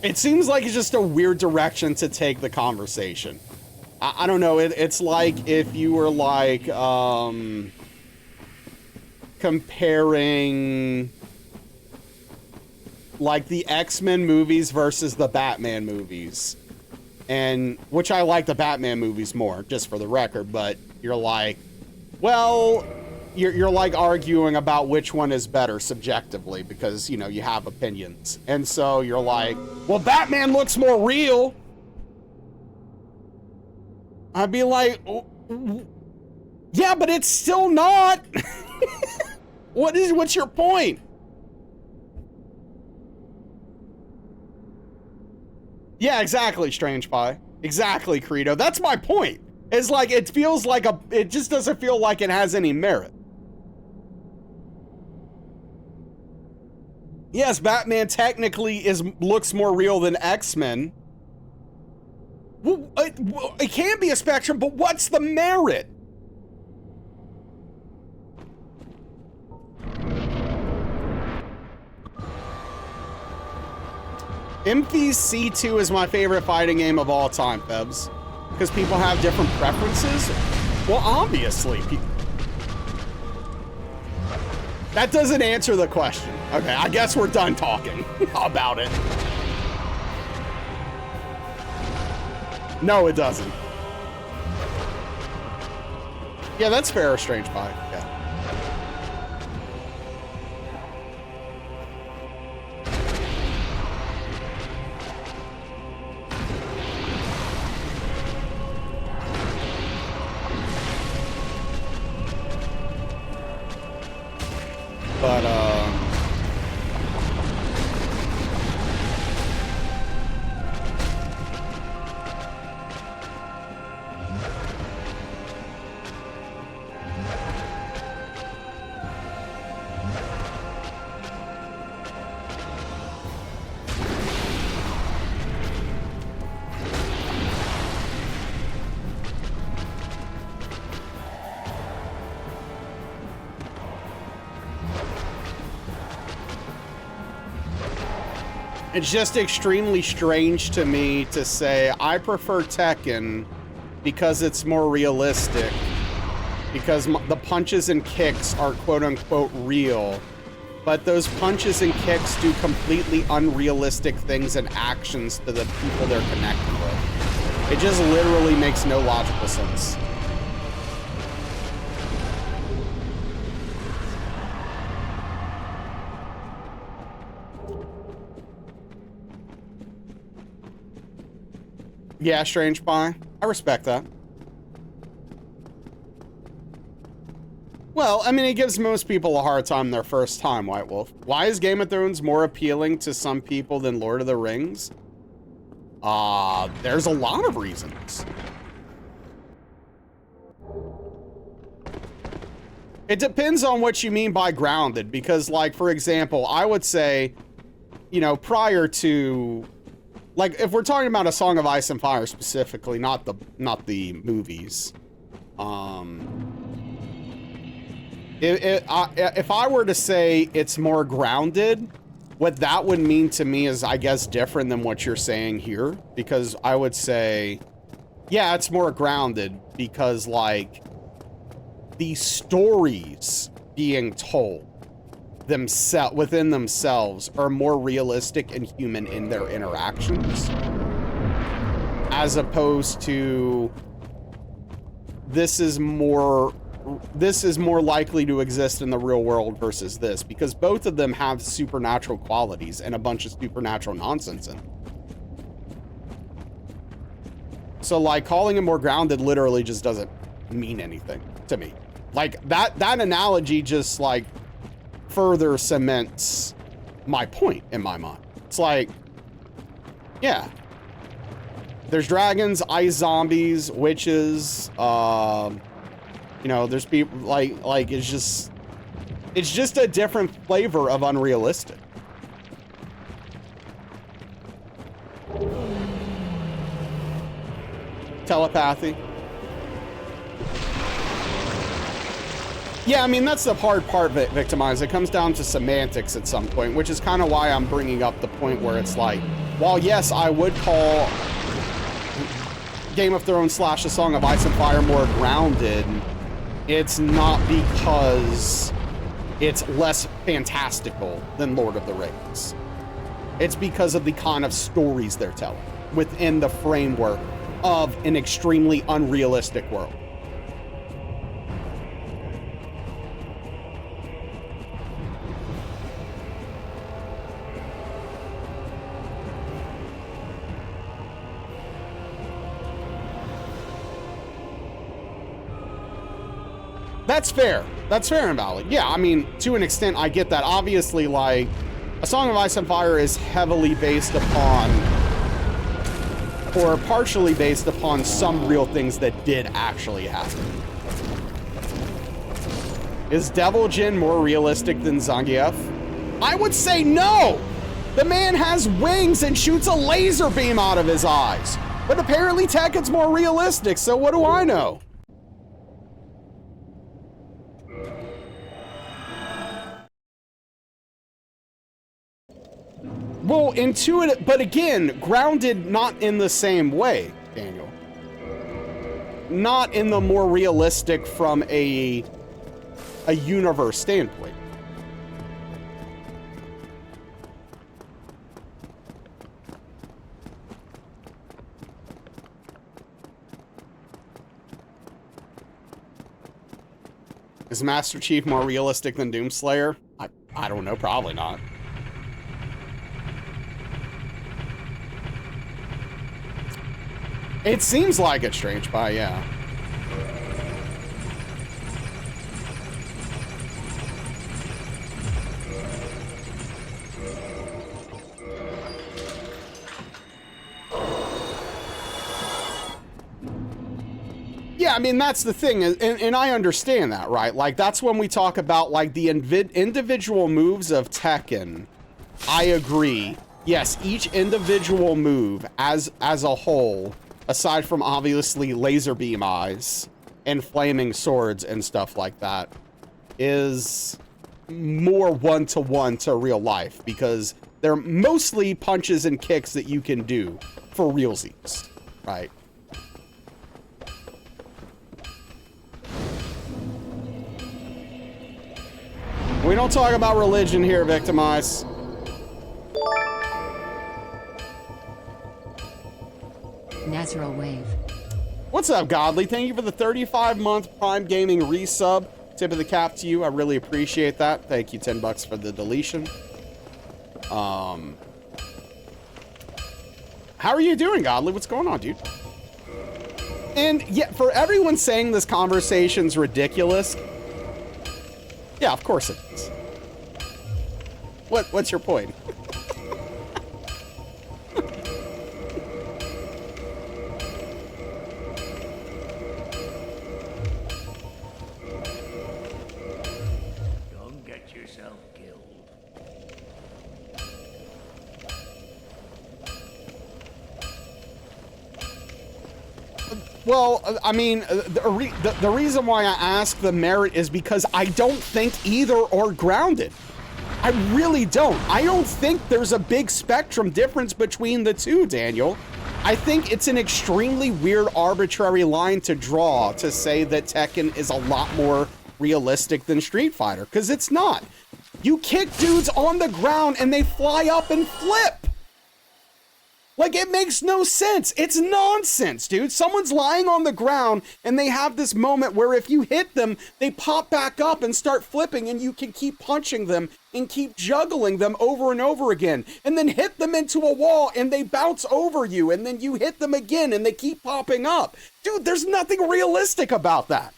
It seems like it's just a weird direction to take the conversation. I don't know. It's like if you were like comparing like the X-Men movies versus the Batman movies, and which I like the Batman movies more, just for the record. But you're like, well, you're like arguing about which one is better subjectively because, you know, you have opinions. And so you're like, well, Batman looks more real. I'd be like, yeah, but it's still not. What's your point? Yeah, exactly, Strange Pie. Exactly, Credo. That's my point. It's like, it feels like it just doesn't feel like it has any merit. Yes, Batman technically looks more real than X-Men. Well, it can be a spectrum, but what's the merit? Imphy's C2 is my favorite fighting game of all time, Febs. Because people have different preferences? Well, obviously. That doesn't answer the question. Okay, I guess we're done talking about it. No, it doesn't. Yeah, that's fair, Strange Pie. Yeah. But, it's just extremely strange to me to say I prefer Tekken because it's more realistic, because the punches and kicks are quote-unquote real, but those punches and kicks do completely unrealistic things and actions to the people they're connected with. It just literally makes no logical sense. Yeah, Strange Pie. I respect that. Well, I mean, it gives most people a hard time their first time, White Wolf. Why is Game of Thrones more appealing to some people than Lord of the Rings? There's a lot of reasons. It depends on what you mean by grounded, because, like, for example, I would say, you know, prior to... Like, if we're talking about A Song of Ice and Fire specifically, not the movies, if I were to say it's more grounded, what that would mean to me is, I guess, different than what you're saying here, because I would say, yeah, it's more grounded because, like, the stories being told within themselves are more realistic and human in their interactions, as opposed to this is more likely to exist in the real world versus this, because both of them have supernatural qualities and a bunch of supernatural nonsense in them. So, like, calling it more grounded literally just doesn't mean anything to me. Like, that analogy just, like, further cements my point in my mind. It's like, yeah, there's dragons, ice zombies, witches, you know, there's people like it's just a different flavor of unrealistic. Telepathy. Yeah, I mean, that's the hard part of it, Victimize. It comes down to semantics at some point, which is kind of why I'm bringing up the point where it's like, while yes, I would call Game of Thrones / A Song of Ice and Fire more grounded, it's not because it's less fantastical than Lord of the Rings. It's because of the kind of stories they're telling within the framework of an extremely unrealistic world. That's fair. That's fair and valid. Yeah, I mean, to an extent, I get that. Obviously, like, A Song of Ice and Fire is heavily based upon, or partially based upon, some real things that did actually happen. Is Devil Jin more realistic than Zangief? I would say no! The man has wings and shoots a laser beam out of his eyes. But apparently Tekken's more realistic, so what do I know? Well, intuitive, but again, grounded not in the same way, Daniel. Not in the more realistic from a universe standpoint. Is Master Chief more realistic than Doomslayer? I don't know, probably not. It seems like it, Strange Pie, yeah. Yeah, I mean, that's the thing, and I understand that, right? Like, that's when we talk about, like, the individual moves of Tekken. I agree. Yes, each individual move as a whole, aside from obviously laser beam eyes and flaming swords and stuff like that, is more one-to-one to real life, because they're mostly punches and kicks that you can do for realsies, right? We don't talk about religion here, Victimize. Natural Wave. What's up, Godly? Thank you for the 35-month Prime Gaming resub. Tip of the cap to you. I really appreciate that. Thank you, $10 for the deletion. How are you doing, Godly? What's going on, dude? And yeah, for everyone saying this conversation's ridiculous, yeah, of course it is. What's your point? Don't get yourself killed. Well, I mean, the reason why I ask the merit is because I don't think either are grounded. I really don't. I don't think there's a big spectrum difference between the two, Daniel. I think it's an extremely weird, arbitrary line to draw to say that Tekken is a lot more realistic than Street Fighter, because it's not. You kick dudes on the ground and they fly up and flip. Like, it makes no sense. It's nonsense, dude. Someone's lying on the ground and they have this moment where if you hit them, they pop back up and start flipping, and you can keep punching them and keep juggling them over and over again, and then hit them into a wall and they bounce over you, and then you hit them again and they keep popping up. Dude, there's nothing realistic about that.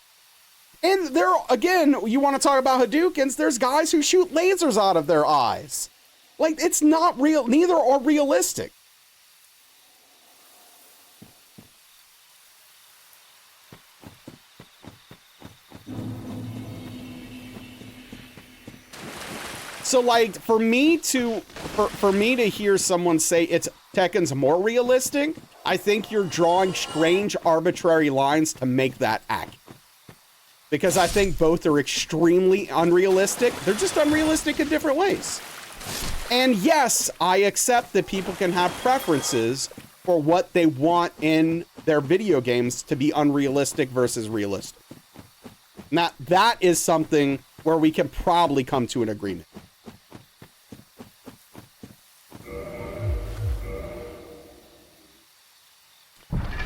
And there, again, you want to talk about Hadoukens, there's guys who shoot lasers out of their eyes. Like, it's not real, neither are realistic. So, like, for me to hear someone say Tekken's more realistic, I think you're drawing strange, arbitrary lines to make that accurate. Because I think both are extremely unrealistic. They're just unrealistic in different ways. And yes, I accept that people can have preferences for what they want in their video games to be unrealistic versus realistic. Now, that is something where we can probably come to an agreement.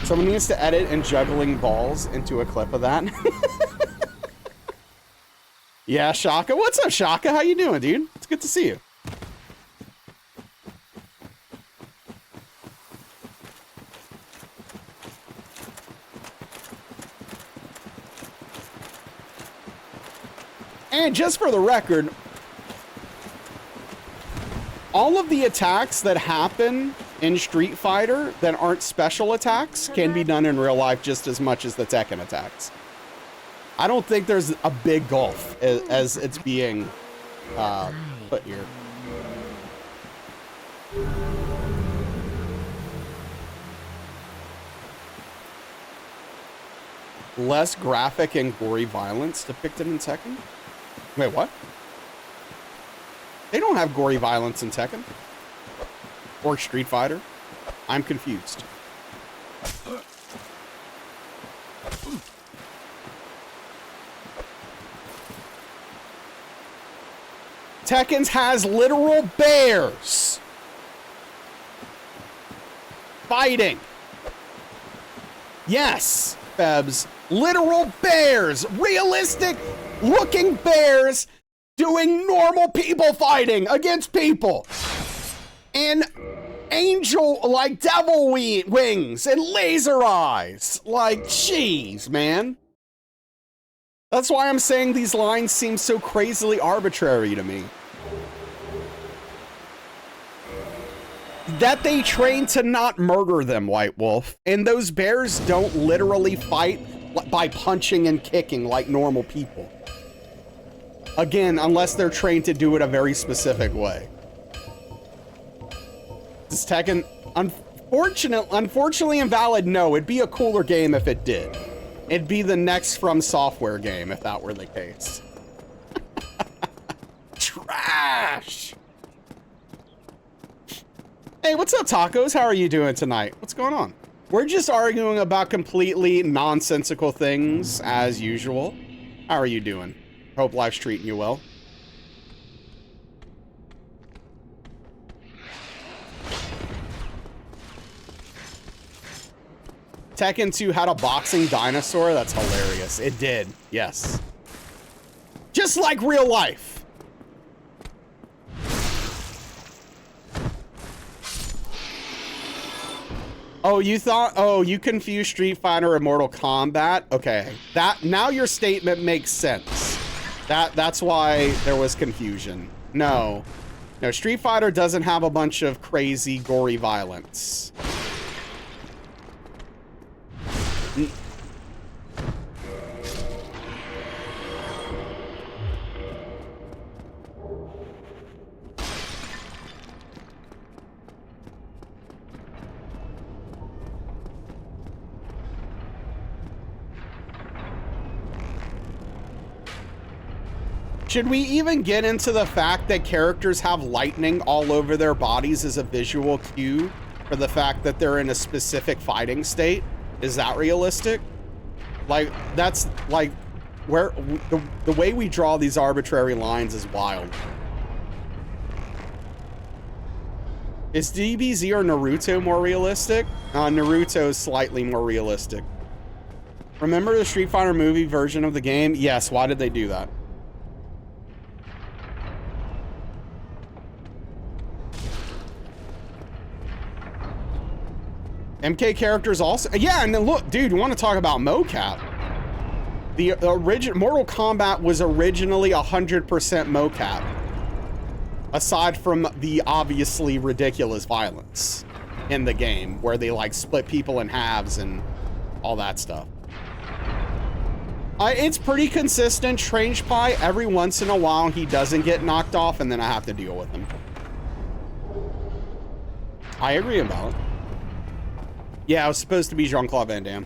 Someone needs to edit and juggling balls into a clip of that. Yeah, Shaka. What's up, Shaka? How you doing, dude? It's good to see you. And just for the record, all of the attacks that happen in Street Fighter that aren't special attacks can be done in real life just as much as the Tekken attacks. I don't think there's a big gulf as it's being put here. Less graphic and gory violence depicted in Tekken? Wait, what? They don't have gory violence in Tekken. Or Street Fighter. I'm confused. Tekken's has literal bears fighting. Yes, Febs. Literal bears. Realistic looking bears doing normal people fighting against people. And angel, like devil wings and laser eyes. Like, jeez, man. That's why I'm saying these lines seem so crazily arbitrary to me. That they train to not murder them, White Wolf. And those bears don't literally fight by punching and kicking like normal people. Again, unless they're trained to do it a very specific way. Is Tekken unfortunately invalid? No, it'd be a cooler game if it did. It'd be the next From Software game if that were the case. Trash. Hey, what's up, tacos? How are you doing tonight? What's going on? We're just arguing about completely nonsensical things as usual. How are you doing? Hope life's treating you well. Tekken 2 had a boxing dinosaur? That's hilarious. It did, yes. Just like real life. Oh, you confused Street Fighter and Mortal Kombat? Okay, now your statement makes sense. That's why there was confusion. No, Street Fighter doesn't have a bunch of crazy, gory violence. Should we even get into the fact that characters have lightning all over their bodies as a visual cue for the fact that they're in a specific fighting state? Is that realistic? Like, that's like where the way we draw these arbitrary lines is wild. Is DBZ or Naruto more realistic? Naruto is slightly more realistic. Remember the Street Fighter movie version of the game? Yes, why did they do that? MK characters also, yeah, and then look, dude, you want to talk about mocap? The original Mortal Kombat was originally 100% mocap, aside from the obviously ridiculous violence in the game, where they like split people in halves and all that stuff. It's pretty consistent. Strange Pie, every once in a while, he doesn't get knocked off, and then I have to deal with him. I agree about it. Yeah, it was supposed to be Jean-Claude Van Damme.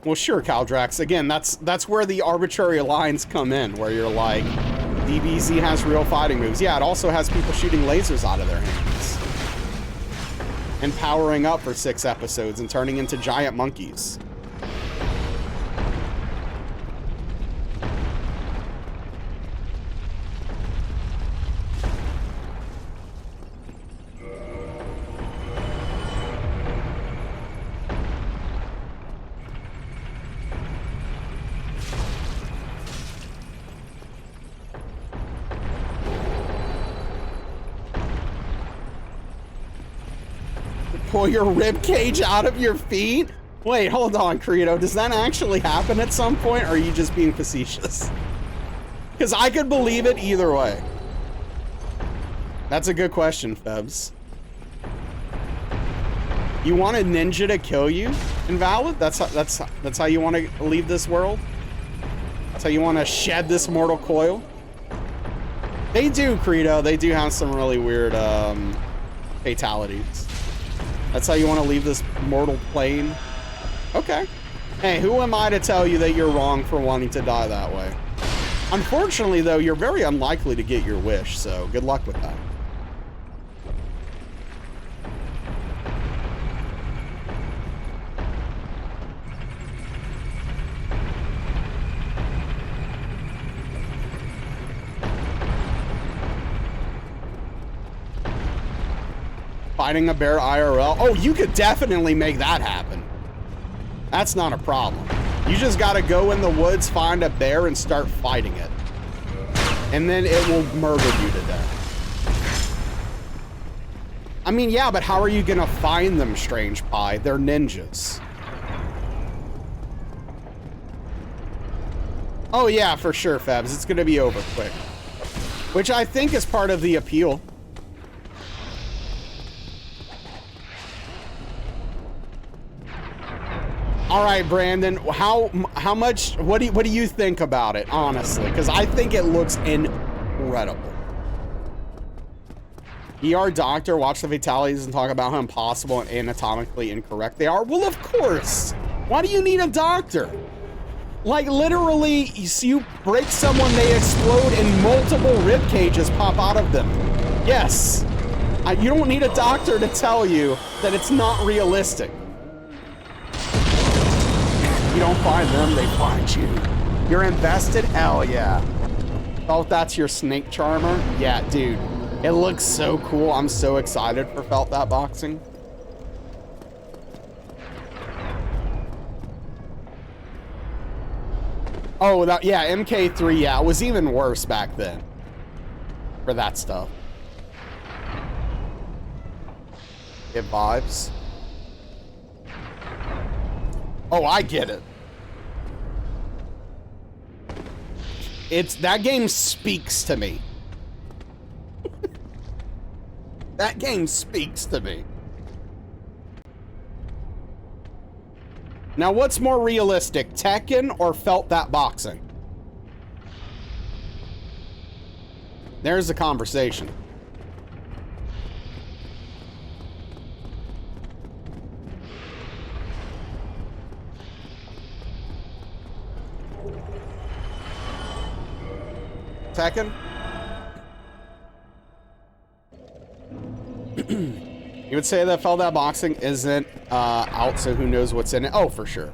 Well, sure, Caldrax. Again, that's where the arbitrary lines come in, where you're like, DBZ has real fighting moves. Yeah, it also has people shooting lasers out of their hands. And powering up for 6 episodes and turning into giant monkeys. Pull your rib cage out of your feet? Wait, hold on, Credo. Does that actually happen at some point, or are you just being facetious? Because I could believe it either way. That's a good question, Febs. You want a ninja to kill you, Invalid? That's how you want to leave this world? That's how you want to shed this mortal coil? They do, Credo. They do have some really weird, fatalities. That's how you want to leave this mortal plane? Okay. Hey, who am I to tell you that you're wrong for wanting to die that way? Unfortunately, though, you're very unlikely to get your wish, so good luck with that. Fighting a bear IRL? Oh, you could definitely make that happen. That's not a problem. You just gotta go in the woods, find a bear, and start fighting it. And then it will murder you to death. I mean, yeah, but how are you gonna find them, Strange Pie? They're ninjas. Oh yeah, for sure, Fabs. It's gonna be over quick. Which I think is part of the appeal. All right, Brandon, how much, what do you think about it, honestly? Because I think it looks incredible. ER doctor, watch the fatalities and talk about how impossible and anatomically incorrect they are. Well, of course. Why do you need a doctor? Like, literally, you break someone, they explode, and multiple rib cages pop out of them. Yes. You don't need a doctor to tell you that it's not realistic. You don't find them, they find you. You're invested? Hell yeah. Oh, that's your snake charmer? Yeah, dude. It looks so cool. I'm so excited for Felt That Boxing. Oh, that, yeah, MK3, yeah, it was even worse back then for that stuff. It vibes. Oh, I get it. That game speaks to me. That game speaks to me. Now, what's more realistic, Tekken or Felt That Boxing? There's the conversation. Tekken? You would say that Felt That Boxing isn't out, so who knows what's in it? Oh, for sure.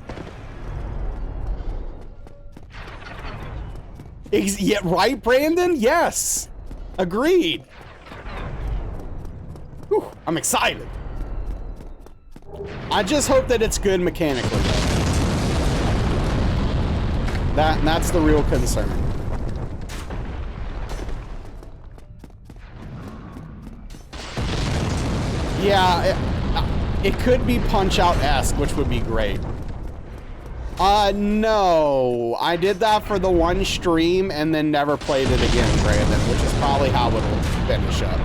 Yeah, right, Brandon? Yes. Agreed. Whew, I'm excited. I just hope that it's good mechanically, though. That's the real concern. Yeah, it could be Punch-Out-esque, which would be great. No. I did that for the one stream and then never played it again, Brandon, which is probably how it'll finish up.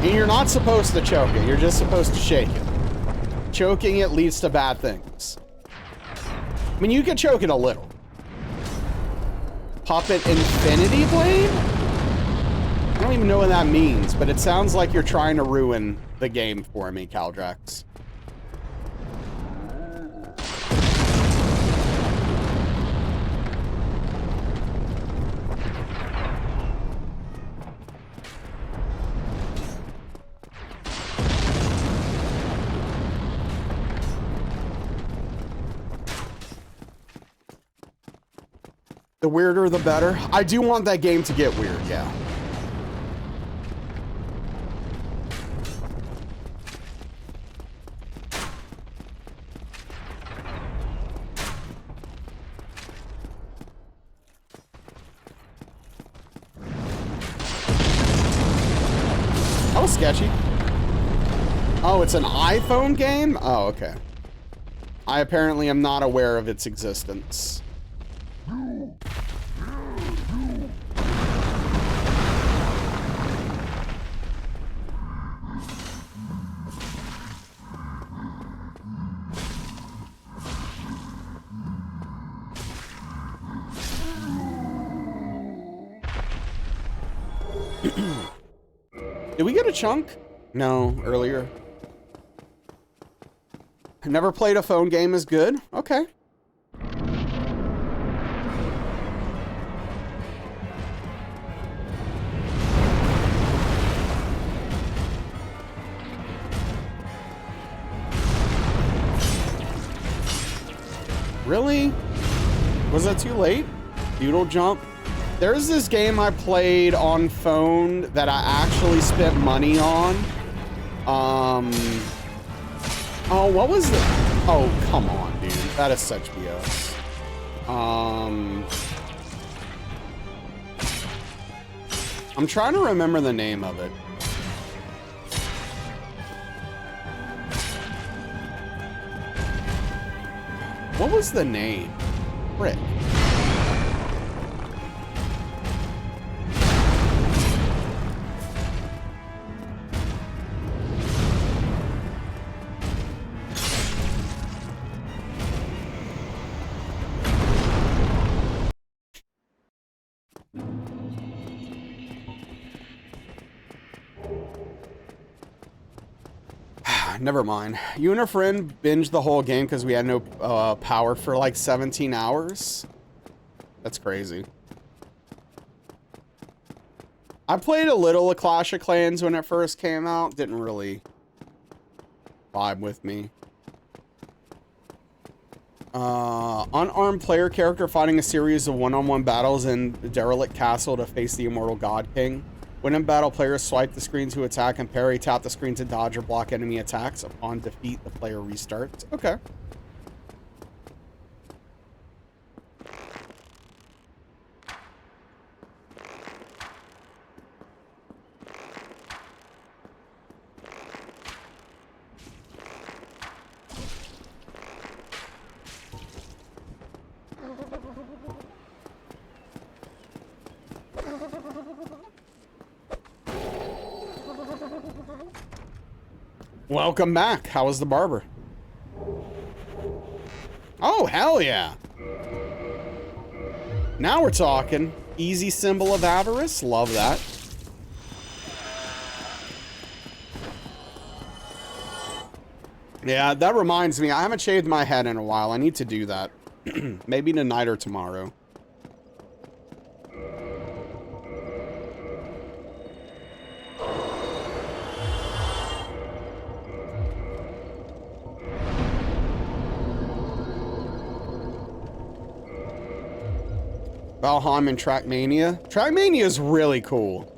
And you're not supposed to choke it, you're just supposed to shake it. Choking it leads to bad things. I mean, you can choke it a little. Puppet Infinity Blade? I don't even know what that means, but it sounds like you're trying to ruin the game for me, Caldrax. The weirder, the better. I do want that game to get weird, yeah. That was sketchy. Oh, it's an iPhone game? Oh, okay. I apparently am not aware of its existence. Did we get a chunk? No, earlier. Never played a phone game is good. Okay. Really? Was that too late? Doodle jump? There's this game I played on phone that I actually spent money on. Oh, what was it? Oh, come on, dude. That is such BS. I'm trying to remember the name of it. What was the name? Frick. Never mind. You and a friend binged the whole game because we had no power for like 17 hours. That's crazy. I played a little of Clash of Clans when it first came out. Didn't really vibe with me. Unarmed player character fighting a series of one-on-one battles in Derelict Castle to face the Immortal God King. When in battle, players swipe the screen to attack and parry, tap the screen to dodge or block enemy attacks. Upon defeat, the player restarts. Okay. Welcome back. How was the barber? Oh, hell yeah. Now we're talking. Easy symbol of avarice. Love that. Yeah, that reminds me. I haven't shaved my head in a while. I need to do that. Maybe tonight or tomorrow. Valheim and Trackmania. Trackmania is really cool.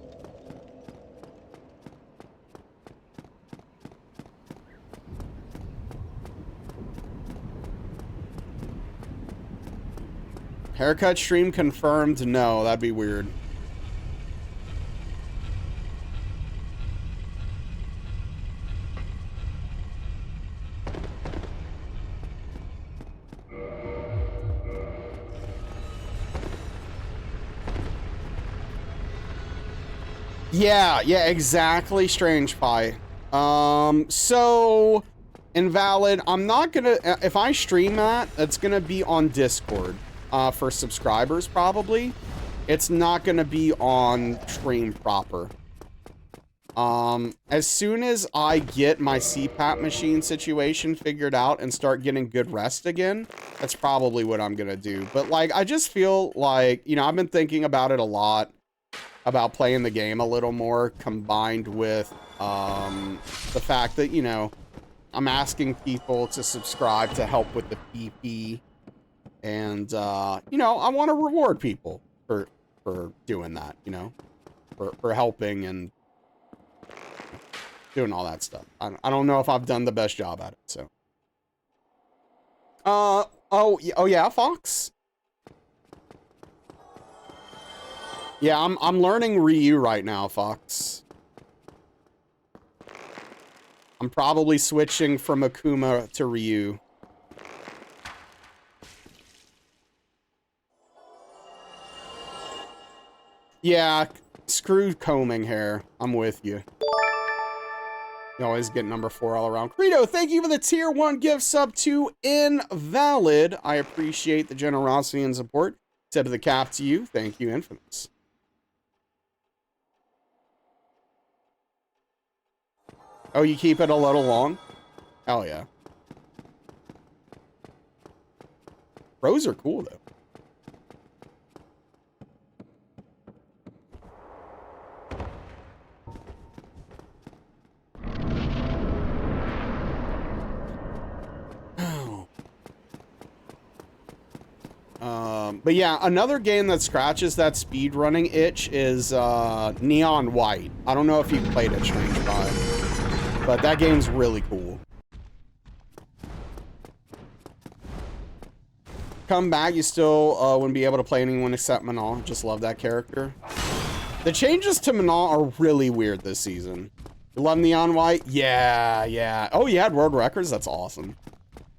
Haircut stream confirmed? No, that'd be weird. Yeah, exactly, Strange Pie. So, Invalid, I'm not gonna, if I stream that, it's gonna be on Discord, for subscribers, probably. It's not gonna be on stream proper. As soon as I get my CPAP machine situation figured out and start getting good rest again, that's probably what I'm gonna do. But, like, I just feel like, you know, I've been thinking about it a lot, about playing the game a little more, combined with the fact that, you know, I'm asking people to subscribe to help with the PP, and you know, I want to reward people for doing that, you know, for helping and doing all that stuff. I don't know if I've done the best job at it, so. Oh yeah, Fox. Yeah, I'm learning Ryu right now, Fox. I'm probably switching from Akuma to Ryu. Yeah, screw combing hair. I'm with you. You always get number 4 all around. Credo, thank you for the tier 1 gift sub to Invalid. I appreciate the generosity and support. Tip of the cap to you. Thank you, Infamous. Oh, you keep it a little long? Hell yeah. Pros are cool, though. But yeah, another game that scratches that speedrunning itch is Neon White. I don't know if you've played it, Strange Vibe, but that game's really cool. Come back, you still wouldn't be able to play anyone except Manal. Just love that character. The changes to Manal are really weird this season. You love Neon White? Yeah, yeah. Oh, you had world records? That's awesome.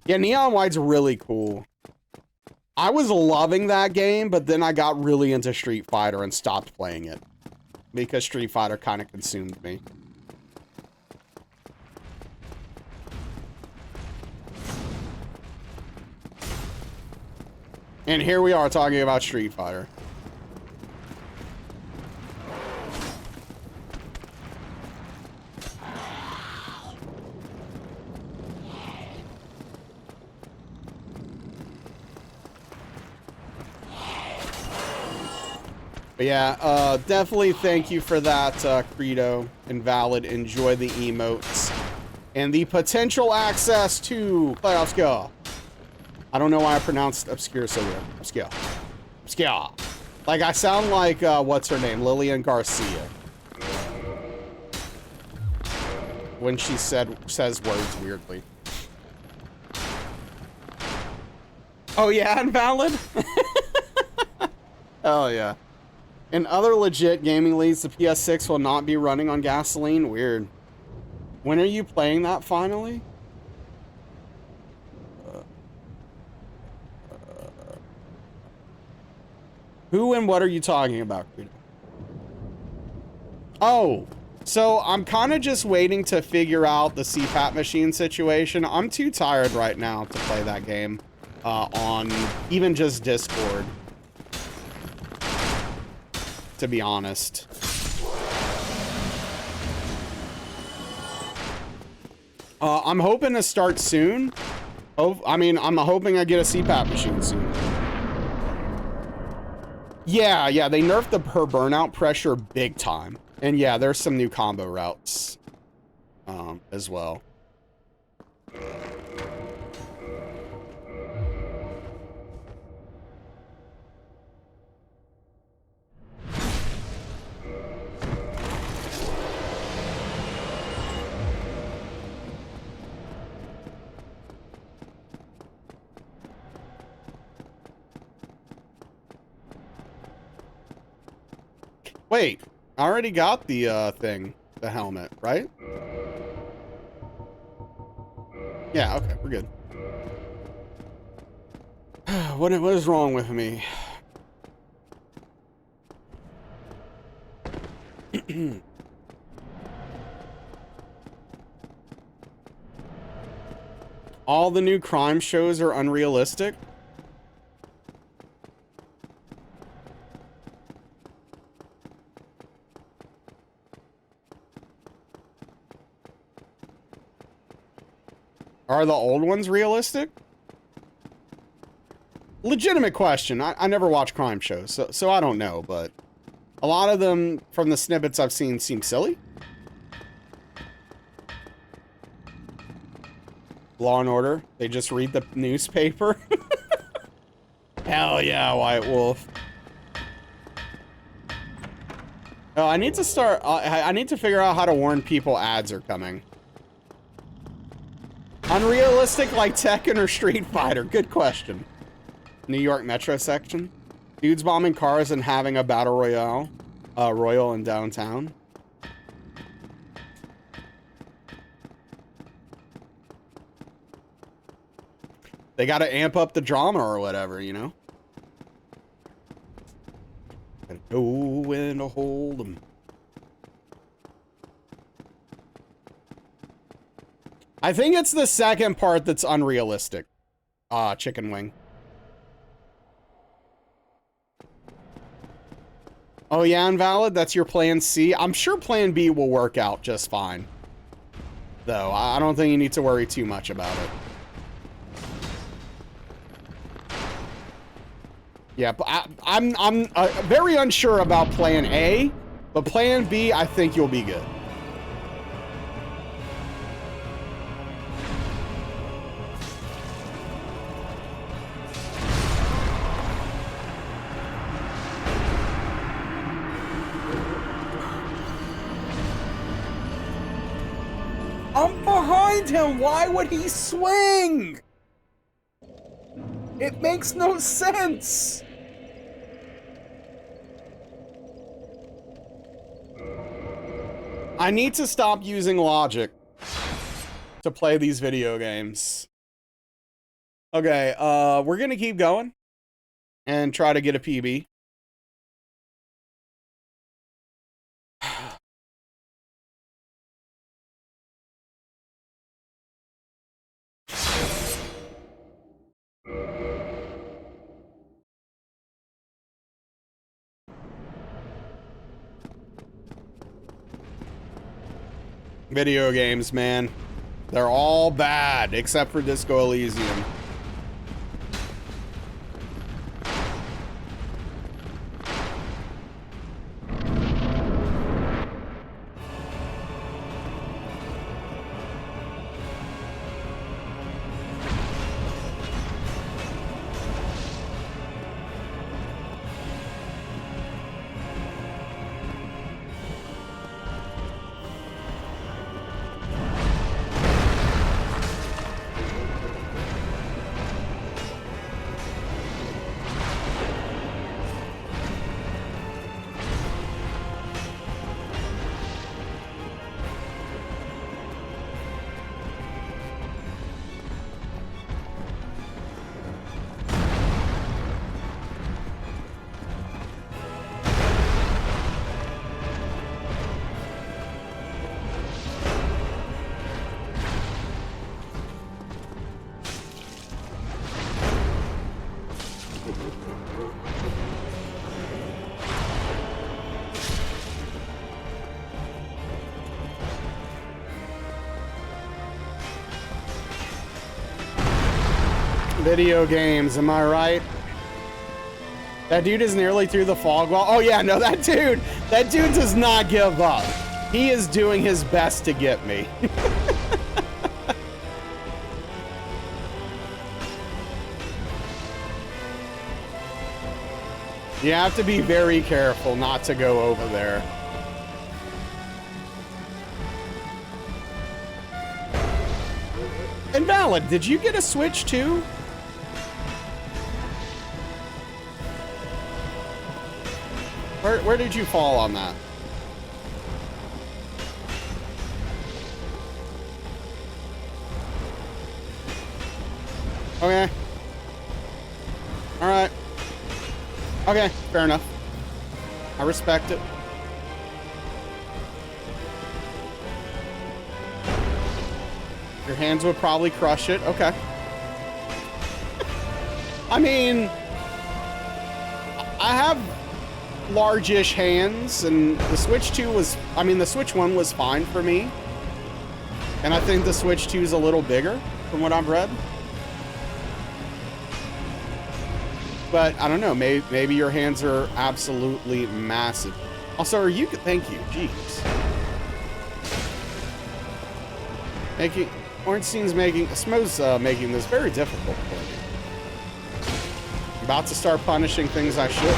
Yeah, Neon White's really cool. I was loving that game, but then I got really into Street Fighter and stopped playing it because Street Fighter kind of consumed me. And here we are talking about Street Fighter. But yeah, definitely thank you for that, Credo. Invalid. Enjoy the emotes. And the potential access to Playoffs Go. I don't know why I pronounced obscure so weird. Obscure. Obscure. Like, I sound like, what's her name? Lillian Garcia. When she says words weirdly. Oh yeah, Invalid? Oh yeah. In other legit gaming leagues, the PS6 will not be running on gasoline. Weird. When are you playing that finally? Who and what are you talking about, Credo? Oh, so I'm kind of just waiting to figure out the CPAP machine situation. I'm too tired right now to play that game on even just Discord, to be honest. I'm hoping to start soon. I mean, I'm hoping I get a CPAP machine soon. Yeah, they nerfed her burnout pressure big time. And yeah, there's some new combo routes as well. Wait, I already got the thing, the helmet, right? Yeah, okay, we're good. What is wrong with me? All the new crime shows are unrealistic? Are the old ones realistic? Legitimate question. I never watch crime shows, so I don't know, but a lot of them, from the snippets I've seen, seem silly. Law and Order. They just read the newspaper. Hell yeah, White Wolf. Oh, I need to start... I need to figure out how to warn people ads are coming. Unrealistic like Tekken or Street Fighter? Good question. New York Metro section. Dudes bombing cars and having a battle royale. Royal in downtown. They gotta amp up the drama or whatever, you know? Gotta know when to hold 'em. I think it's the second part that's unrealistic. Chicken wing. Oh yeah, Invalid, that's your plan C? I'm sure plan B will work out just fine. though. I don't think you need to worry too much about it. Yeah, but I'm very unsure about plan A, but plan B, I think you'll be good. I'm behind him. Why would he swing? It makes no sense. I need to stop using logic to play these video games. Okay, we're gonna keep going and try to get a PB. Video games, man. They're all bad, except for Disco Elysium. Video games, am I right? That dude is nearly through the fog wall. Oh yeah, no, that dude does not give up. He is doing his best to get me. You have to be very careful not to go over there. Invalid, did you get a Switch too? Where did you fall on that? Okay. All right. Okay, fair enough. I respect it. Your hands would probably crush it. Okay. I mean, I have large-ish hands, and the Switch 2 was, I mean, the Switch 1 was fine for me. And I think the Switch 2 is a little bigger from what I've read. But I don't know, maybe your hands are absolutely massive. Also, are you, thank you, jeez. Ornstein's making this very difficult for me. I'm about to start punishing things I should.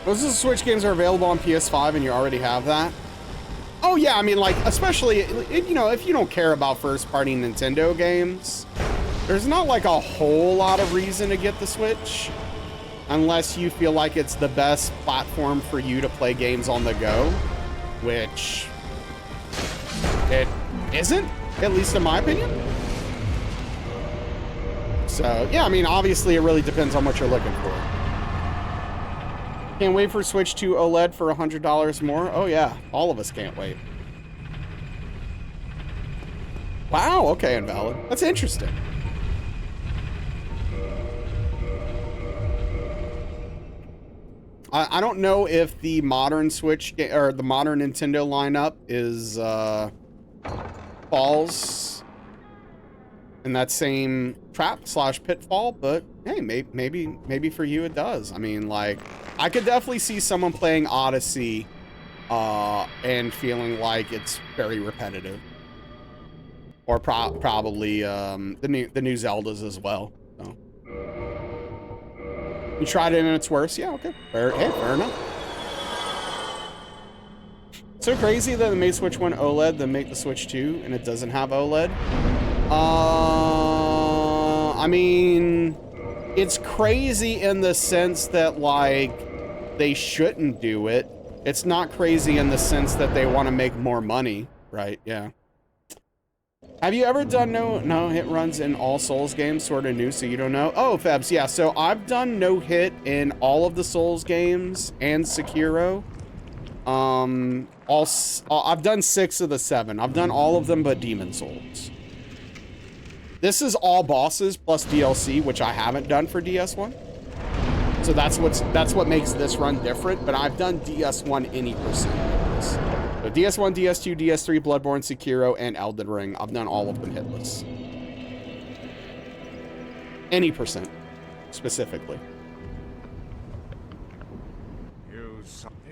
Those Switch games are available on PS5 and you already have that? Oh yeah, I mean, like, especially, you know, if you don't care about first-party Nintendo games, there's not like a whole lot of reason to get the Switch, unless you feel like it's the best platform for you to play games on the go, which it isn't, at least in my opinion. So yeah, I mean, obviously it really depends on what you're looking for. Can't wait for Switch 2 OLED for $100 more. Oh yeah, all of us can't wait. Wow, okay, invalid. That's interesting. I don't know if the modern Switch or the modern Nintendo lineup is falls in that same trap / pitfall, but hey, maybe for you it does. I mean, like, I could definitely see someone playing Odyssey and feeling like it's very repetitive, or probably the new Zeldas as well. So. You tried it and it's worse? Yeah, okay. Fair enough. So crazy that they made Switch 1 OLED, then make the Switch 2 and it doesn't have OLED. I mean, it's crazy in the sense that, like, they shouldn't do it. It's not crazy in the sense that they want to make more money, right? Yeah. Have you ever done no hit runs in all Souls games? Sort of new, so you don't know. Oh, Febs, yeah. So I've done no hit in all of the Souls games and Sekiro. I've done 6 of the 7. I've done all of them but Demon Souls. This is all bosses plus DLC, which I haven't done for DS1. So that's what makes this run different. But I've done DS1 any percent. So DS1, DS2, DS3, Bloodborne, Sekiro, and Elden Ring. I've done all of them hitless. Any percent, specifically.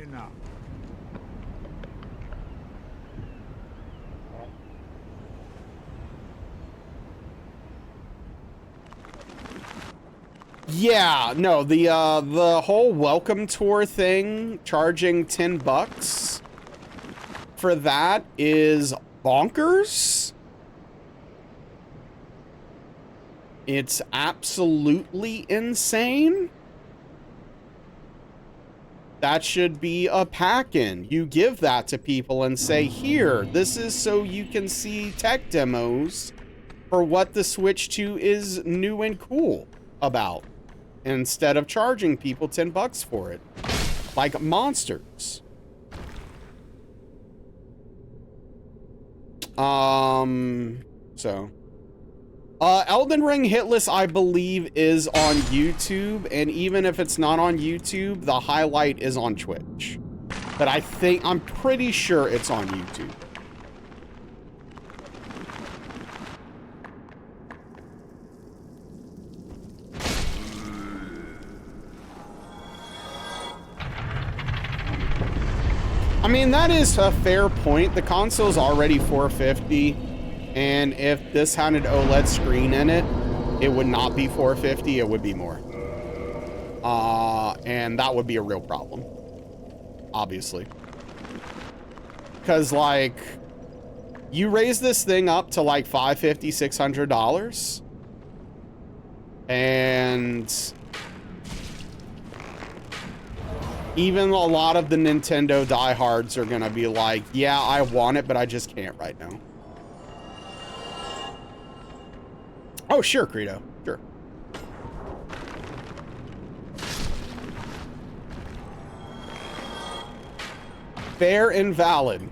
Enough. Yeah, no, the whole welcome tour thing, charging $10 for that is bonkers. It's absolutely insane. That should be a pack-in. You give that to people and say, here, this is so you can see tech demos for what the Switch 2 is new and cool about, instead of charging people $10 for it, like monsters. Elden Ring hitless, I believe, is on YouTube, and even if it's not on YouTube, the highlight is on Twitch. But I'm pretty sure it's on YouTube. I mean, that is a fair point. The console's already $450, and if this had an OLED screen in it, it would not be $450, it would be more. And that would be a real problem, obviously. Because, like, you raise this thing up to, like, $550, $600, and even a lot of the Nintendo diehards are gonna be like, yeah, I want it, but I just can't right now. Oh, sure, Credo. Sure. Fair and valid.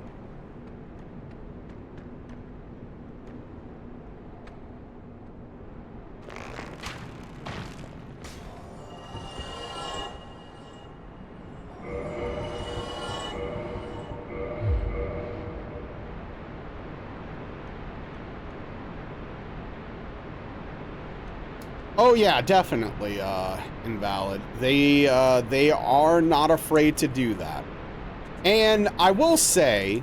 Oh yeah, definitely invalid. They are not afraid to do that. And I will say,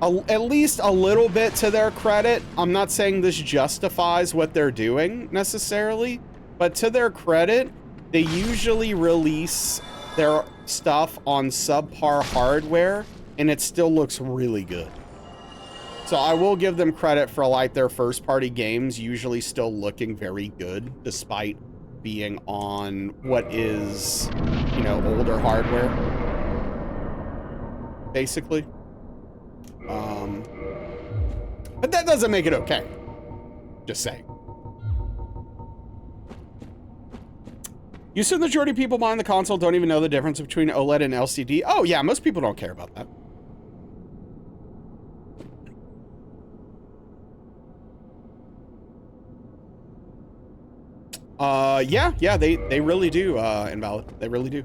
at least a little bit to their credit, I'm not saying this justifies what they're doing necessarily, but to their credit, they usually release their stuff on subpar hardware and it still looks really good. So I will give them credit for, like, their first party games usually still looking very good despite being on what is, you know, older hardware, basically. But that doesn't make it okay. Just saying. You said the majority of people buying the console don't even know the difference between OLED and LCD. Oh yeah, most people don't care about that. Yeah, they really do, Invalid. They really do.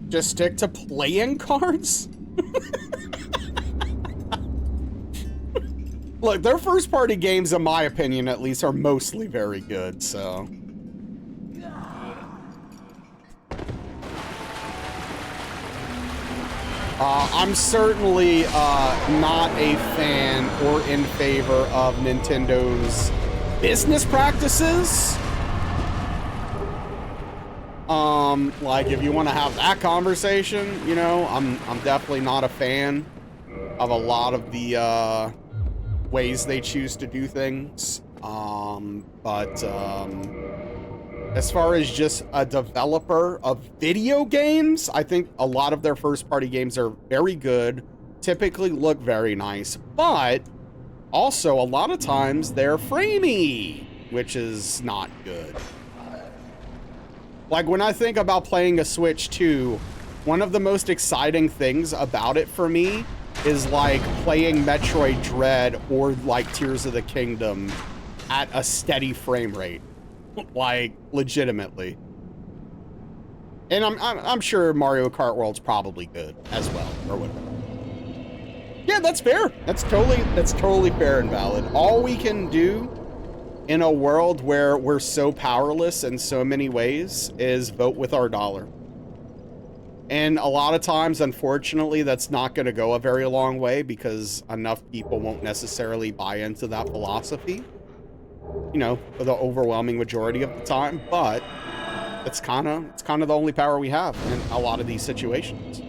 Just stick to playing cards? Look, their first party games, in my opinion at least, are mostly very good, so. I'm certainly not a fan or in favor of Nintendo's business practices. Like, if you want to have that conversation, you know, I'm definitely not a fan of a lot of the ways they choose to do things. As far as just a developer of video games, I think a lot of their first party games are very good, typically look very nice, but also a lot of times they're framey, which is not good. Like, when I think about playing a Switch 2, one of the most exciting things about it for me is like playing Metroid Dread or like Tears of the Kingdom at a steady frame rate. Like, legitimately. And I'm sure Mario Kart World's probably good as well, or whatever. Yeah, that's fair. That's totally fair and valid. All we can do in a world where we're so powerless in so many ways is vote with our dollar. And a lot of times, unfortunately, that's not going to go a very long way because enough people won't necessarily buy into that philosophy, you know, for the overwhelming majority of the time, but it's kind of the only power we have in a lot of these situations.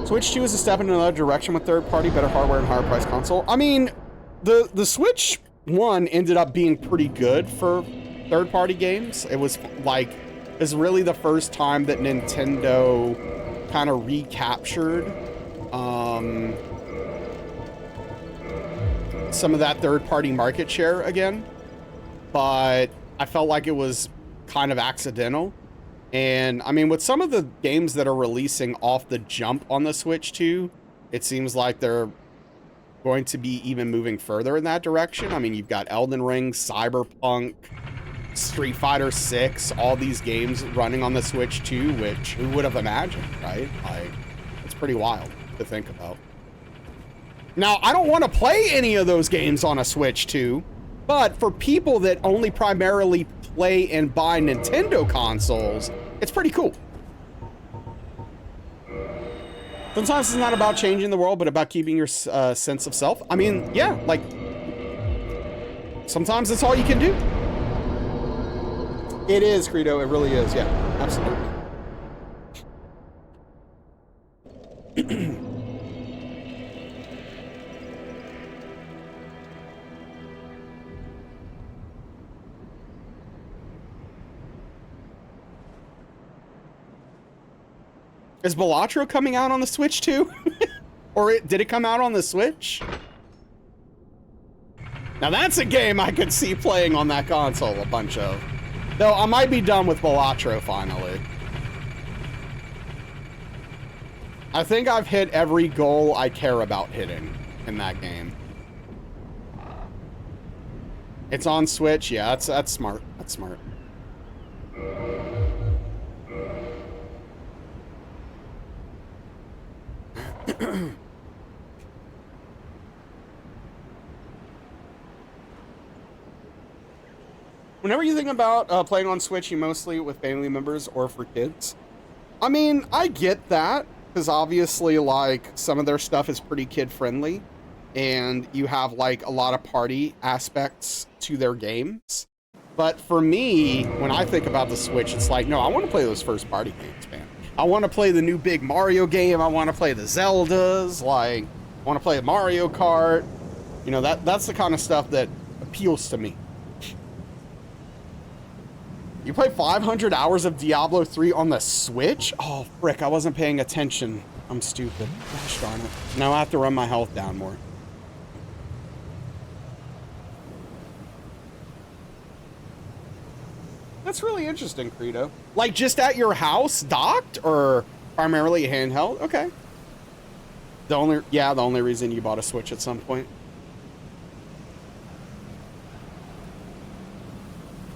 Switch 2 is a step in another direction with third-party, better hardware, and higher-priced console. I mean, the Switch 1 ended up being pretty good for third-party games. It was like, it's really the first time that Nintendo kind of recaptured some of that third-party market share again, but I felt like it was kind of accidental. And I mean, with some of the games that are releasing off the jump on the Switch 2, it seems like they're going to be even moving further in that direction. I mean, you've got Elden Ring, Cyberpunk, Street Fighter 6, all these games running on the Switch 2, which who would have imagined, right? Like, it's pretty wild to think about. Now, I don't want to play any of those games on a Switch 2, but for people that only primarily play and buy Nintendo consoles, it's pretty cool. Sometimes it's not about changing the world, but about keeping your sense of self. I mean, yeah, like, sometimes that's all you can do. It is, Credo, it really is, yeah, absolutely. Is Balatro coming out on the Switch too? Or did it come out on the Switch? Now that's a game I could see playing on that console a bunch of. Though I might be done with Balatro finally. I think I've hit every goal I care about hitting in that game. It's on Switch, yeah, that's smart. That's smart. Whenever you think about playing on Switch, you mostly with family members or for kids. I mean, I get that, because obviously, like, some of their stuff is pretty kid-friendly, and you have, like, a lot of party aspects to their games. But for me, when I think about the Switch, it's like, no, I want to play those first-party games, man. I want to play the new big Mario game. I want to play the Zeldas. Like, I want to play Mario Kart. You know, that's the kind of stuff that appeals to me. You play 500 hours of Diablo 3 on the Switch? Oh, frick, I wasn't paying attention. I'm stupid. Gosh darn it. Now I have to run my health down more. That's really interesting, Credo. Like, just at your house, docked, or primarily handheld? Okay. The only reason you bought a Switch at some point.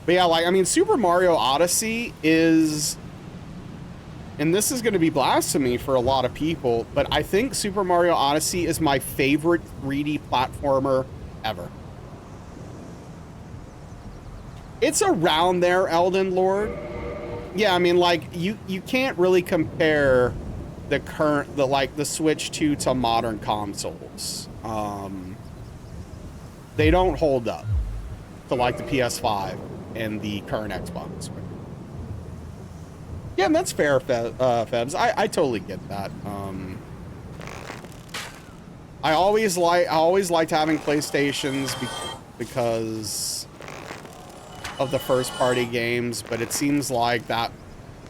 But yeah, like, I mean, Super Mario Odyssey is, and this is going to be blasphemy for a lot of people, but I think Super Mario Odyssey is my favorite 3D platformer ever. It's around there, Elden Lord. Yeah, I mean, like, you can't really compare the Switch 2 to modern consoles. They don't hold up to like the PS5 and the current Xbox. Yeah, and that's fair, Febs. I totally get that. I always liked having PlayStations because of the first party games, but it seems like that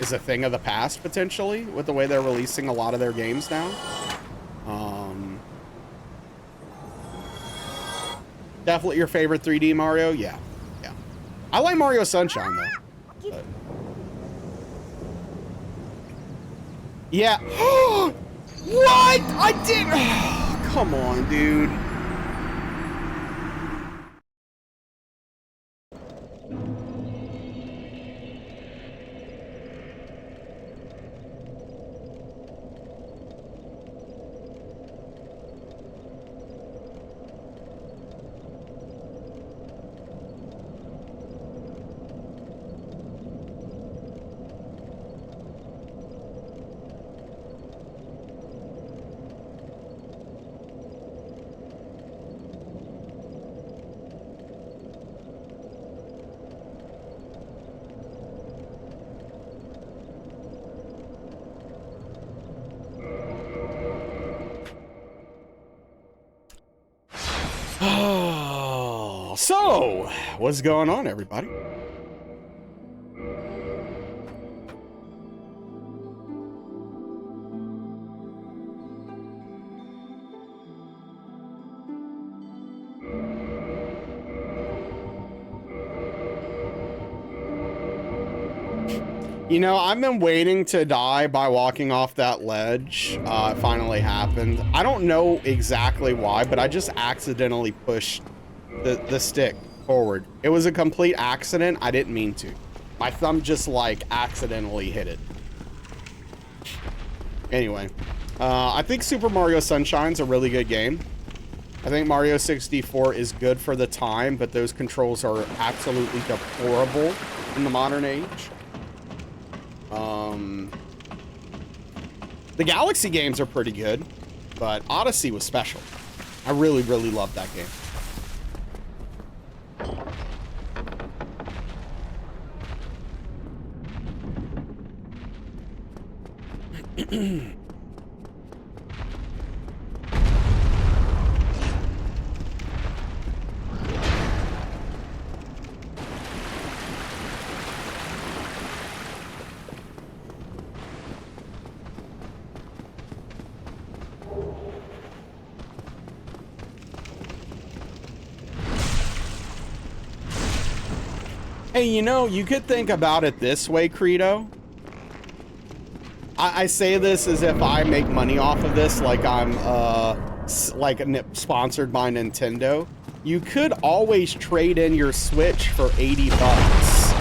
is a thing of the past potentially with the way they're releasing a lot of their games now. Definitely your favorite 3D Mario? Yeah. I like Mario Sunshine though. But... yeah. What? I did. Come on, dude. So, what's going on, everybody? You know, I've been waiting to die by walking off that ledge. It finally happened. I don't know exactly why, but I just accidentally pushed the stick forward. It was a complete accident. I didn't mean to. My thumb just like accidentally hit it. Anyway, I think Super Mario Sunshine's a really good game. I think Mario 64 is good for the time, but those controls are absolutely deplorable in the modern age. The Galaxy games are pretty good, but Odyssey was special. I really, really loved that game. Hey, you know, you could think about it this way, Credo. I say this as if I make money off of this, like I'm sponsored by Nintendo. You could always trade in your Switch for 80 bucks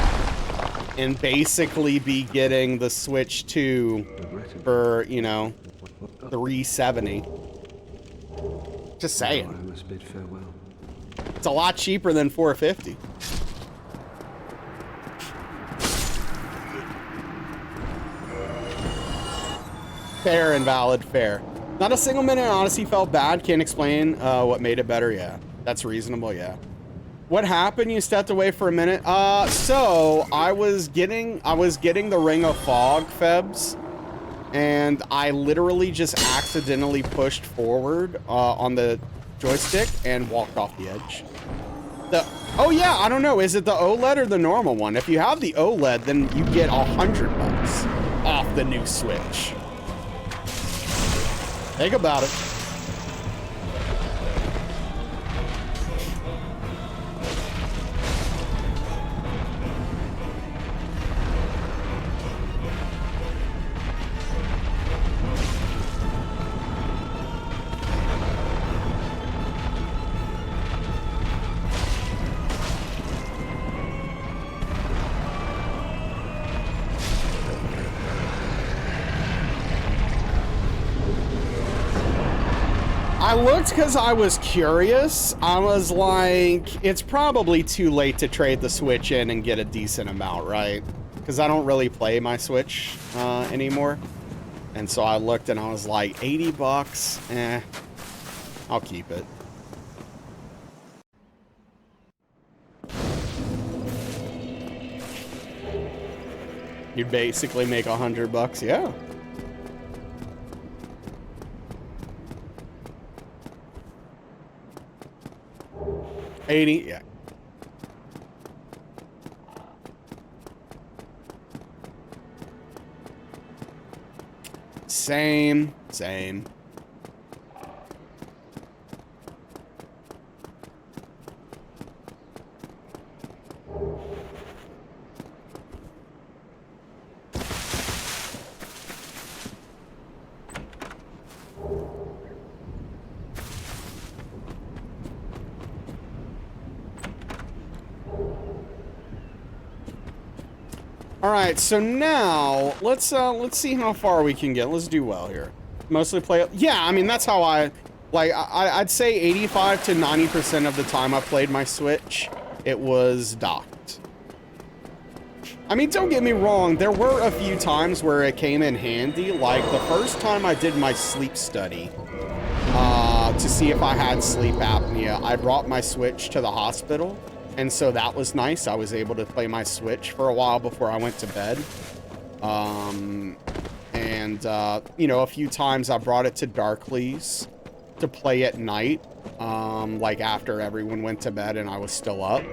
and basically be getting the Switch 2 for, you know, $370. Just saying. It's a lot cheaper than $450. Fair and valid, fair. Not a single minute in Odyssey felt bad. Can't explain what made it better. Yeah, that's reasonable. Yeah. What happened? You stepped away for a minute. So I was getting the Ring of Fog, Febs, and I literally just accidentally pushed forward on the joystick and walked off the edge. Oh yeah, I don't know. Is it the OLED or the normal one? If you have the OLED, then you get $100 off the new Switch. Think about it. I looked because I was curious. I was like, it's probably too late to trade the Switch in and get a decent amount, right? Because I don't really play my Switch anymore. And so I looked and I was like, 80 bucks? Eh, I'll keep it. You'd basically make 100 bucks, yeah. $80, yeah. Same. All right, so now let's see how far we can get. Let's do well here. Mostly play. Yeah, I mean that's how I'd say 85 to 90% of the time I played my Switch, it was docked. I mean, don't get me wrong. There were a few times where it came in handy. Like the first time I did my sleep study to see if I had sleep apnea, I brought my Switch to the hospital. And so that was nice. I was able to play my Switch for a while before I went to bed. You know, a few times I brought it to Darkly's to play at night, like after everyone went to bed and I was still up,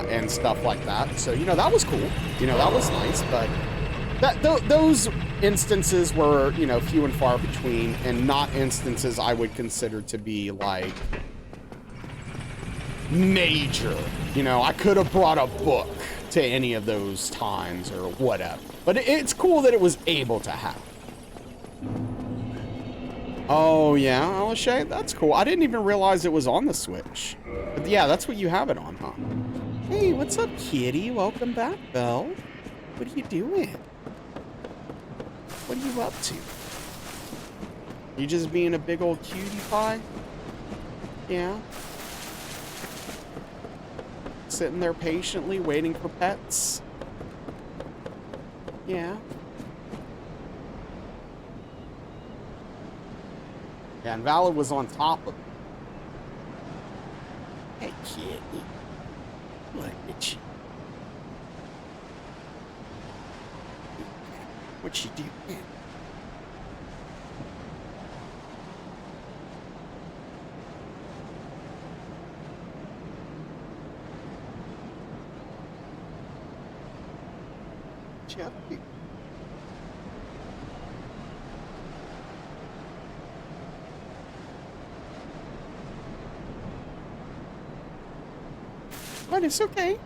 and stuff like that. So, you know, that was cool. You know, that was nice, but those instances were, you know, few and far between, and not instances I would consider to be like major. You know, I could have brought a book to any of those times or whatever, but it's cool that it was able to happen. Oh yeah, Alashay, that's cool. I didn't even realize it was on the Switch. But yeah, that's what you have it on, huh? Hey, what's up, kitty? Welcome back, Belle. What are you doing? What are you up to? You just being a big old cutie pie? Yeah. Sitting there patiently waiting for pets. Yeah. Yeah, and Valor was on top of it. Hey, kitty. Look at you. What you doing? Jeffy. But it's okay.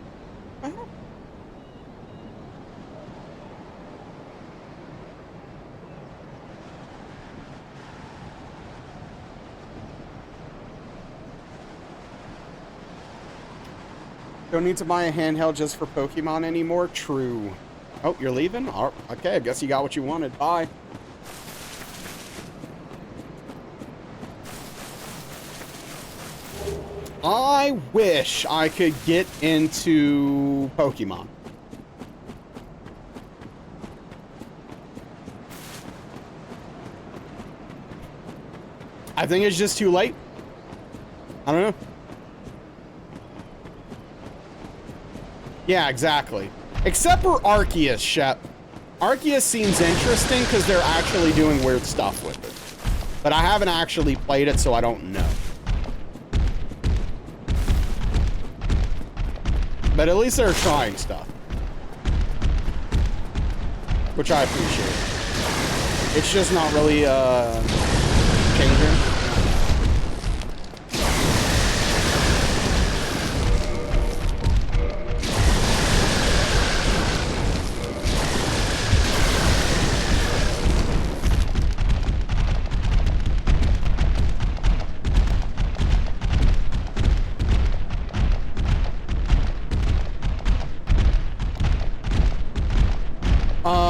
Don't need to buy a handheld just for Pokemon anymore. True. Oh, you're leaving? Oh, okay, I guess you got what you wanted. Bye. I wish I could get into Pokemon. I think it's just too late. I don't know. Yeah, exactly. Except for Arceus, Shep. Arceus seems interesting because they're actually doing weird stuff with it. But I haven't actually played it, so I don't know. But at least they're trying stuff. Which I appreciate. It's just not really, changer.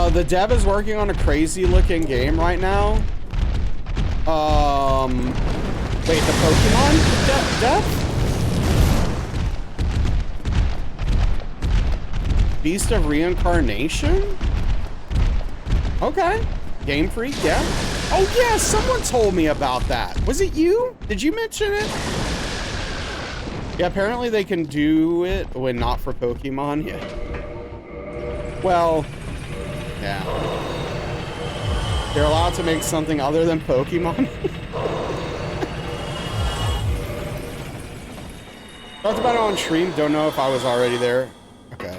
The dev is working on a crazy looking game right now. Wait, the Pokemon dev? Beast of Reincarnation? Okay. Game Freak, yeah. Oh yeah, someone told me about that. Was it you? Did you mention it? Yeah, apparently they can do it when not for Pokemon. Yeah. Well, yeah. They're allowed to make something other than Pokemon. Talked about it on stream. Don't know if I was already there. Okay.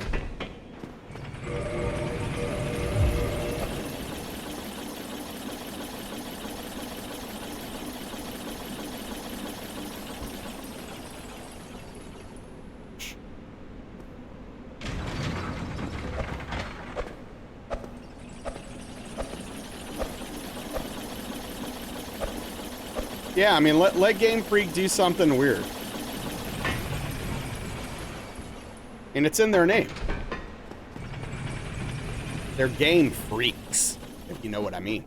Yeah, I mean, let Game Freak do something weird. And it's in their name. They're game freaks, if you know what I mean.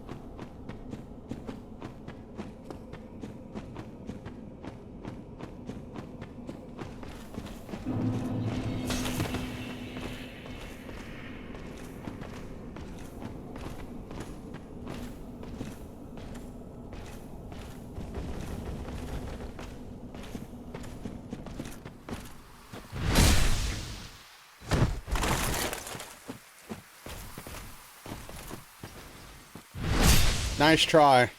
Nice try.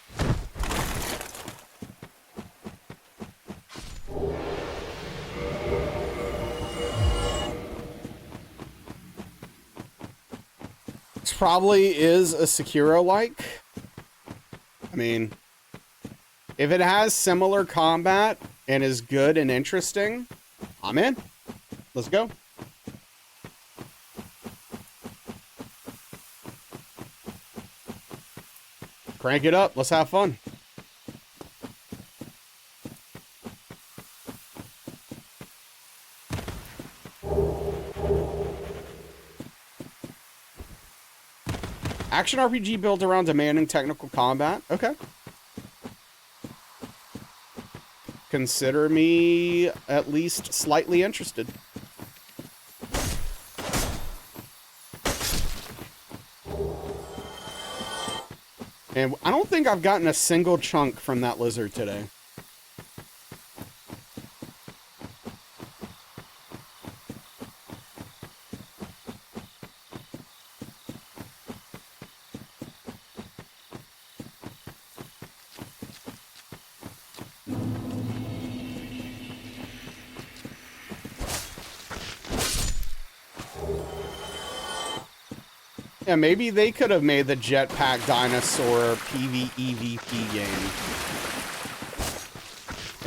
This probably is a Sekiro-like. I mean, if it has similar combat and is good and interesting, I'm in. Let's go. Crank it up. Let's have fun. Action RPG built around demanding technical combat. Okay. Consider me at least slightly interested. And I don't think I've gotten a single chunk from that lizard today. Yeah, maybe they could have made the Jetpack Dinosaur PvEVP game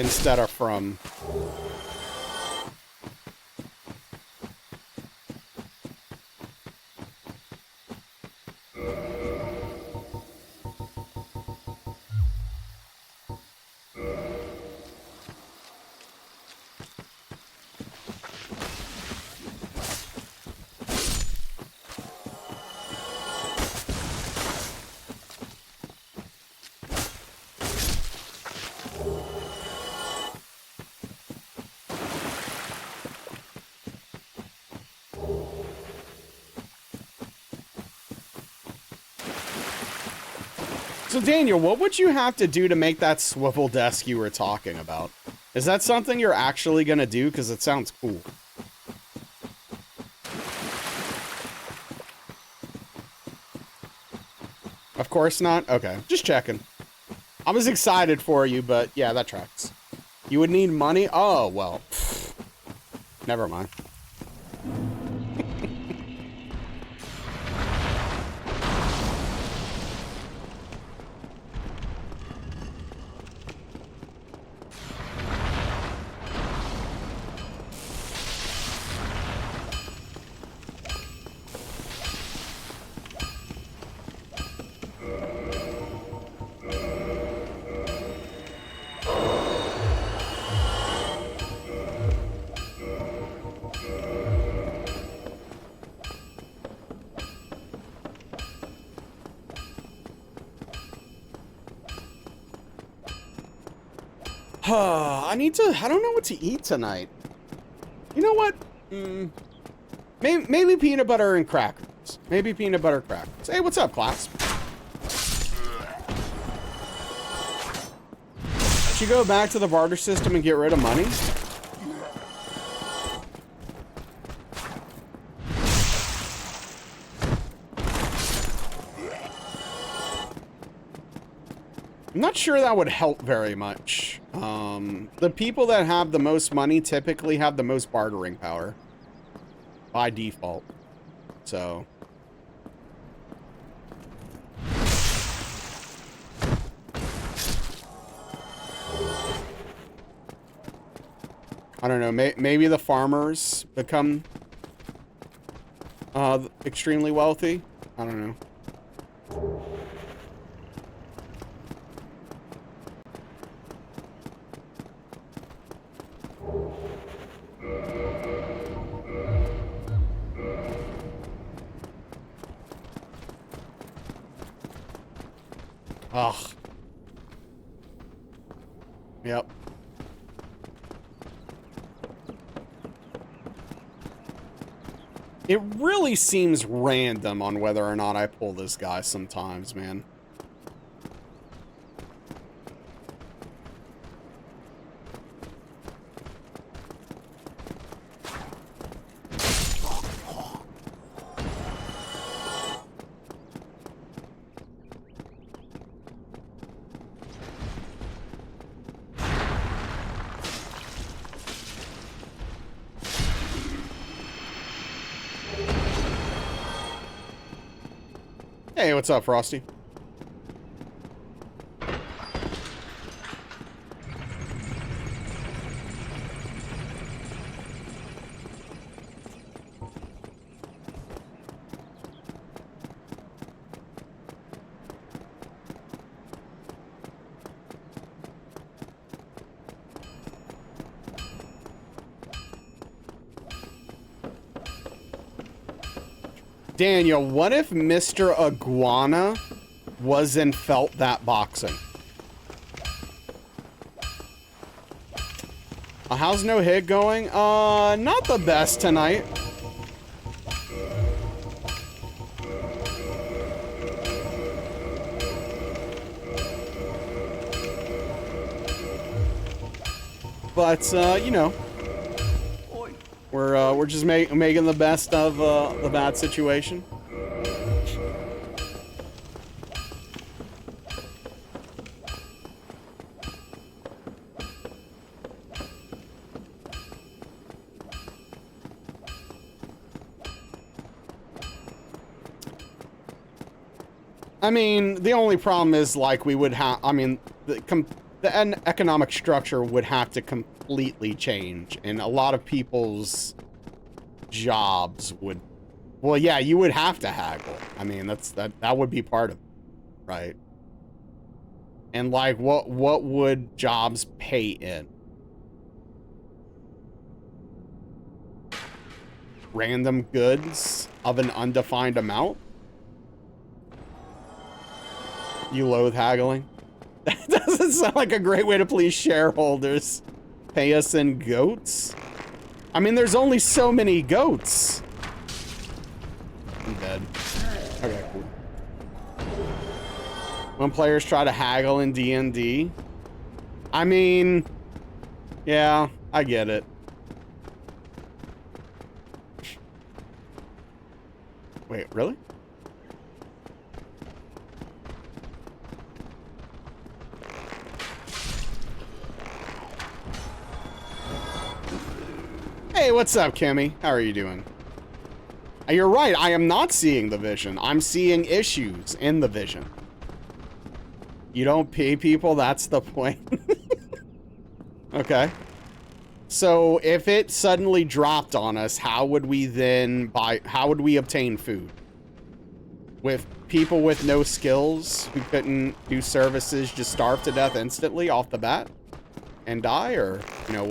instead of From. So Daniel, what would you have to do to make that swivel desk you were talking about? Is that something you're actually gonna do? Because it sounds cool. Of course not? Okay, just checking. I was excited for you, but yeah, that tracks. You would need money? Oh, well. Pfft. Never mind. I don't know what to eat tonight. You know what? Maybe peanut butter and crackers. Maybe peanut butter crackers. Hey, what's up, class? Should you go back to the barter system and get rid of money? I'm not sure that would help very much. The people that have the most money typically have the most bartering power by default. So I don't know, maybe the farmers become extremely wealthy. I don't know. Ugh. Yep. It really seems random on whether or not I pull this guy sometimes, man. Hey, what's up, Frosty? Daniel, what if Mr. Iguana wasn't felt that boxing? How's no hit going? Not the best tonight. But, you know, we're just making the best of the bad situation. I mean, the only problem is, like, we would have, I mean, the economic structure would have to completely change, and a lot of people's jobs would, well, yeah, you would have to haggle. I mean, that would be part of it, right? And, like, what would jobs pay in? Random goods of an undefined amount? You loathe haggling? That doesn't sound like a great way to please shareholders. Pay us in goats? I mean, there's only so many goats. I'm dead. Okay, cool. When players try to haggle in D&D. I mean, yeah, I get it. Wait, really? Hey, what's up, Kimmy? How are you doing? You're right, I am not seeing the vision. I'm seeing issues in the vision. You don't pay people, that's the point. Okay. So, if it suddenly dropped on us, how would we then how would we obtain food? With people with no skills who couldn't do services just starve to death instantly off the bat? And die? Or, you know,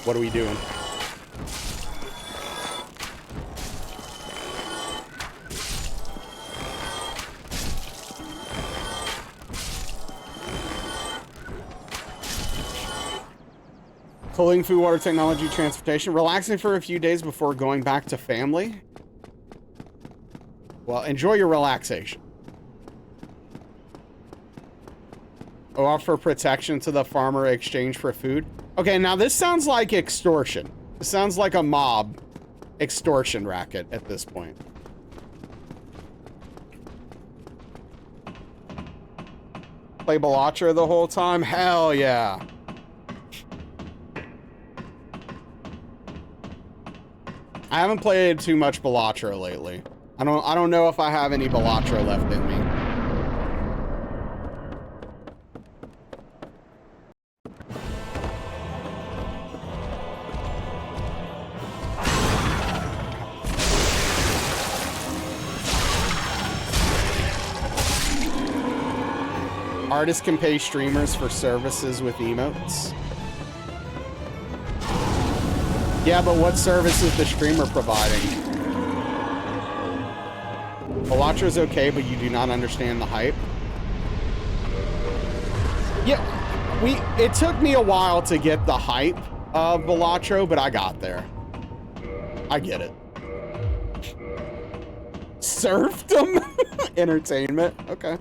what are we doing? Clothing, food, water, technology, transportation. Relaxing for a few days before going back to family. Well, enjoy your relaxation. Offer protection to the farmer in exchange for food. Okay, now this sounds like extortion. It sounds like a mob extortion racket at this point. Play Balatro the whole time? Hell yeah. I haven't played too much Balatro lately. I don't know if I have any Balatro left in me. Artists can pay streamers for services with emotes. Yeah, but what service is the streamer providing? Balatra's okay, but you do not understand the hype. Yeah, it took me a while to get the hype of Balatro, but I got there. I get it. Serfdom? Entertainment? Okay.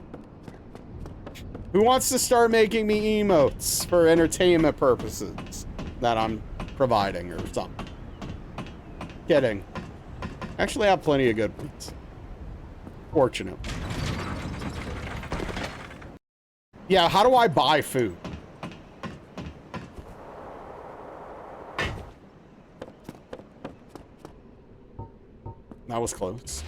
Who wants to start making me emotes for entertainment purposes that I'm providing or something? Kidding. Actually, I have plenty of good ones. Fortunate. Yeah, how do I buy food? That was close.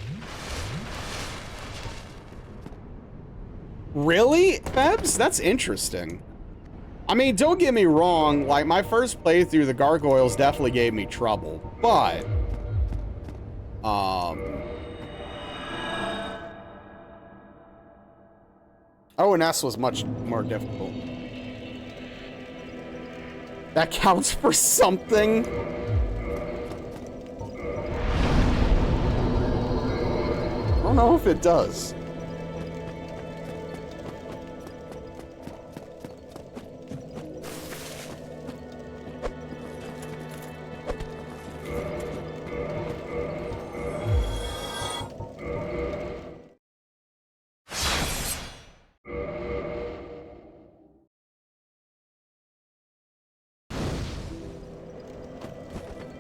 Really, Febs? That's interesting. I mean, don't get me wrong, like, my first playthrough, the gargoyles definitely gave me trouble, but... ONS was much more difficult. That counts for something? I don't know if it does.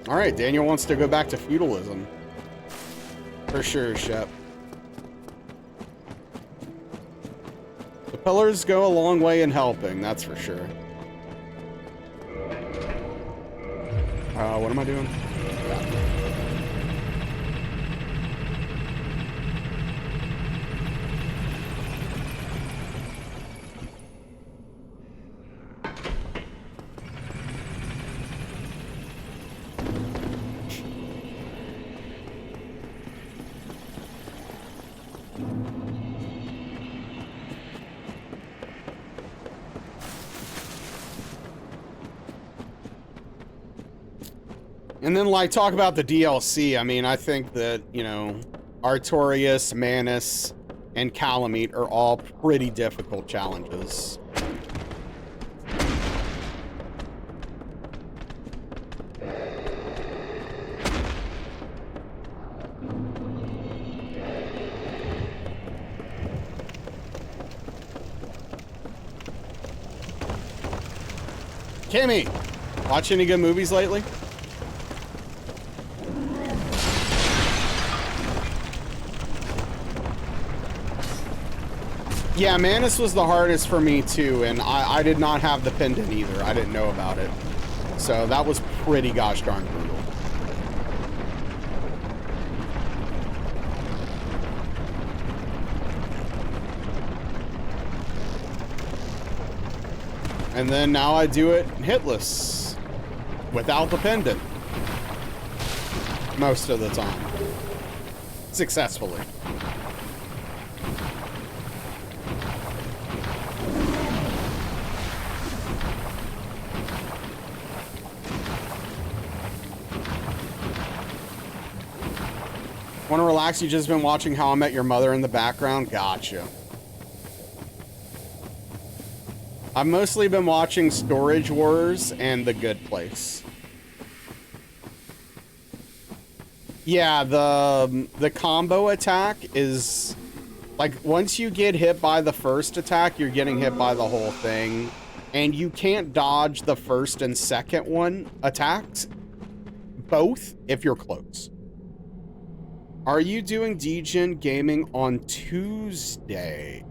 All right, Daniel wants to go back to feudalism. For sure, Shep. The pillars go a long way in helping, that's for sure. What am I doing? And then, like, talk about the DLC. I mean, I think that, you know, Artorias, Manus, and Calamite are all pretty difficult challenges. Kimmy, watch any good movies lately? Yeah, Manus was the hardest for me too, and I did not have the pendant either. I didn't know about it. So that was pretty gosh darn brutal. And then now I do it hitless, without the pendant. Most of the time. Successfully. Want to relax? You just been watching How I Met Your Mother in the background? Gotcha. I've mostly been watching Storage Wars and The Good Place. Yeah, the combo attack is like once you get hit by the first attack, you're getting hit by the whole thing. And you can't dodge the first and second one attacks, both if you're close. Are you doing DGen gaming on Tuesday?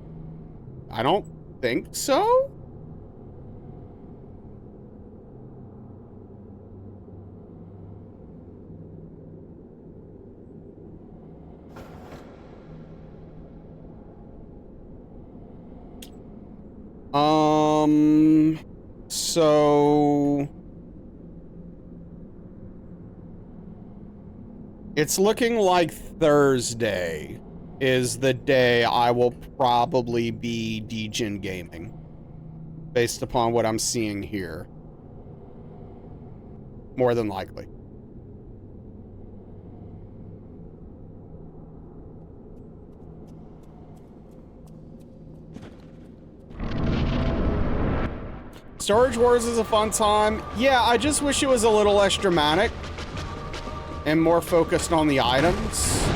I don't think so. So it's looking like Thursday is the day I will probably be DGen gaming, based upon what I'm seeing here. More than likely. Storage Wars is a fun time. Yeah, I just wish it was a little less dramatic and more focused on the items.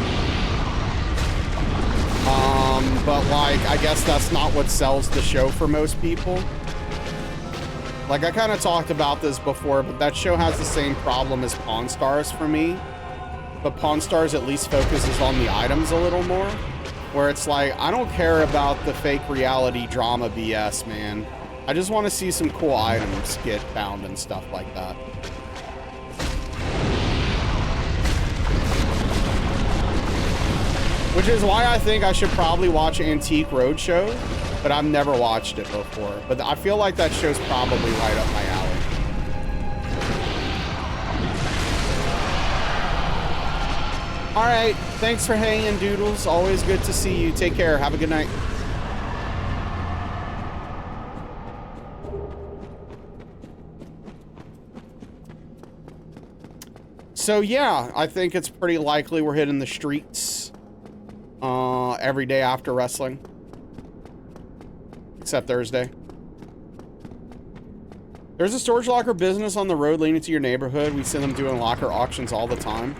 But like, I guess that's not what sells the show for most people. Like, I kind of talked about this before, but that show has the same problem as Pawn Stars for me. But Pawn Stars at least focuses on the items a little more. Where it's like, I don't care about the fake reality drama BS, man. I just want to see some cool items get found and stuff like that. Which is why I think I should probably watch Antique Roadshow, but I've never watched it before. But I feel like that show's probably right up my alley. All right, thanks for hanging, Doodles. Always good to see you. Take care. Have a good night. So yeah, I think it's pretty likely we're hitting the streets every day after wrestling, except Thursday. There's a storage locker business on the road leading to your neighborhood. We see them doing locker auctions all the time.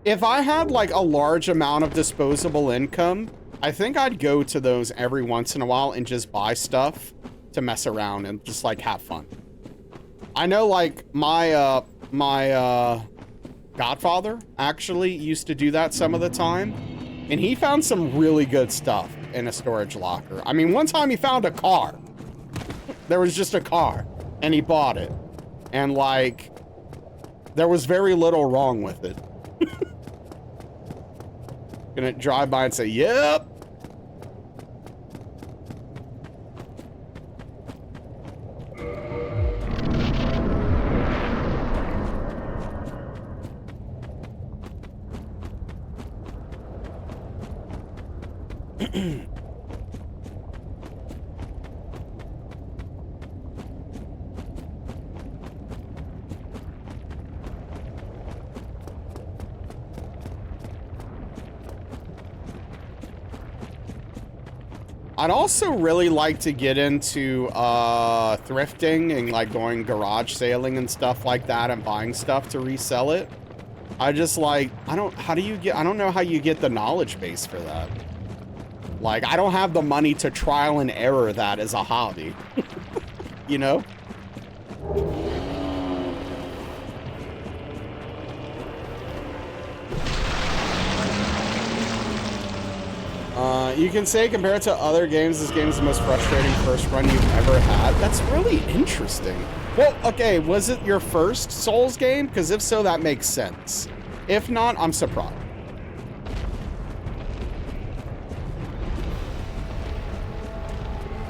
If I had like a large amount of disposable income, I think I'd go to those every once in a while and just buy stuff to mess around and just like have fun. I know like my godfather actually used to do that some of the time, and he found some really good stuff in a storage locker. I mean, one time he found a car. There was just a car, and he bought it. And like, there was very little wrong with it. Gonna drive by and say, yep. I'd also really like to get into thrifting and like going garage sailing and stuff like that and buying stuff to resell it. I just like, I don't know how you get the knowledge base for that. Like, I don't have the money to trial and error that as a hobby. You know? You can say compared to other games, this game is the most frustrating first run you've ever had. That's really interesting. Well, okay, was it your first Souls game? Because if so, that makes sense. If not, I'm surprised.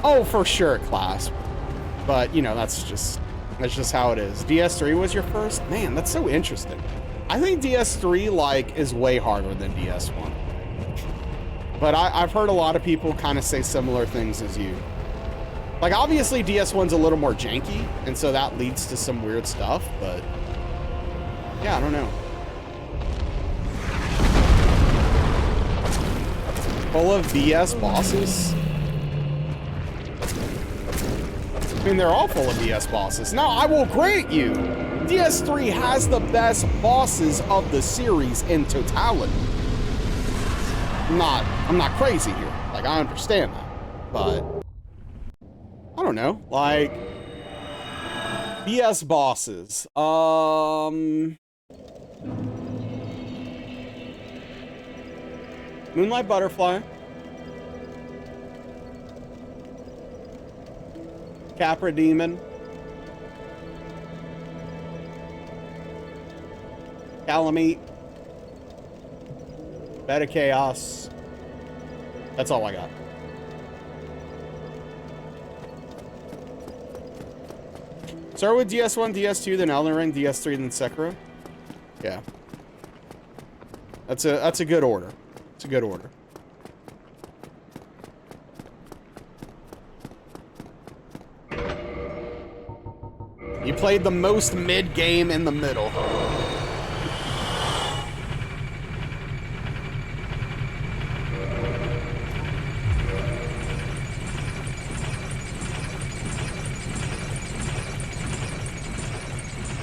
Oh, for sure, class. But, you know, that's just how it is. DS3 was your first? Man, that's so interesting. I think DS3, like, is way harder than DS1. But I've heard a lot of people kind of say similar things as you. Like, obviously, DS1's a little more janky, and so that leads to some weird stuff, but... yeah, I don't know. Full of BS bosses? I mean, they're all full of DS bosses. Now, I will grant you, DS3 has the best bosses of the series in totality. I'm not crazy here. Like, I understand that. But, I don't know. Like, DS bosses. Moonlight Butterfly. Capra Demon. Calamite. Beta Chaos. That's all I got. Start with DS1, DS2, then Elden Ring, DS3, then Sekiro. Yeah. That's a good order. It's a good order. You played the most mid-game in the middle.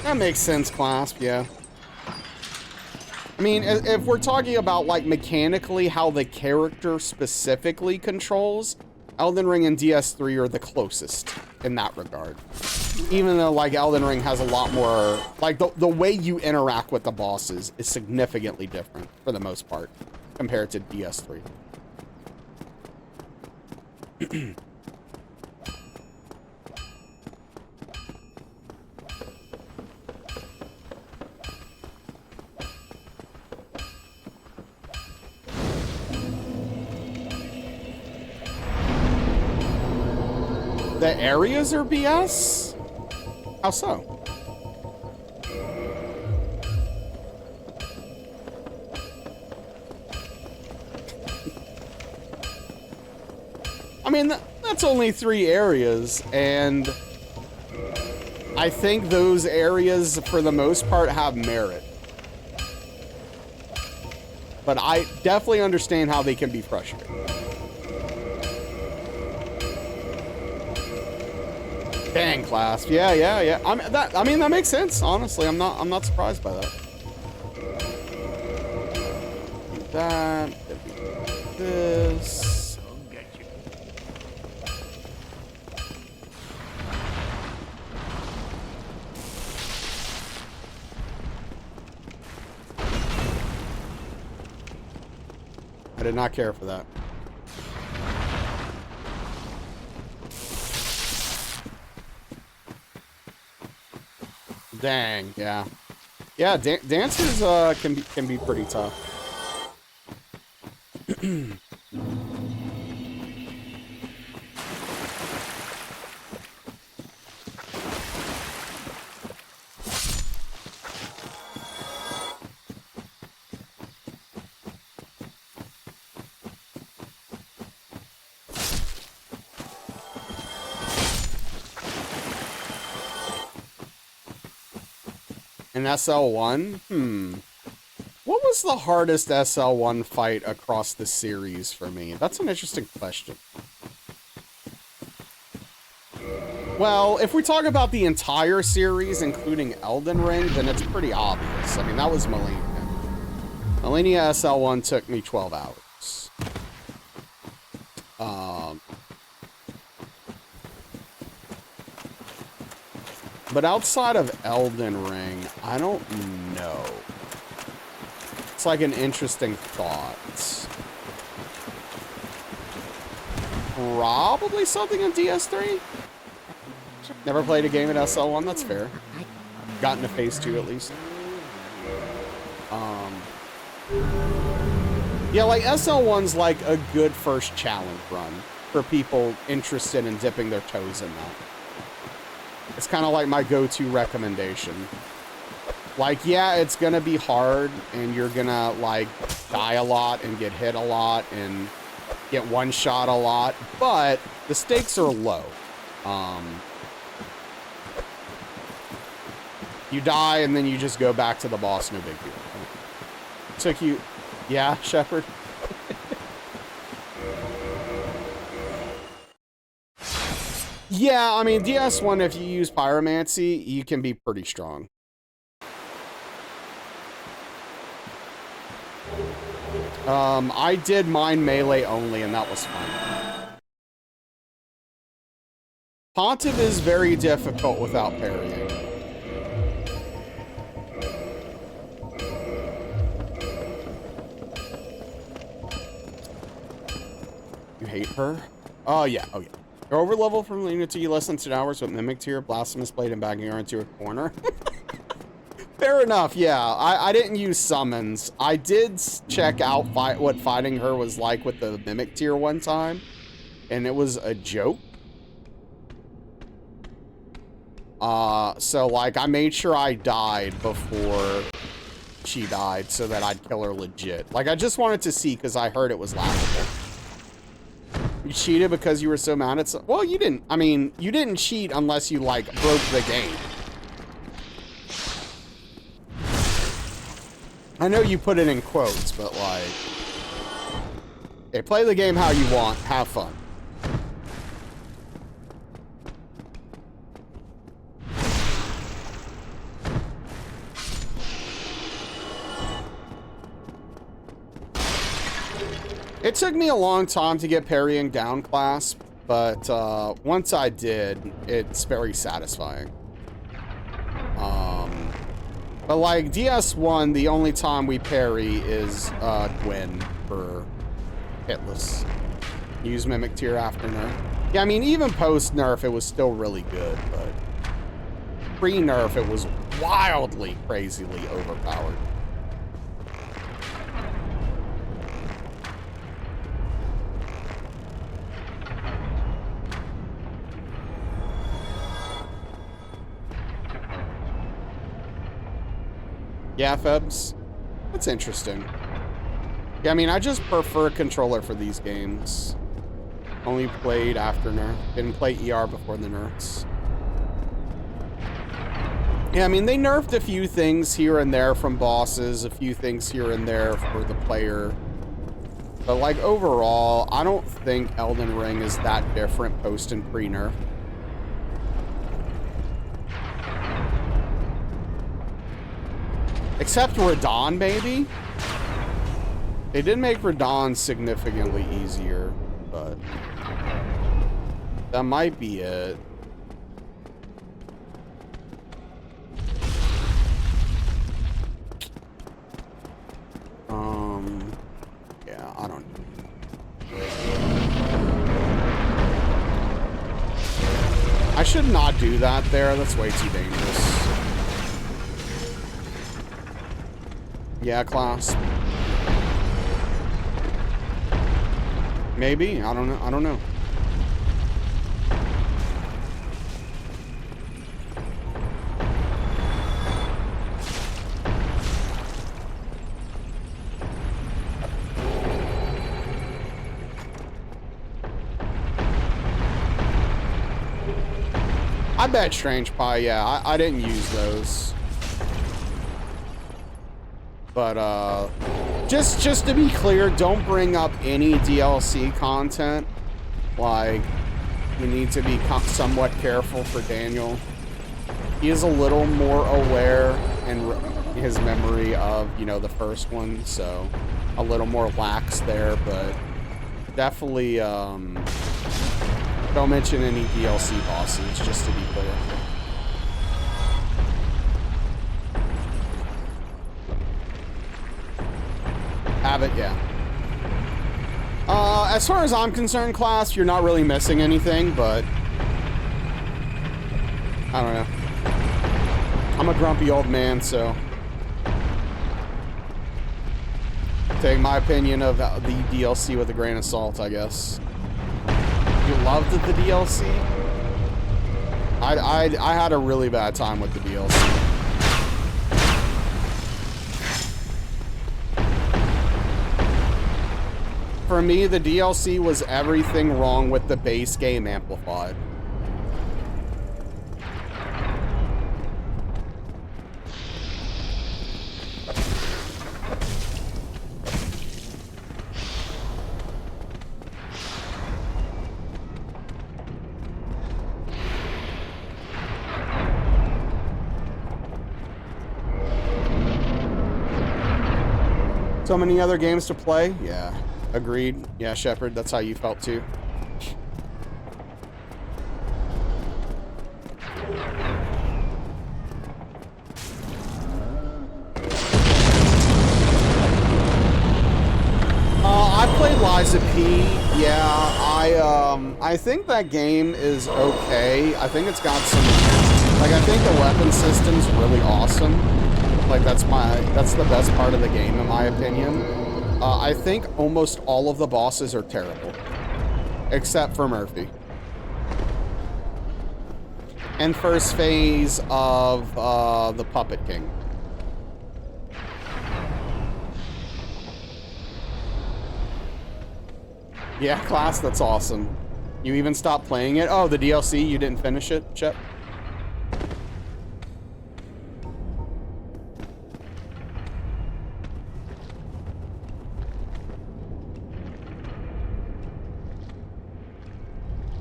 That makes sense, Clasp, yeah. I mean, if we're talking about, like, mechanically how the character specifically controls, Elden Ring and DS3 are the closest in that regard. Even though, like, Elden Ring has a lot more... Like, the way you interact with the bosses is significantly different, for the most part, compared to DS3. The areas are BS? How so? I mean, that's only 3 areas, and I think those areas, for the most part, have merit. But I definitely understand how they can be frustrating. Dang, Clasp. Yeah. I mean, that makes sense. Honestly, I'm not surprised by that. That. This. I did not care for that. Dang, yeah. Yeah, dancers can be pretty tough. In SL1? What was the hardest SL1 fight across the series for me? That's an interesting question. Well, if we talk about the entire series, including Elden Ring, then it's pretty obvious. I mean, that was Malenia. Malenia SL1 took me 12 hours. But outside of Elden Ring, I don't know. It's like an interesting thought. Probably something in DS3? Never played a game at SL1, that's fair. Gotten to phase 2 at least. Yeah, like SL1's like a good first challenge run for people interested in dipping their toes in that. It's kind of like my go-to recommendation. Like, yeah, it's gonna be hard, and you're gonna, like, die a lot and get hit a lot and get one-shot a lot, but the stakes are low. You die, and then you just go back to the boss, no big deal. Took you... Yeah, Shepard? Yeah, I mean, DS1, if you use Pyromancy, you can be pretty strong. I did mine melee only, and that was fun. Pontiff is very difficult without parrying. You hate her? Oh, yeah. Oh, yeah. You're over level from Unity, less than 2 hours with Mimic Tier, Blasphemous Blade, and bagging her into a corner. Fair enough, yeah. I didn't use summons. I did check out what fighting her was like with the Mimic Tier one time, and it was a joke. So, like, I made sure I died before she died so that I'd kill her legit. Like, I just wanted to see because I heard it was laughable. You cheated because you were so mad at well, you didn't. I mean, you didn't cheat unless you, like, broke the game. I know you put it in quotes, but, like... Hey, play the game how you want. Have fun. It took me a long time to get parrying down clasp, but once I did, it's very satisfying. But like DS1, the only time we parry is Gwen for hitless. Use Mimic Tier after nerf. Yeah, I mean, even post nerf, it was still really good, but pre-nerf, it was wildly, crazily overpowered. Yeah, Febs. That's interesting. Yeah, I mean, I just prefer controller for these games. Only played after nerf. Didn't play ER before the nerfs. Yeah, I mean, they nerfed a few things here and there from bosses, a few things here and there for the player. But, like, overall, I don't think Elden Ring is that different post and pre-nerf. Except Radon, maybe? They did make Radon significantly easier, but that might be it. Yeah, I don't know. I should not do that there. That's way too dangerous. Yeah, class. Maybe. I don't know. I don't know. I bet Strange Pie, yeah. I didn't use those. But, just to be clear, don't bring up any DLC content. Like, you need to be somewhat careful for Daniel. He is a little more aware in his memory of, you know, the first one, so a little more lax there, but definitely, don't mention any DLC bosses, just to be clear. Have it, yeah. As far as I'm concerned, class, you're not really missing anything, but I don't know. I'm a grumpy old man, so take my opinion of the DLC with a grain of salt, I guess. You loved the DLC? I had a really bad time with the DLC. For me, the DLC was everything wrong with the base game amplified. So many other games to play? Yeah. Agreed. Yeah, Shepard, that's how you felt too. I played Liza P. Yeah, I think that game is okay. I think it's got some, like, I think the weapon system's really awesome. Like, that's the best part of the game, in my opinion. I think almost all of the bosses are terrible, except for Murphy. And first phase of the Puppet King. Yeah, class, that's awesome. You even stopped playing it? Oh, the DLC, you didn't finish it, Shep?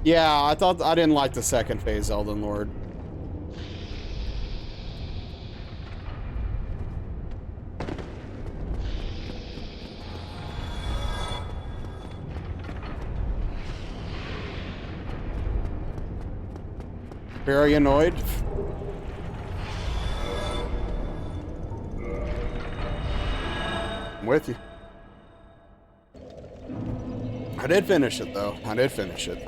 Yeah, I didn't like the second phase, Elden Lord. Very annoyed. I'm with you. I did finish it, though. I did finish it.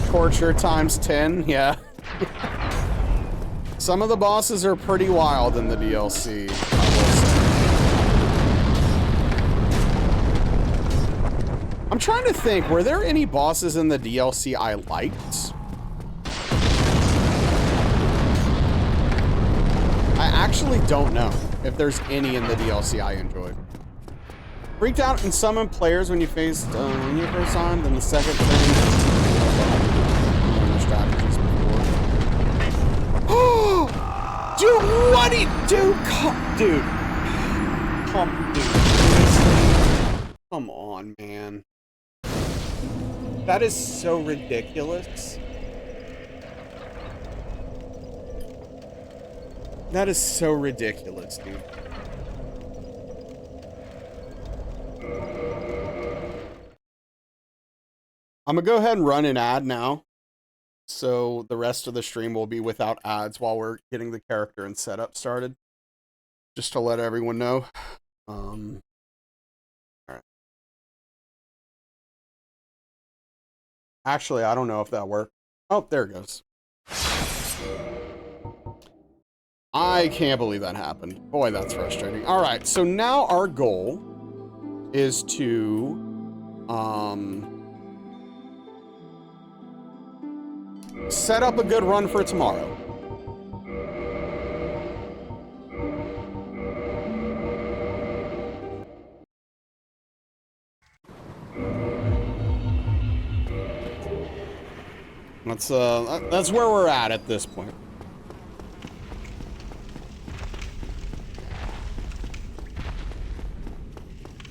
Torture times 10, yeah. Some of the bosses are pretty wild in the DLC, I will say. I'm trying to think, were there any bosses in the DLC I liked? I actually don't know if there's any in the DLC I enjoyed. Freaked out and summoned players when you faced when you first on, then the second thing. Strategies before. Oh, dude, what do you do? Dude, come on, man. That is so ridiculous. That is so ridiculous, dude. I'm gonna go ahead and run an ad now. So the rest of the stream will be without ads while we're getting the character and setup started. Just to let everyone know. All right. Actually, I don't know if that worked. Oh, there it goes. I can't believe that happened. Boy, that's frustrating. All right, so now our goal is to set up a good run for tomorrow. That's where we're at this point.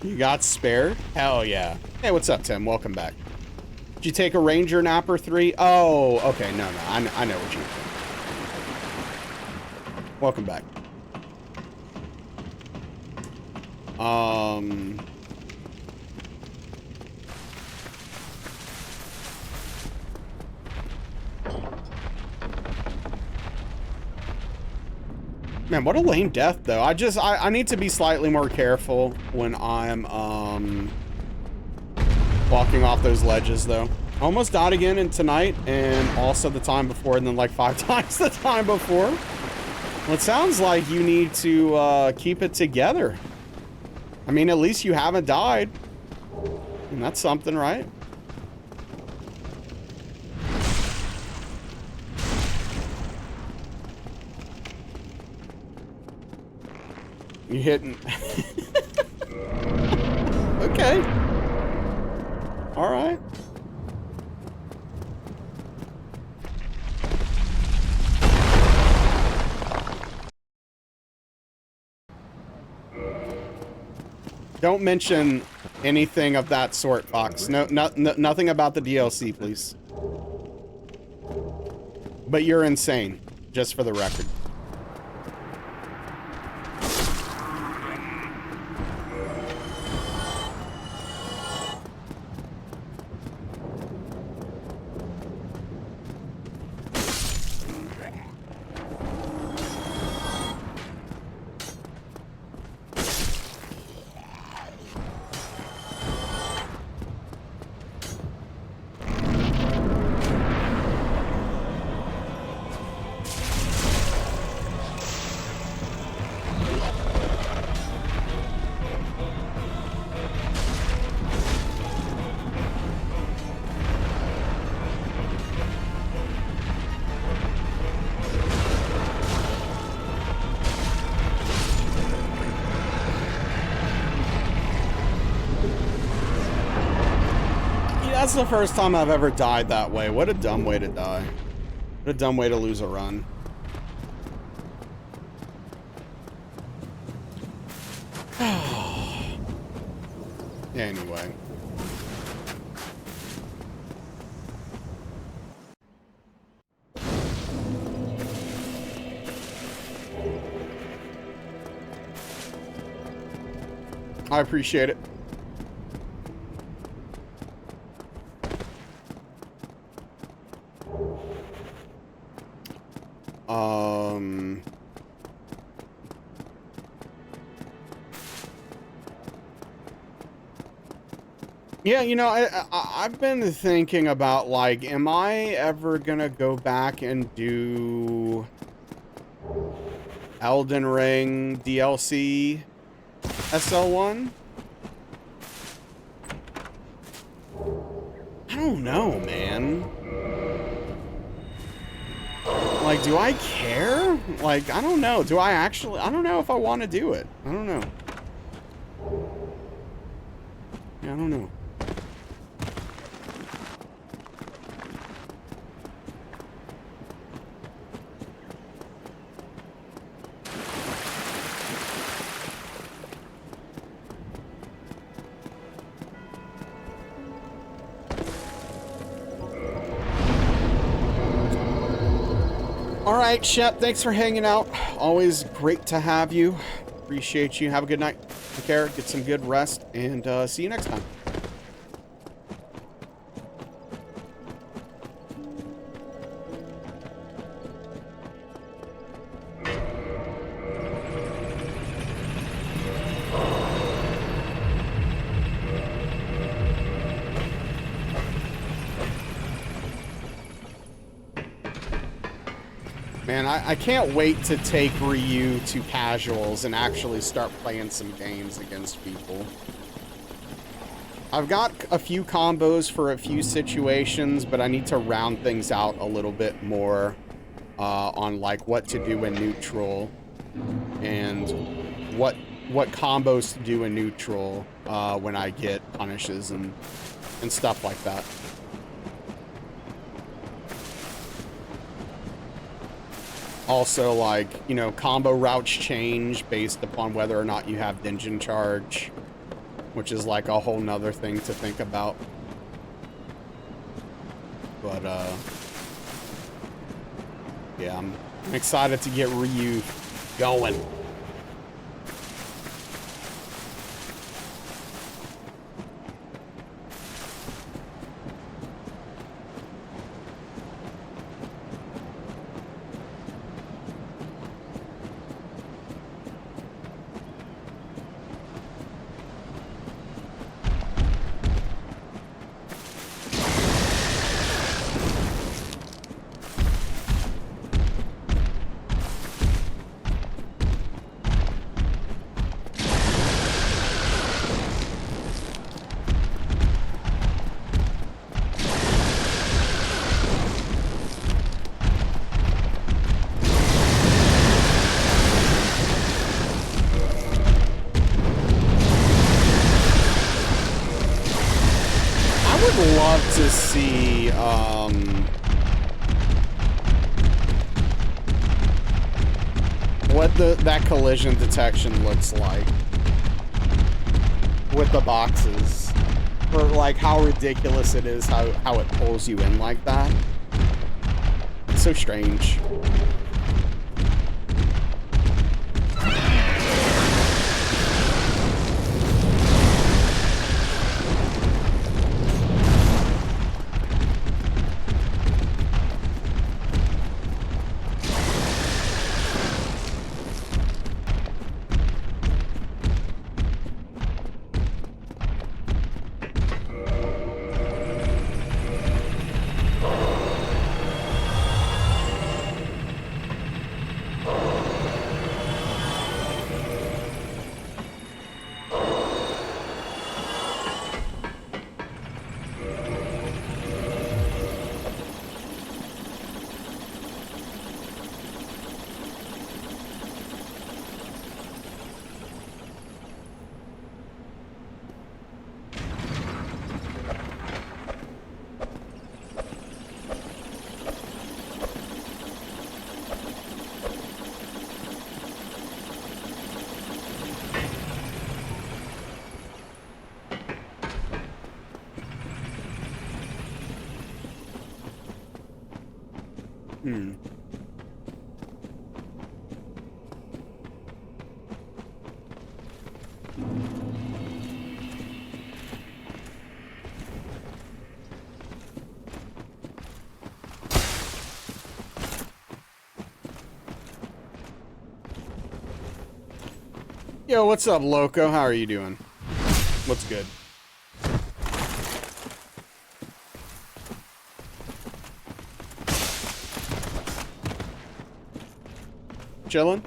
You got spare? Hell yeah. Hey, what's up, Tim? Welcome back. Did you take a Ranger nap or 3? Oh, okay. No. I know what you're doing. Welcome back. Man, what a lame death, though. I need to be slightly more careful when I'm, walking off those ledges, though. Almost died again tonight, and also the time before, and then like 5 times the time before. Well, it sounds like you need to, keep it together. I mean, at least you haven't died. And that's something, right? You hitting... Okay. Don't mention anything of that sort, Fox. Nothing about the DLC, please. But you're insane, just for the record. That's the first time I've ever died that way. What a dumb way to die. What a dumb way to lose a run. Anyway. I appreciate it. Yeah, you know, I've been thinking about, like, am I ever gonna go back and do Elden Ring DLC SL1? I don't know, man. Like, do I care? Like, I don't know. Do I actually? I don't know if I want to do it. I don't know. Yeah, I don't know. All right, Shep, thanks for hanging out. Always great to have you. Appreciate you. Have a good night. Take care. Get some good rest, and see you next time. Man, I can't wait to take Ryu to casuals and actually start playing some games against people. I've got a few combos for a few situations, but I need to round things out a little bit more on like what to do in neutral and what combos to do in neutral when I get punishes and stuff like that. Also, like, you know, combo routes change based upon whether or not you have Dungeon Charge, which is like a whole nother thing to think about. But, yeah, I'm excited to get Ryu going. To see what that collision detection looks like. with the boxes. For like how ridiculous it is how it pulls you in like that. It's so strange. Yo, what's up, Loco? How are you doing? What's good? Chillin'?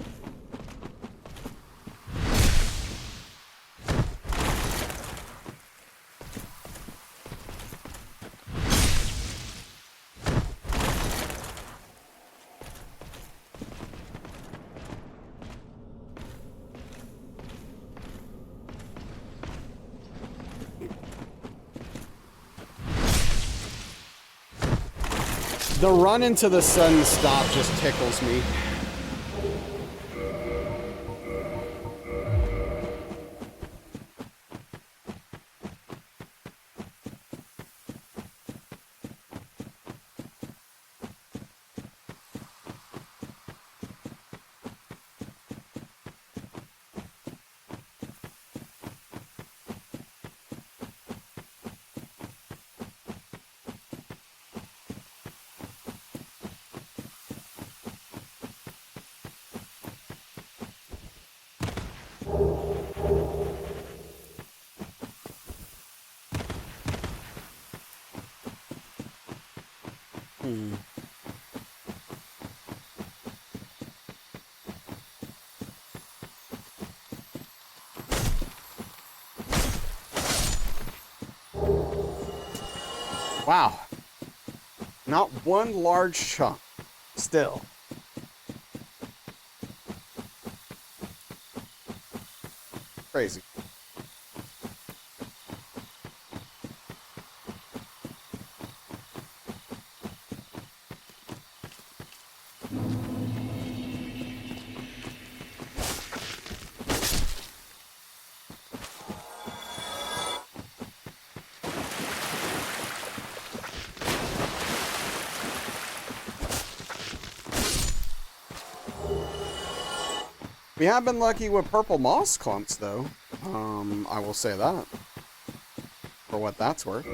The run into the sudden stop just tickles me. Wow. Not one large chunk. Still. Crazy. We have been lucky with purple moss clumps, though. I will say that. For what that's worth.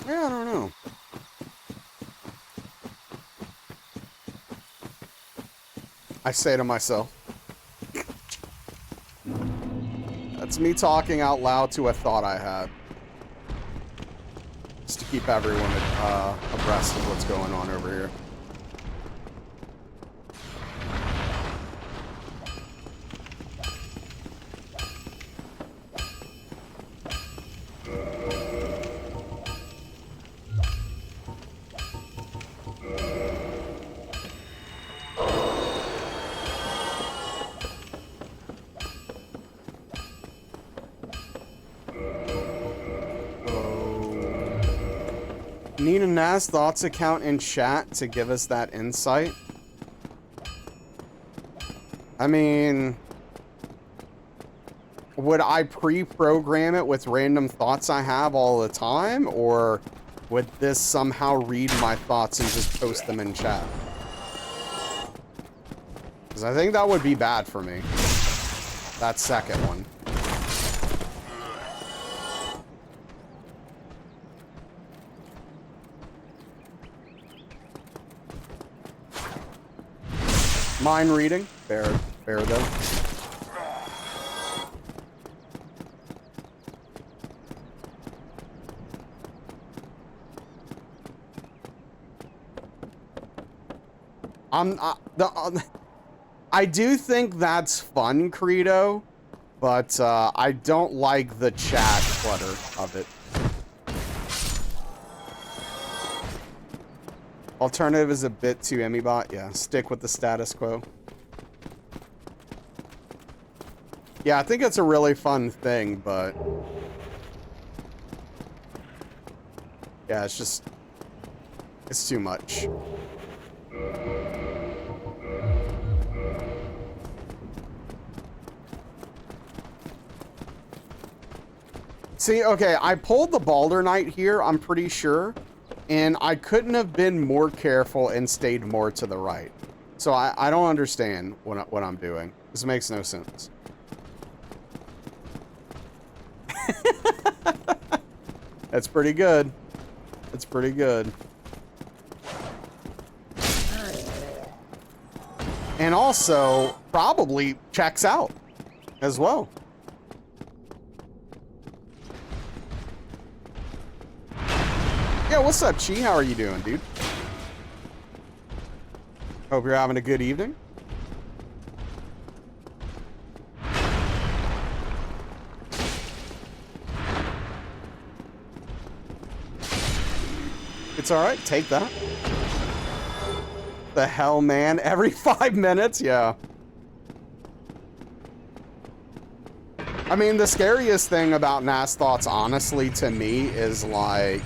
Yeah, I don't know. I say to myself. That's me talking out loud to a thought I had. Just to keep everyone abreast of what's going on over here. Need a Nas Thoughts account in chat to give us that insight. I mean, would I pre-program it with random thoughts I have all the time, or would this somehow read my thoughts and just post them in chat? Because I think that would be bad for me. That second one. Mind reading. Fair though. I do think that's fun, Credo, but I don't like the chat clutter of it. Alternative is a bit too Emmybot. Yeah, stick with the status quo. Yeah, I think it's a really fun thing, but yeah, it's too much. See, okay, I pulled the Balder Knight here, I'm pretty sure. And I couldn't have been more careful and stayed more to the right. So I don't understand what I'm doing. This makes no sense. That's pretty good. That's pretty good. And also, probably checks out as well. Yeah, what's up, Chi? How are you doing, dude? Hope you're having a good evening. It's alright, take that. The hell, man? Every 5 minutes? Yeah. I mean, the scariest thing about Nas Thoughts, honestly, to me, is like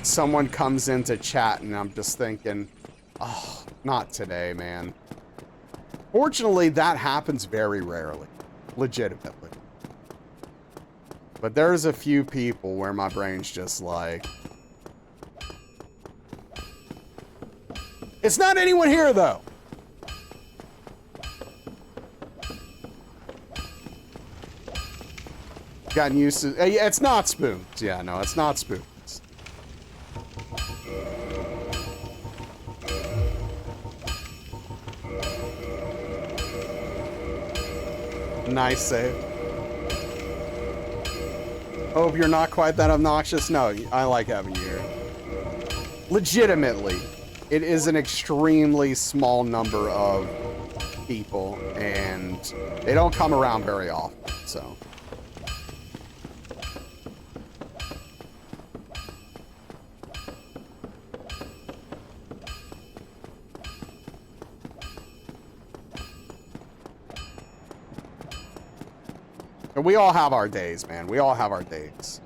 someone comes into chat and I'm just thinking, oh, not today, man. Fortunately, that happens very rarely, legitimately. But there's a few people where my brain's just like, it's not anyone here, though. Gotten used to, yeah, it's not spoons. Yeah, no, it's not spoons. Nice save. Hope you're not quite that obnoxious. No, I like having you here. Legitimately, it is an extremely small number of people, and they don't come around very often, so. And we all have our days, man. We all have our days.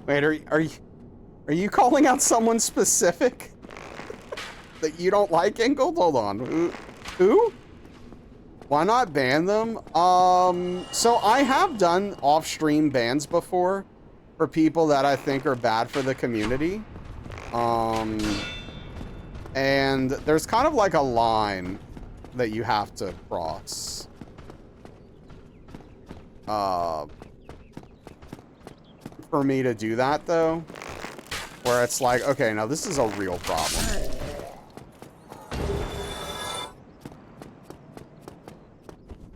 Wait, are you calling out someone specific that you don't like, Ingold? Hold on. Who? Why not ban them? So I have done off-stream bans before for people that I think are bad for the community. And there's kind of like a line that you have to cross. For me to do that, though. Where it's like, okay, now this is a real problem.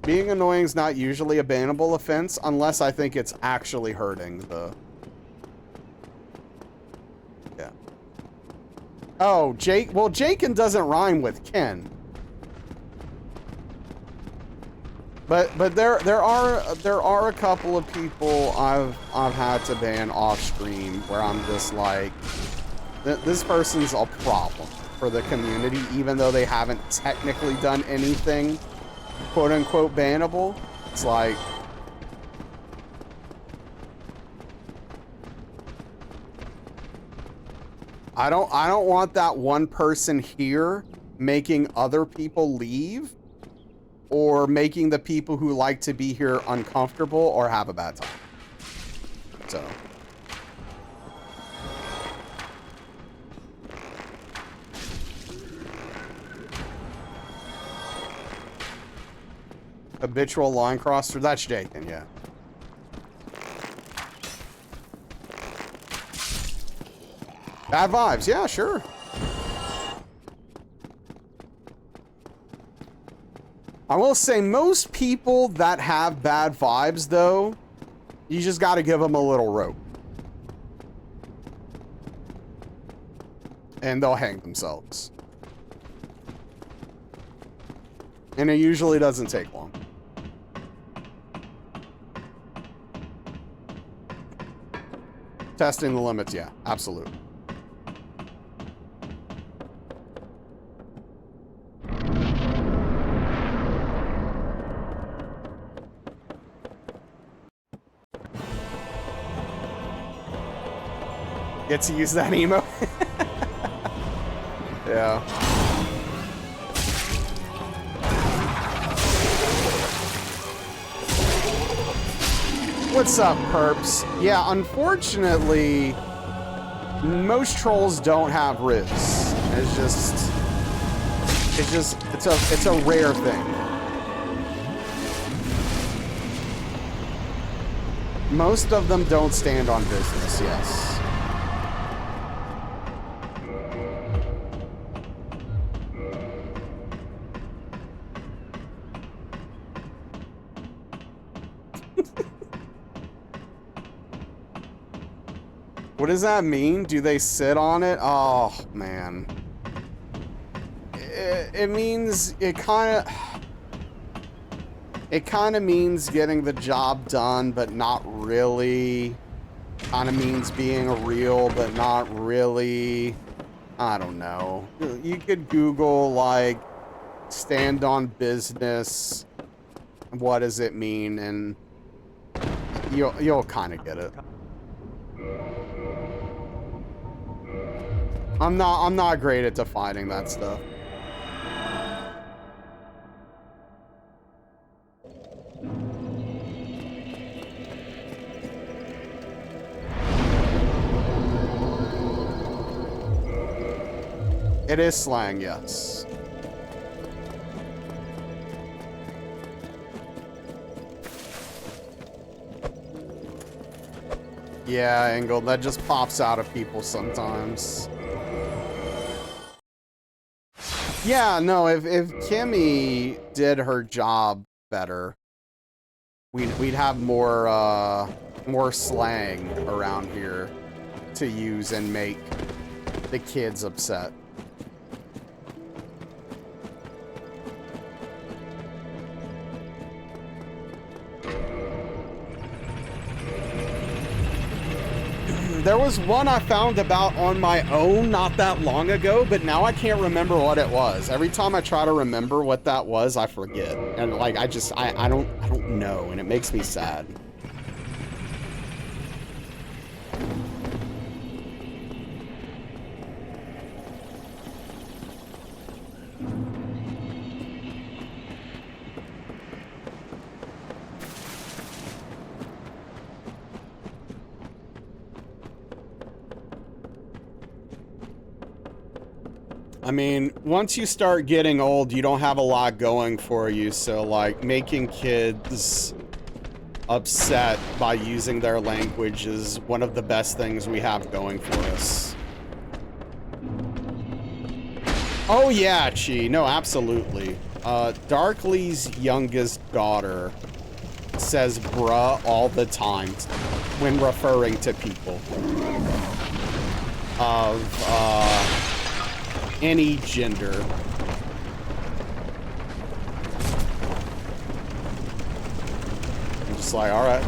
Being annoying is not usually a bannable offense unless I think it's actually hurting the... Yeah. Oh, Jake... Well, Jakin doesn't rhyme with Ken. But there are a couple of people I've had to ban off stream where I'm just like, this person's a problem for the community, even though they haven't technically done anything quote unquote bannable. It's like, I don't want that one person here making other people leave or making the people who like to be here uncomfortable or have a bad time. So habitual line crosser, that's Jakin, yeah. Bad vibes, yeah, sure. I will say most people that have bad vibes, though, you just got to give them a little rope. And they'll hang themselves. And it usually doesn't take long. Testing the limits, yeah, absolutely. Get to use that emo. Yeah. What's up, perps? Yeah, unfortunately, most trolls don't have Riz. It's a rare thing. Most of them don't stand on business, yes. What does that mean? Do they sit on it? Oh, man. It means it kind of means getting the job done, but not really. Kind of means being real, but not really. I don't know. You could Google, like, stand on business. What does it mean? And you'll kind of get it. I'm not great at defining that stuff. It is slang, yes. Yeah, Engel, that just pops out of people sometimes. Yeah, no, if Kimmy did her job better, we'd have more slang around here to use and make the kids upset. There was one I found about on my own not that long ago, but now I can't remember what it was. Every time I try to remember what that was, I forget. And like I don't know, and it makes me sad. I mean, once you start getting old, you don't have a lot going for you, so like making kids upset by using their language is one of the best things we have going for us. Oh yeah, Chi. No, absolutely. Darkly's youngest daughter says bruh all the time when referring to people of any gender. I'm just like, all right.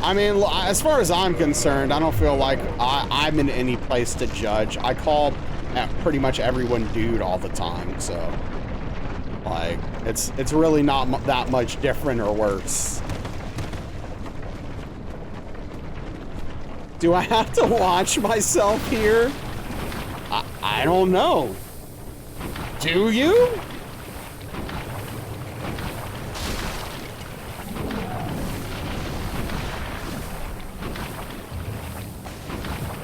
I mean, as far as I'm concerned, I don't feel like I'm in any place to judge. I call pretty much everyone dude all the time, so like it's really not that much different or worse. Do I have to watch myself here? I don't know. Do you?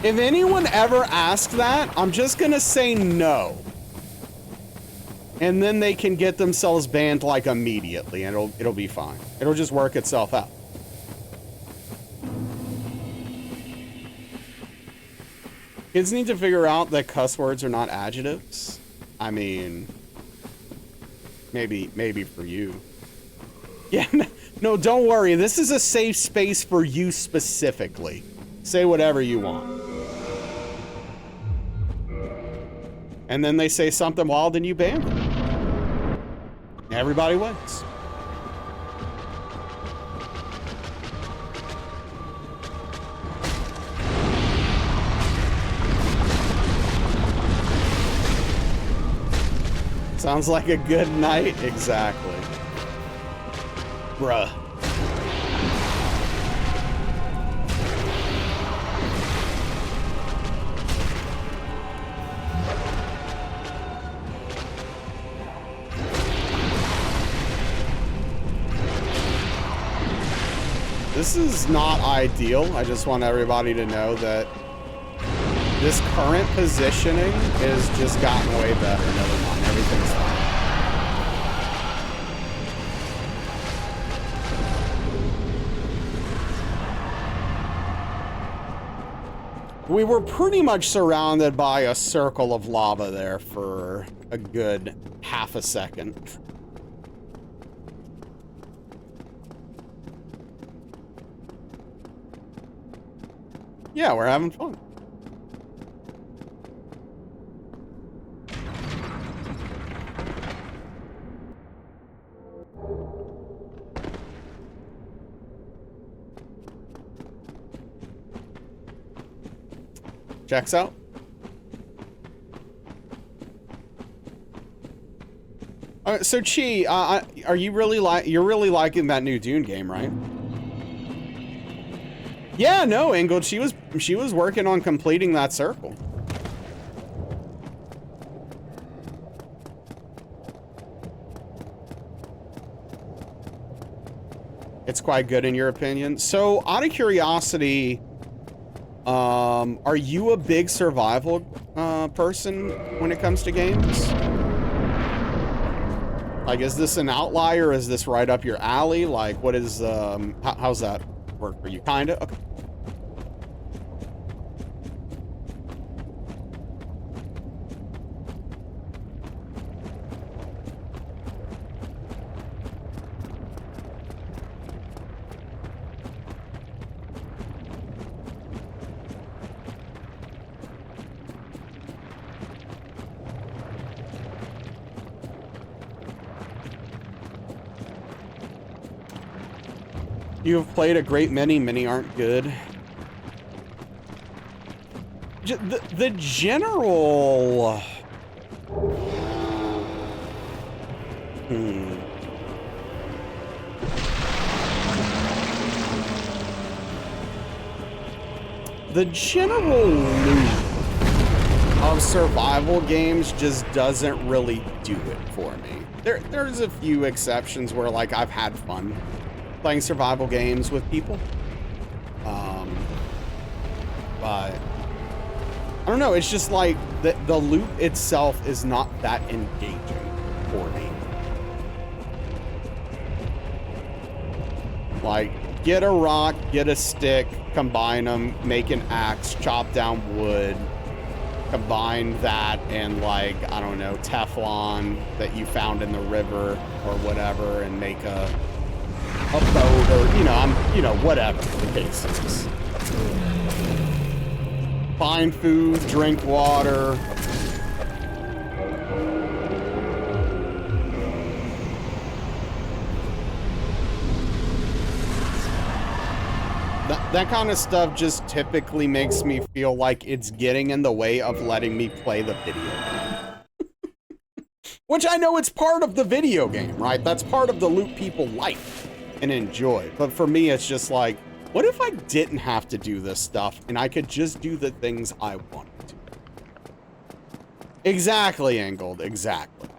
If anyone ever asks that, I'm just gonna say no. And then they can get themselves banned like immediately and it'll be fine. It'll just work itself out. Kids need to figure out that cuss words are not adjectives. I mean, maybe for you. Yeah, no, don't worry. This is a safe space for you specifically. Say whatever you want. And then they say something wild and you ban them. Everybody wins. Sounds like a good night. Exactly. Bruh. This is not ideal. I just want everybody to know that this current positioning is just gotten way better. Never mind, everything's fine. We were pretty much surrounded by a circle of lava there for a good half a second. Yeah, we're having fun. Checks out. So Chi, are you really you're really liking that new Dune game, right? Yeah, no, Ingold, she was working on completing that circle. It's quite good in your opinion. So, out of curiosity, are you a big survival person when it comes to games? Like, is this an outlier? Is this right up your alley? Like, what is, how's that work for you? Kinda? Okay. You've played a great many. Many aren't good. The general... The general loop of survival games just doesn't really do it for me. There's a few exceptions where, like, I've had fun playing survival games with people. But I don't know, it's just like the loop itself is not that engaging for me. Like, get a rock, get a stick, combine them, make an axe, chop down wood, combine that and like, I don't know, Teflon that you found in the river or whatever and make a boat or, whatever the case is. Find food, drink water. That kind of stuff just typically makes me feel like it's getting in the way of letting me play the video game. Which I know it's part of the video game, right? That's part of the loot people like and enjoy. But for me, it's just like, what if I didn't have to do this stuff and I could just do the things I wanted to? Exactly, Angled, exactly.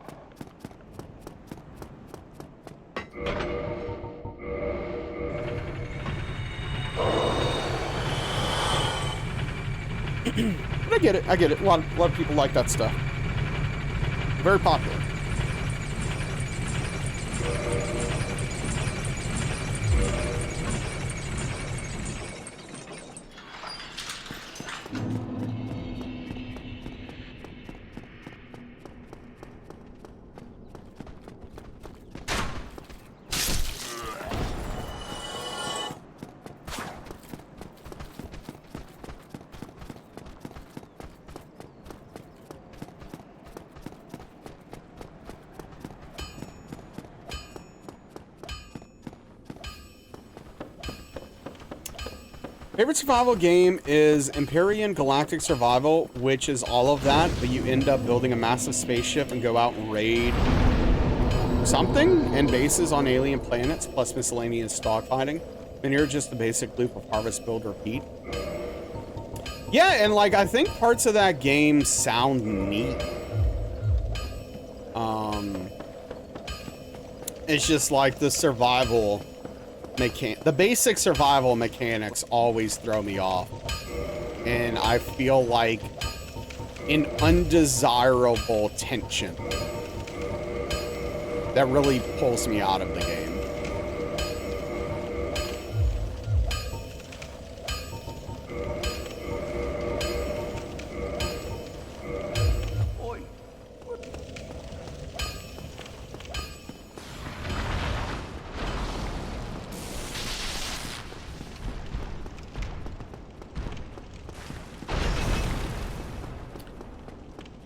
But I get it. A lot of people like that stuff. Very popular. Favorite survival game is Empyrean Galactic Survival, which is all of that, but you end up building a massive spaceship and go out and raid something and bases on alien planets, plus miscellaneous dogfighting. And you're just the basic loop of harvest, build, repeat. Yeah, and like, I think parts of that game sound neat. It's just like the survival the basic survival mechanics always throw me off. And I feel like an undesirable tension that really pulls me out of the game.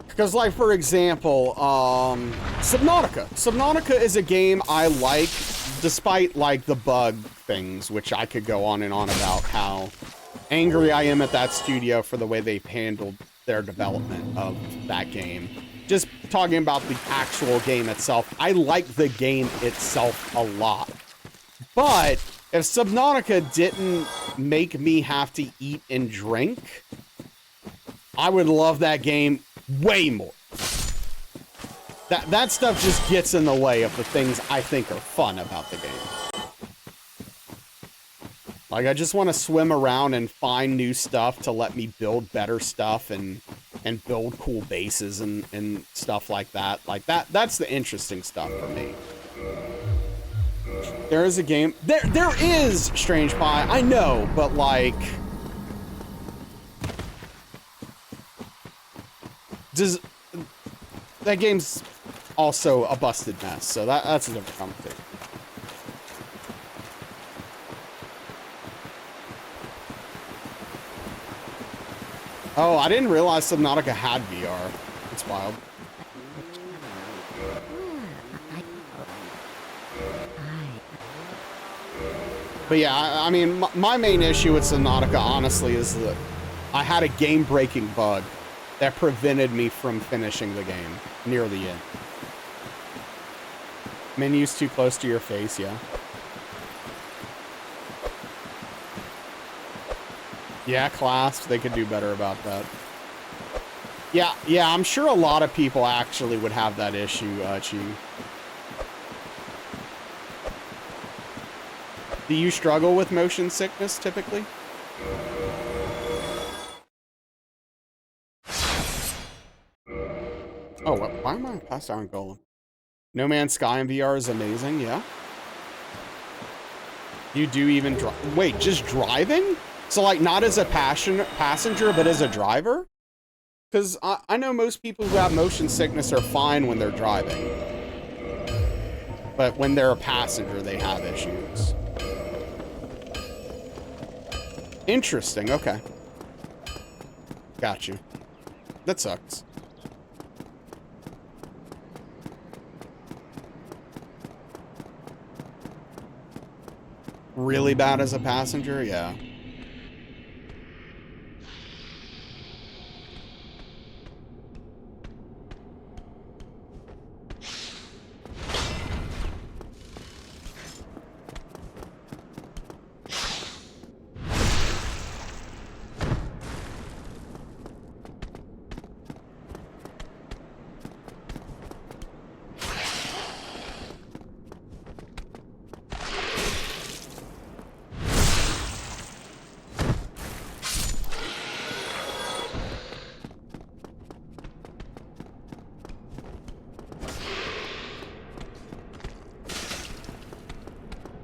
Because, like, for example, Subnautica. Subnautica is a game I like, despite, like, the bug things, which I could go on and on about how angry I am at that studio for the way they've handled their development of that game. Just talking about the actual game itself, I like the game itself a lot. But if Subnautica didn't make me have to eat and drink, I would love that game way more. That stuff just gets in the way of the things I think are fun about the game. Like, I just want to swim around and find new stuff to let me build better stuff and build cool bases and stuff like that. Like, that's the interesting stuff for me. There is a game. There is Strange Pie, I know, but like, that game's also a busted mess, so that's a different conversation. Oh, I didn't realize Subnautica had VR. It's wild. But yeah, I mean, my main issue with Subnautica, honestly, is that I had a game-breaking bug that prevented me from finishing the game near the end. Menus too close to your face, yeah. Yeah, clasps, they could do better about that. Yeah, I'm sure a lot of people actually would have that issue, Chi. Do you struggle with motion sickness typically? Oh, why am I past Iron Golem? No Man's Sky in VR is amazing, yeah. You do even wait, just driving? So like not as a passenger, but as a driver? Because I know most people who have motion sickness are fine when they're driving. But when they're a passenger, they have issues. Interesting, okay. Got you. That sucks. Really bad as a passenger? Yeah.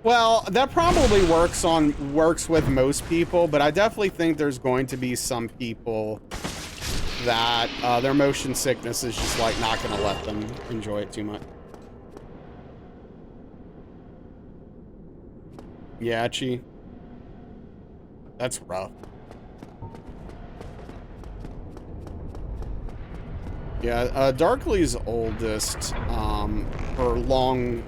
Well, that probably works with most people, but I definitely think there's going to be some people that their motion sickness is just like not going to let them enjoy it too much. Yeah, Chi. That's rough. Yeah, Darkly's oldest for long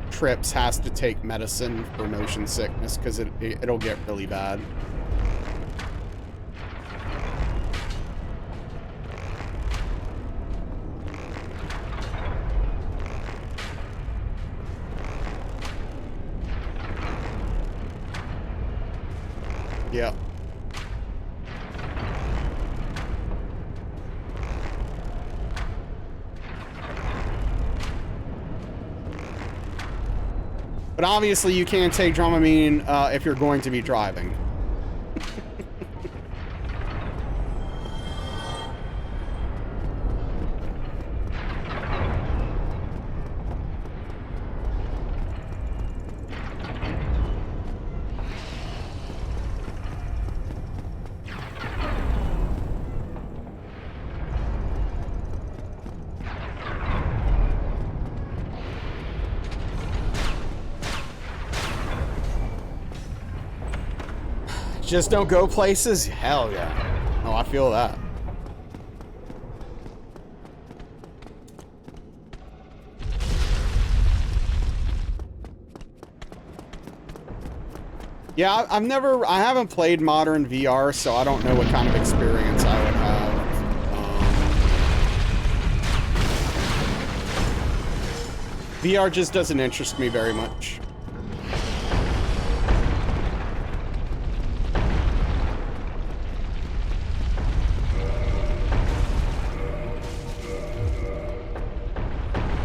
trips has to take medicine for motion sickness because it'll get really bad. Yeah. But obviously you can't take Dramamine if you're going to be driving. Just don't go places? Hell yeah. Oh, I feel that. Yeah, I haven't played modern VR, so I don't know what kind of experience I would have. VR just doesn't interest me very much.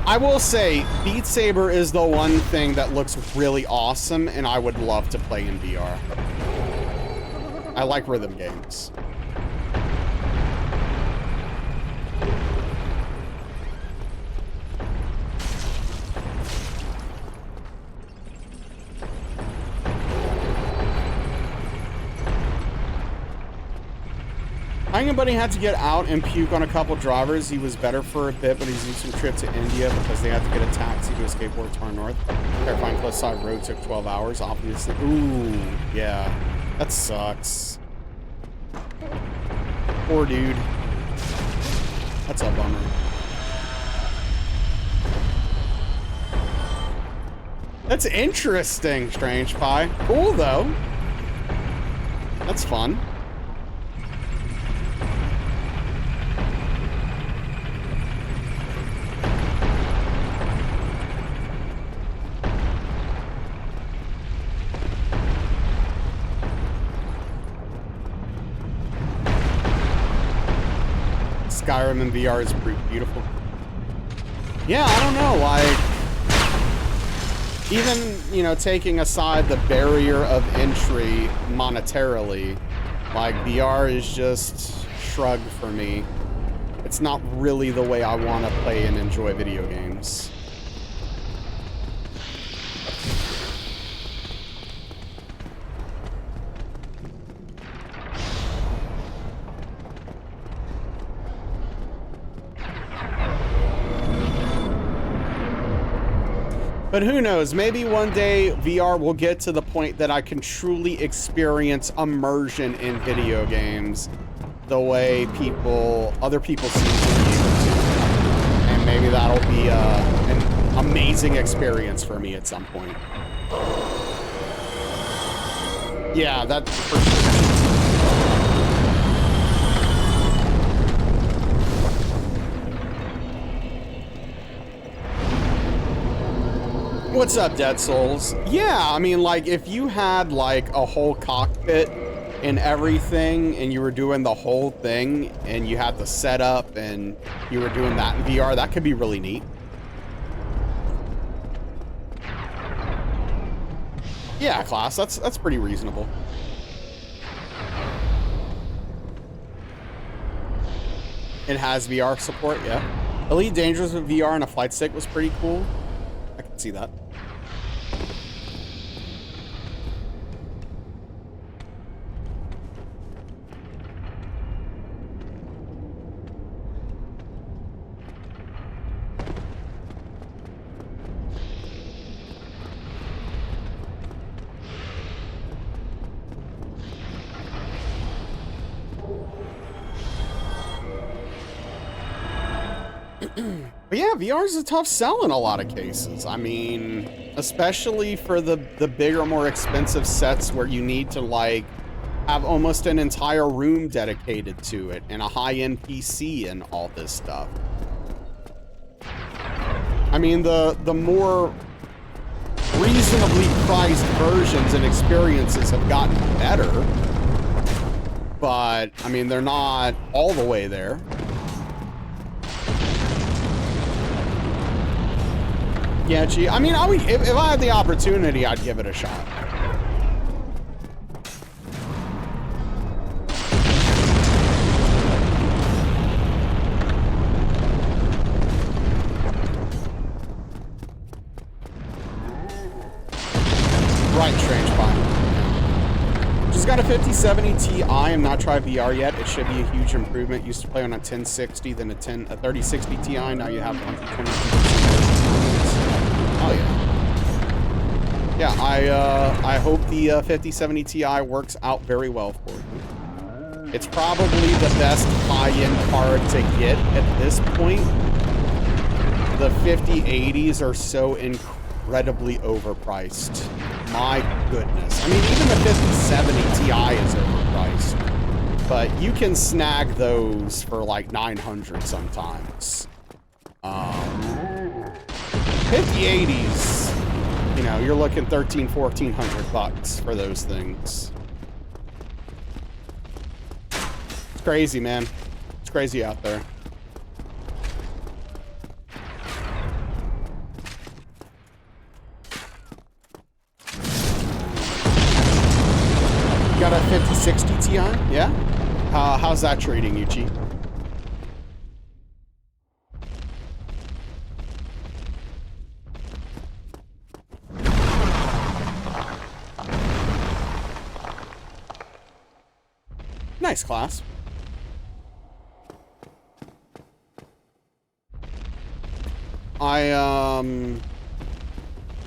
I will say, Beat Saber is the one thing that looks really awesome, and I would love to play in VR. I like rhythm games. Hanging Buddy had to get out and puke on a couple drivers. He was better for a bit, but he's used some trip to India because they had to get a taxi to a skateboard tour north. Terrifying Cliff Side Road took 12 hours, obviously. Ooh, yeah. That sucks. Poor dude. That's a bummer. That's interesting, Strange Pie. Cool, though. That's fun. Skyrim in VR is pretty beautiful. Yeah, I don't know, like, even, you know, taking aside the barrier of entry monetarily, like, VR is just shrug for me. It's not really the way I want to play and enjoy video games. But who knows? Maybe one day VR will get to the point that I can truly experience immersion in video games the way other people seem to be able to. And maybe that'll be an amazing experience for me at some point. Yeah, that's for sure. What's up, Dead Souls? Yeah, I mean, like, if you had, like, a whole cockpit and everything, and you were doing the whole thing, and you had the setup, and you were doing that in VR, that could be really neat. Yeah, class, that's pretty reasonable. It has VR support, yeah. Elite Dangerous with VR and a flight stick was pretty cool. I can see that. But yeah, VR is a tough sell in a lot of cases. I mean, especially for the bigger, more expensive sets where you need to like have almost an entire room dedicated to it and a high-end PC and all this stuff. I mean, the more reasonably priced versions and experiences have gotten better, but I mean, they're not all the way there. Yeah, gee, I mean, if I had the opportunity, I'd give it a shot. Right, Strange Fine. Just got a 5070 Ti. I'm not tried VR yet. It should be a huge improvement. Used to play on a 1060, then a 3060 Ti. Now you have 120. Oh yeah. Yeah, I hope the 5070 Ti works out very well for you. It's probably the best high-end card to get at this point. The 5080s are so incredibly overpriced. My goodness. I mean, even the 5070 Ti is overpriced. But you can snag those for like 900 sometimes. 5080s, you know, you're looking 1,300-1,400 bucks for those things. It's crazy, man. It's crazy out there. Got a 5060 Ti? Yeah? How's that treating you, G? Nice class. I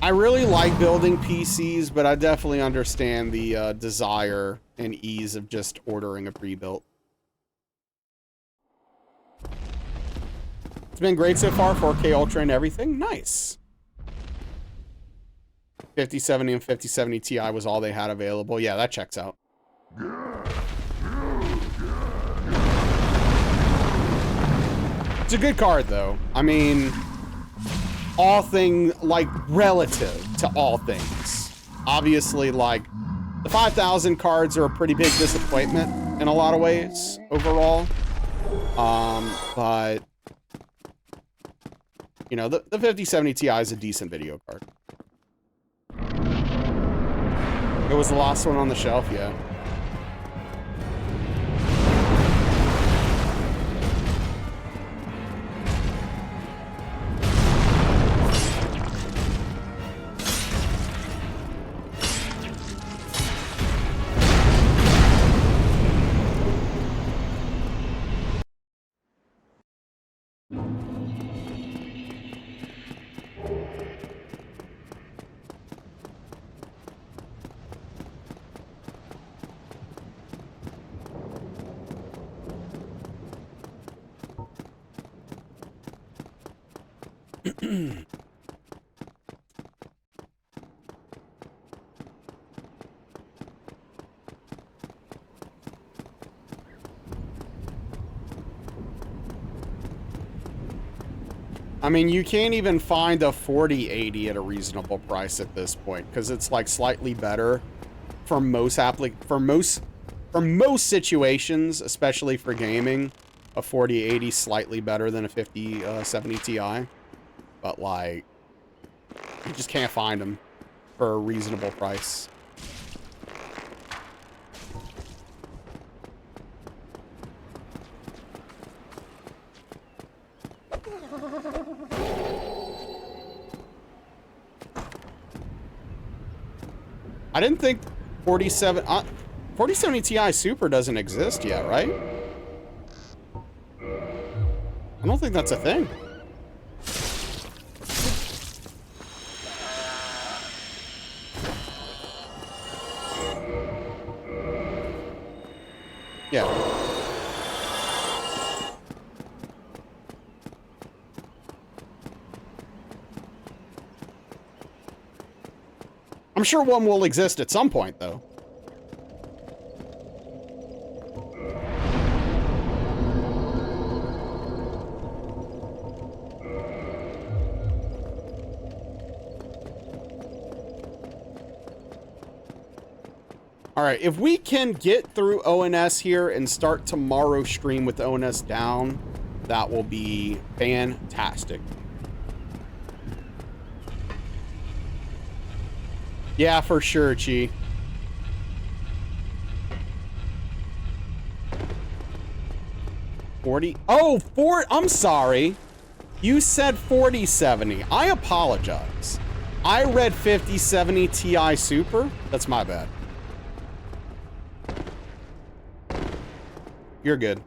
really like building PCs, but I definitely understand the desire and ease of just ordering a pre-built. It's been great so far, 4K Ultra and everything. Nice. 5070 and 5070 Ti was all they had available. Yeah, that checks out. It's a good card, though. I mean, all thing, like, relative to all things. Obviously, like, the 5000 cards are a pretty big disappointment in a lot of ways, overall. But, you know, the 5070 Ti is a decent video card. It was the last one on the shelf, yeah. I mean, you can't even find a 4080 at a reasonable price at this point because it's like slightly better for most situations, especially for gaming. A 4080 slightly better than a 5070 Ti, but like you just can't find them for a reasonable price. I didn't think 4070 Ti Super doesn't exist yet, right? I don't think that's a thing. Yeah. I'm sure one will exist at some point, though. All right, if we can get through ONS here and start tomorrow's stream with ONS down, that will be fantastic. Yeah, for sure, Chi. I'm sorry. You said 4070. I apologize. I read 5070 Ti Super. That's my bad. You're good.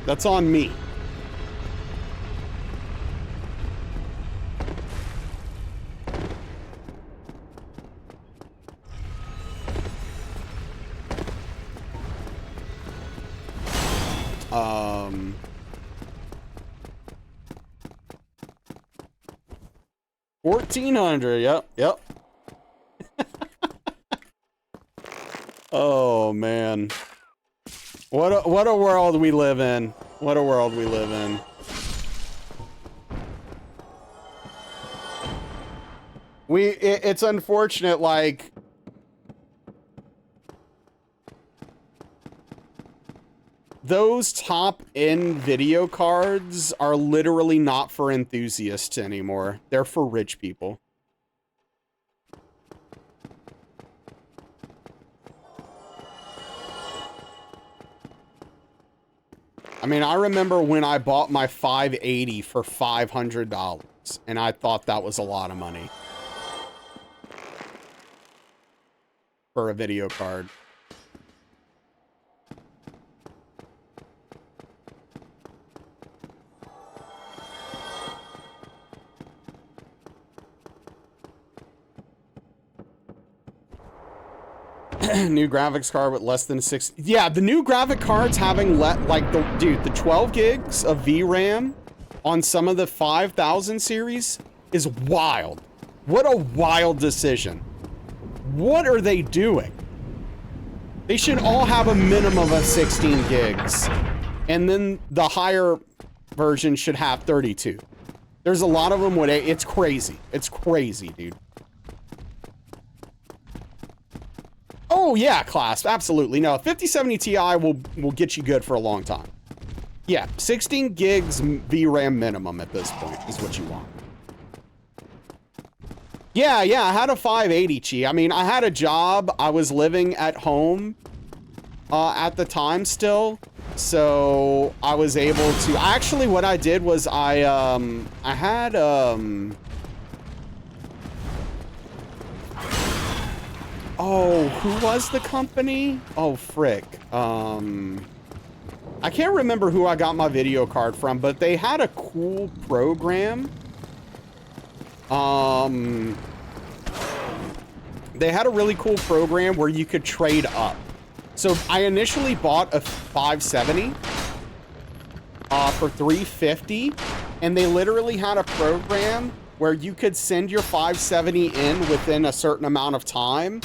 That's on me. $1,400. Yep. Oh man. What a world we live in. What a world we live in. It's unfortunate, like, those top-end video cards are literally not for enthusiasts anymore. They're for rich people. I mean, I remember when I bought my 580 for $500, and I thought that was a lot of money for a video card. New graphics card with less than 6. Yeah, the new graphic cards having the 12 gigs of VRAM on some of the 5000 series is wild. What a wild decision. What are they doing? They should all have a minimum of 16 gigs. And then the higher version should have 32. There's a lot of them with it's crazy. It's crazy, dude. Oh yeah, class, absolutely. No, 5070 Ti will get you good for a long time. Yeah, 16 gigs VRAM minimum at this point is what you want. Yeah, I had a 580 Chi. I mean, I had a job. I was living at home at the time still. So I was able to, actually what I did was I had, oh, who was the company? Oh, frick. I can't remember who I got my video card from, but they had a cool program. They had a really cool program where you could trade up. So I initially bought a 570. for $350, and they literally had a program where you could send your 570 in within a certain amount of time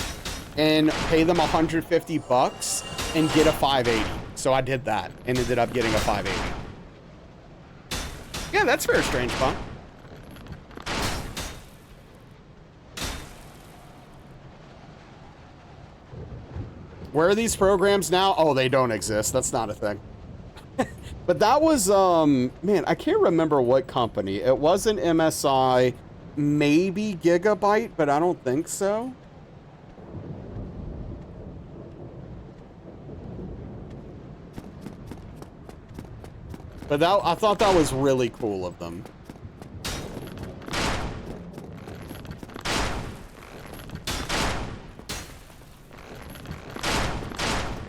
and pay them $150 and get a 580. So I did that and ended up getting a 580. Yeah, that's very strange, huh? Where are these programs now? Oh, they don't exist. That's not a thing. But that was, man, I can't remember what company. It wasn't MSI, maybe Gigabyte, but I don't think so. But that, I thought that was really cool of them.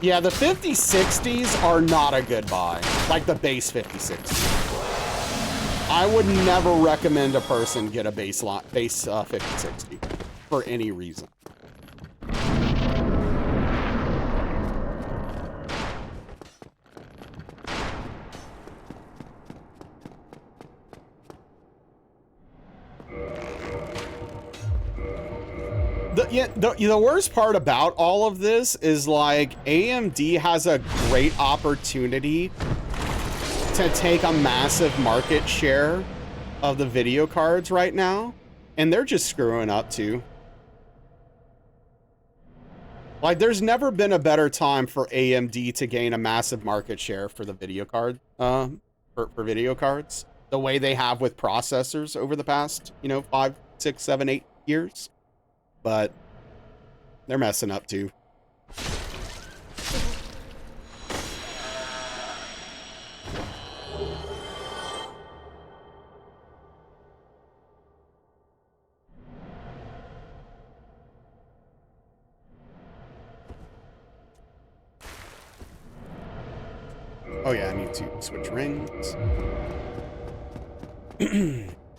Yeah, the 5060s are not a good buy. Like the base 5060. I would never recommend a person get a base 5060 for any reason. The worst part about all of this is like AMD has a great opportunity to take a massive market share of the video cards right now, and they're just screwing up too. Like, there's never been a better time for AMD to gain a massive market share for the video card, for video cards, the way they have with processors over the past, 5, 6, 7, 8 years. But they're messing up too. Oh yeah, I need to switch rings.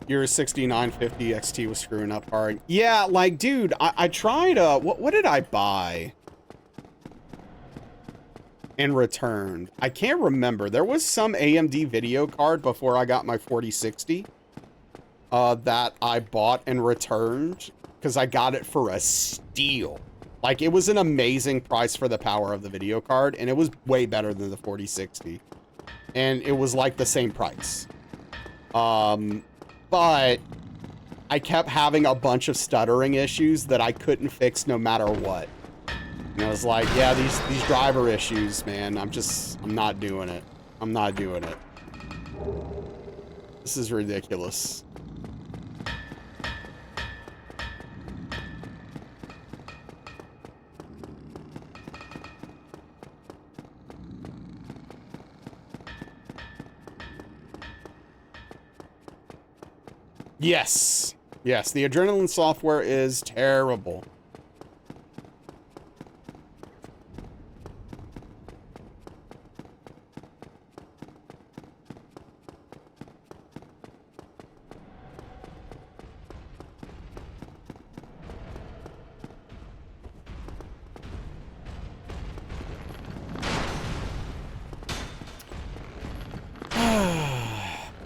Your 6950 XT was screwing up hard. Yeah, like, dude, I tried, what did I buy and returned? I can't remember. There was some AMD video card before I got my 4060 that I bought and returned because I got it for a steal. Like, it was an amazing price for the power of the video card, and it was way better than the 4060. And it was like the same price. But I kept having a bunch of stuttering issues that I couldn't fix no matter what. And I was like, yeah, these driver issues, man, I'm not doing it. I'm not doing it. This is ridiculous. Yes. Yes, the Adrenaline software is terrible.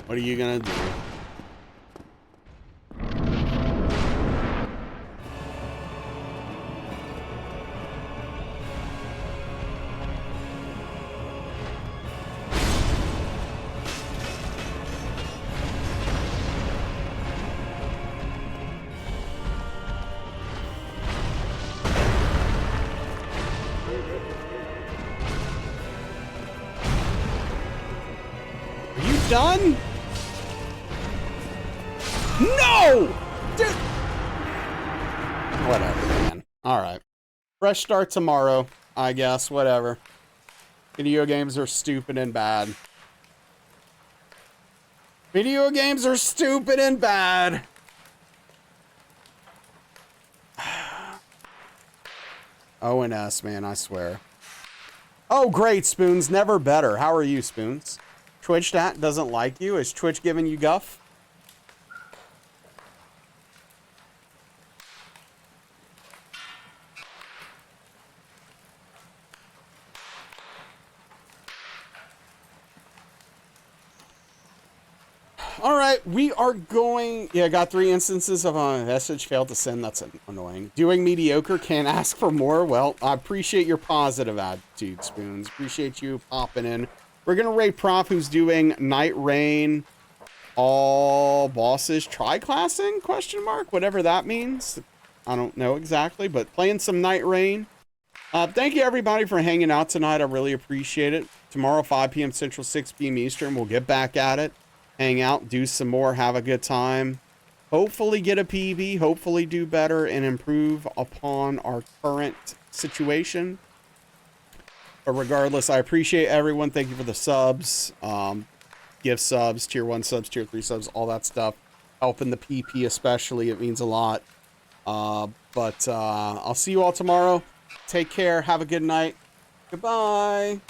What are you gonna do? Done? No! Dude. Whatever, man. Alright. Fresh start tomorrow, I guess. Whatever. Video games are stupid and bad. Video games are stupid and bad. ONS, man, I swear. Oh, great, Spoons. Never better. How are you, Spoons? Twitch chat doesn't like you? Is Twitch giving you guff? All right, we are going. Yeah, got 3 instances of a message failed to send. That's annoying. Doing mediocre, can't ask for more. Well, I appreciate your positive attitude, Spoons. Appreciate you popping in. We're gonna rate Prof, who's doing Night Rain. All bosses tri-classing? Question mark. Whatever that means. I don't know exactly, but playing some Night Rain. Thank you everybody for hanging out tonight. I really appreciate it. Tomorrow, 5 p.m. Central, 6 p.m. Eastern, we'll get back at it. Hang out, do some more, have a good time. Hopefully get a PB, hopefully do better and improve upon our current situation. But regardless, I appreciate everyone. Thank you for the subs, gift subs, tier 1 subs, tier 3 subs, all that stuff. Helping the PP especially, it means a lot. But I'll see you all tomorrow. Take care, have a good night. Goodbye.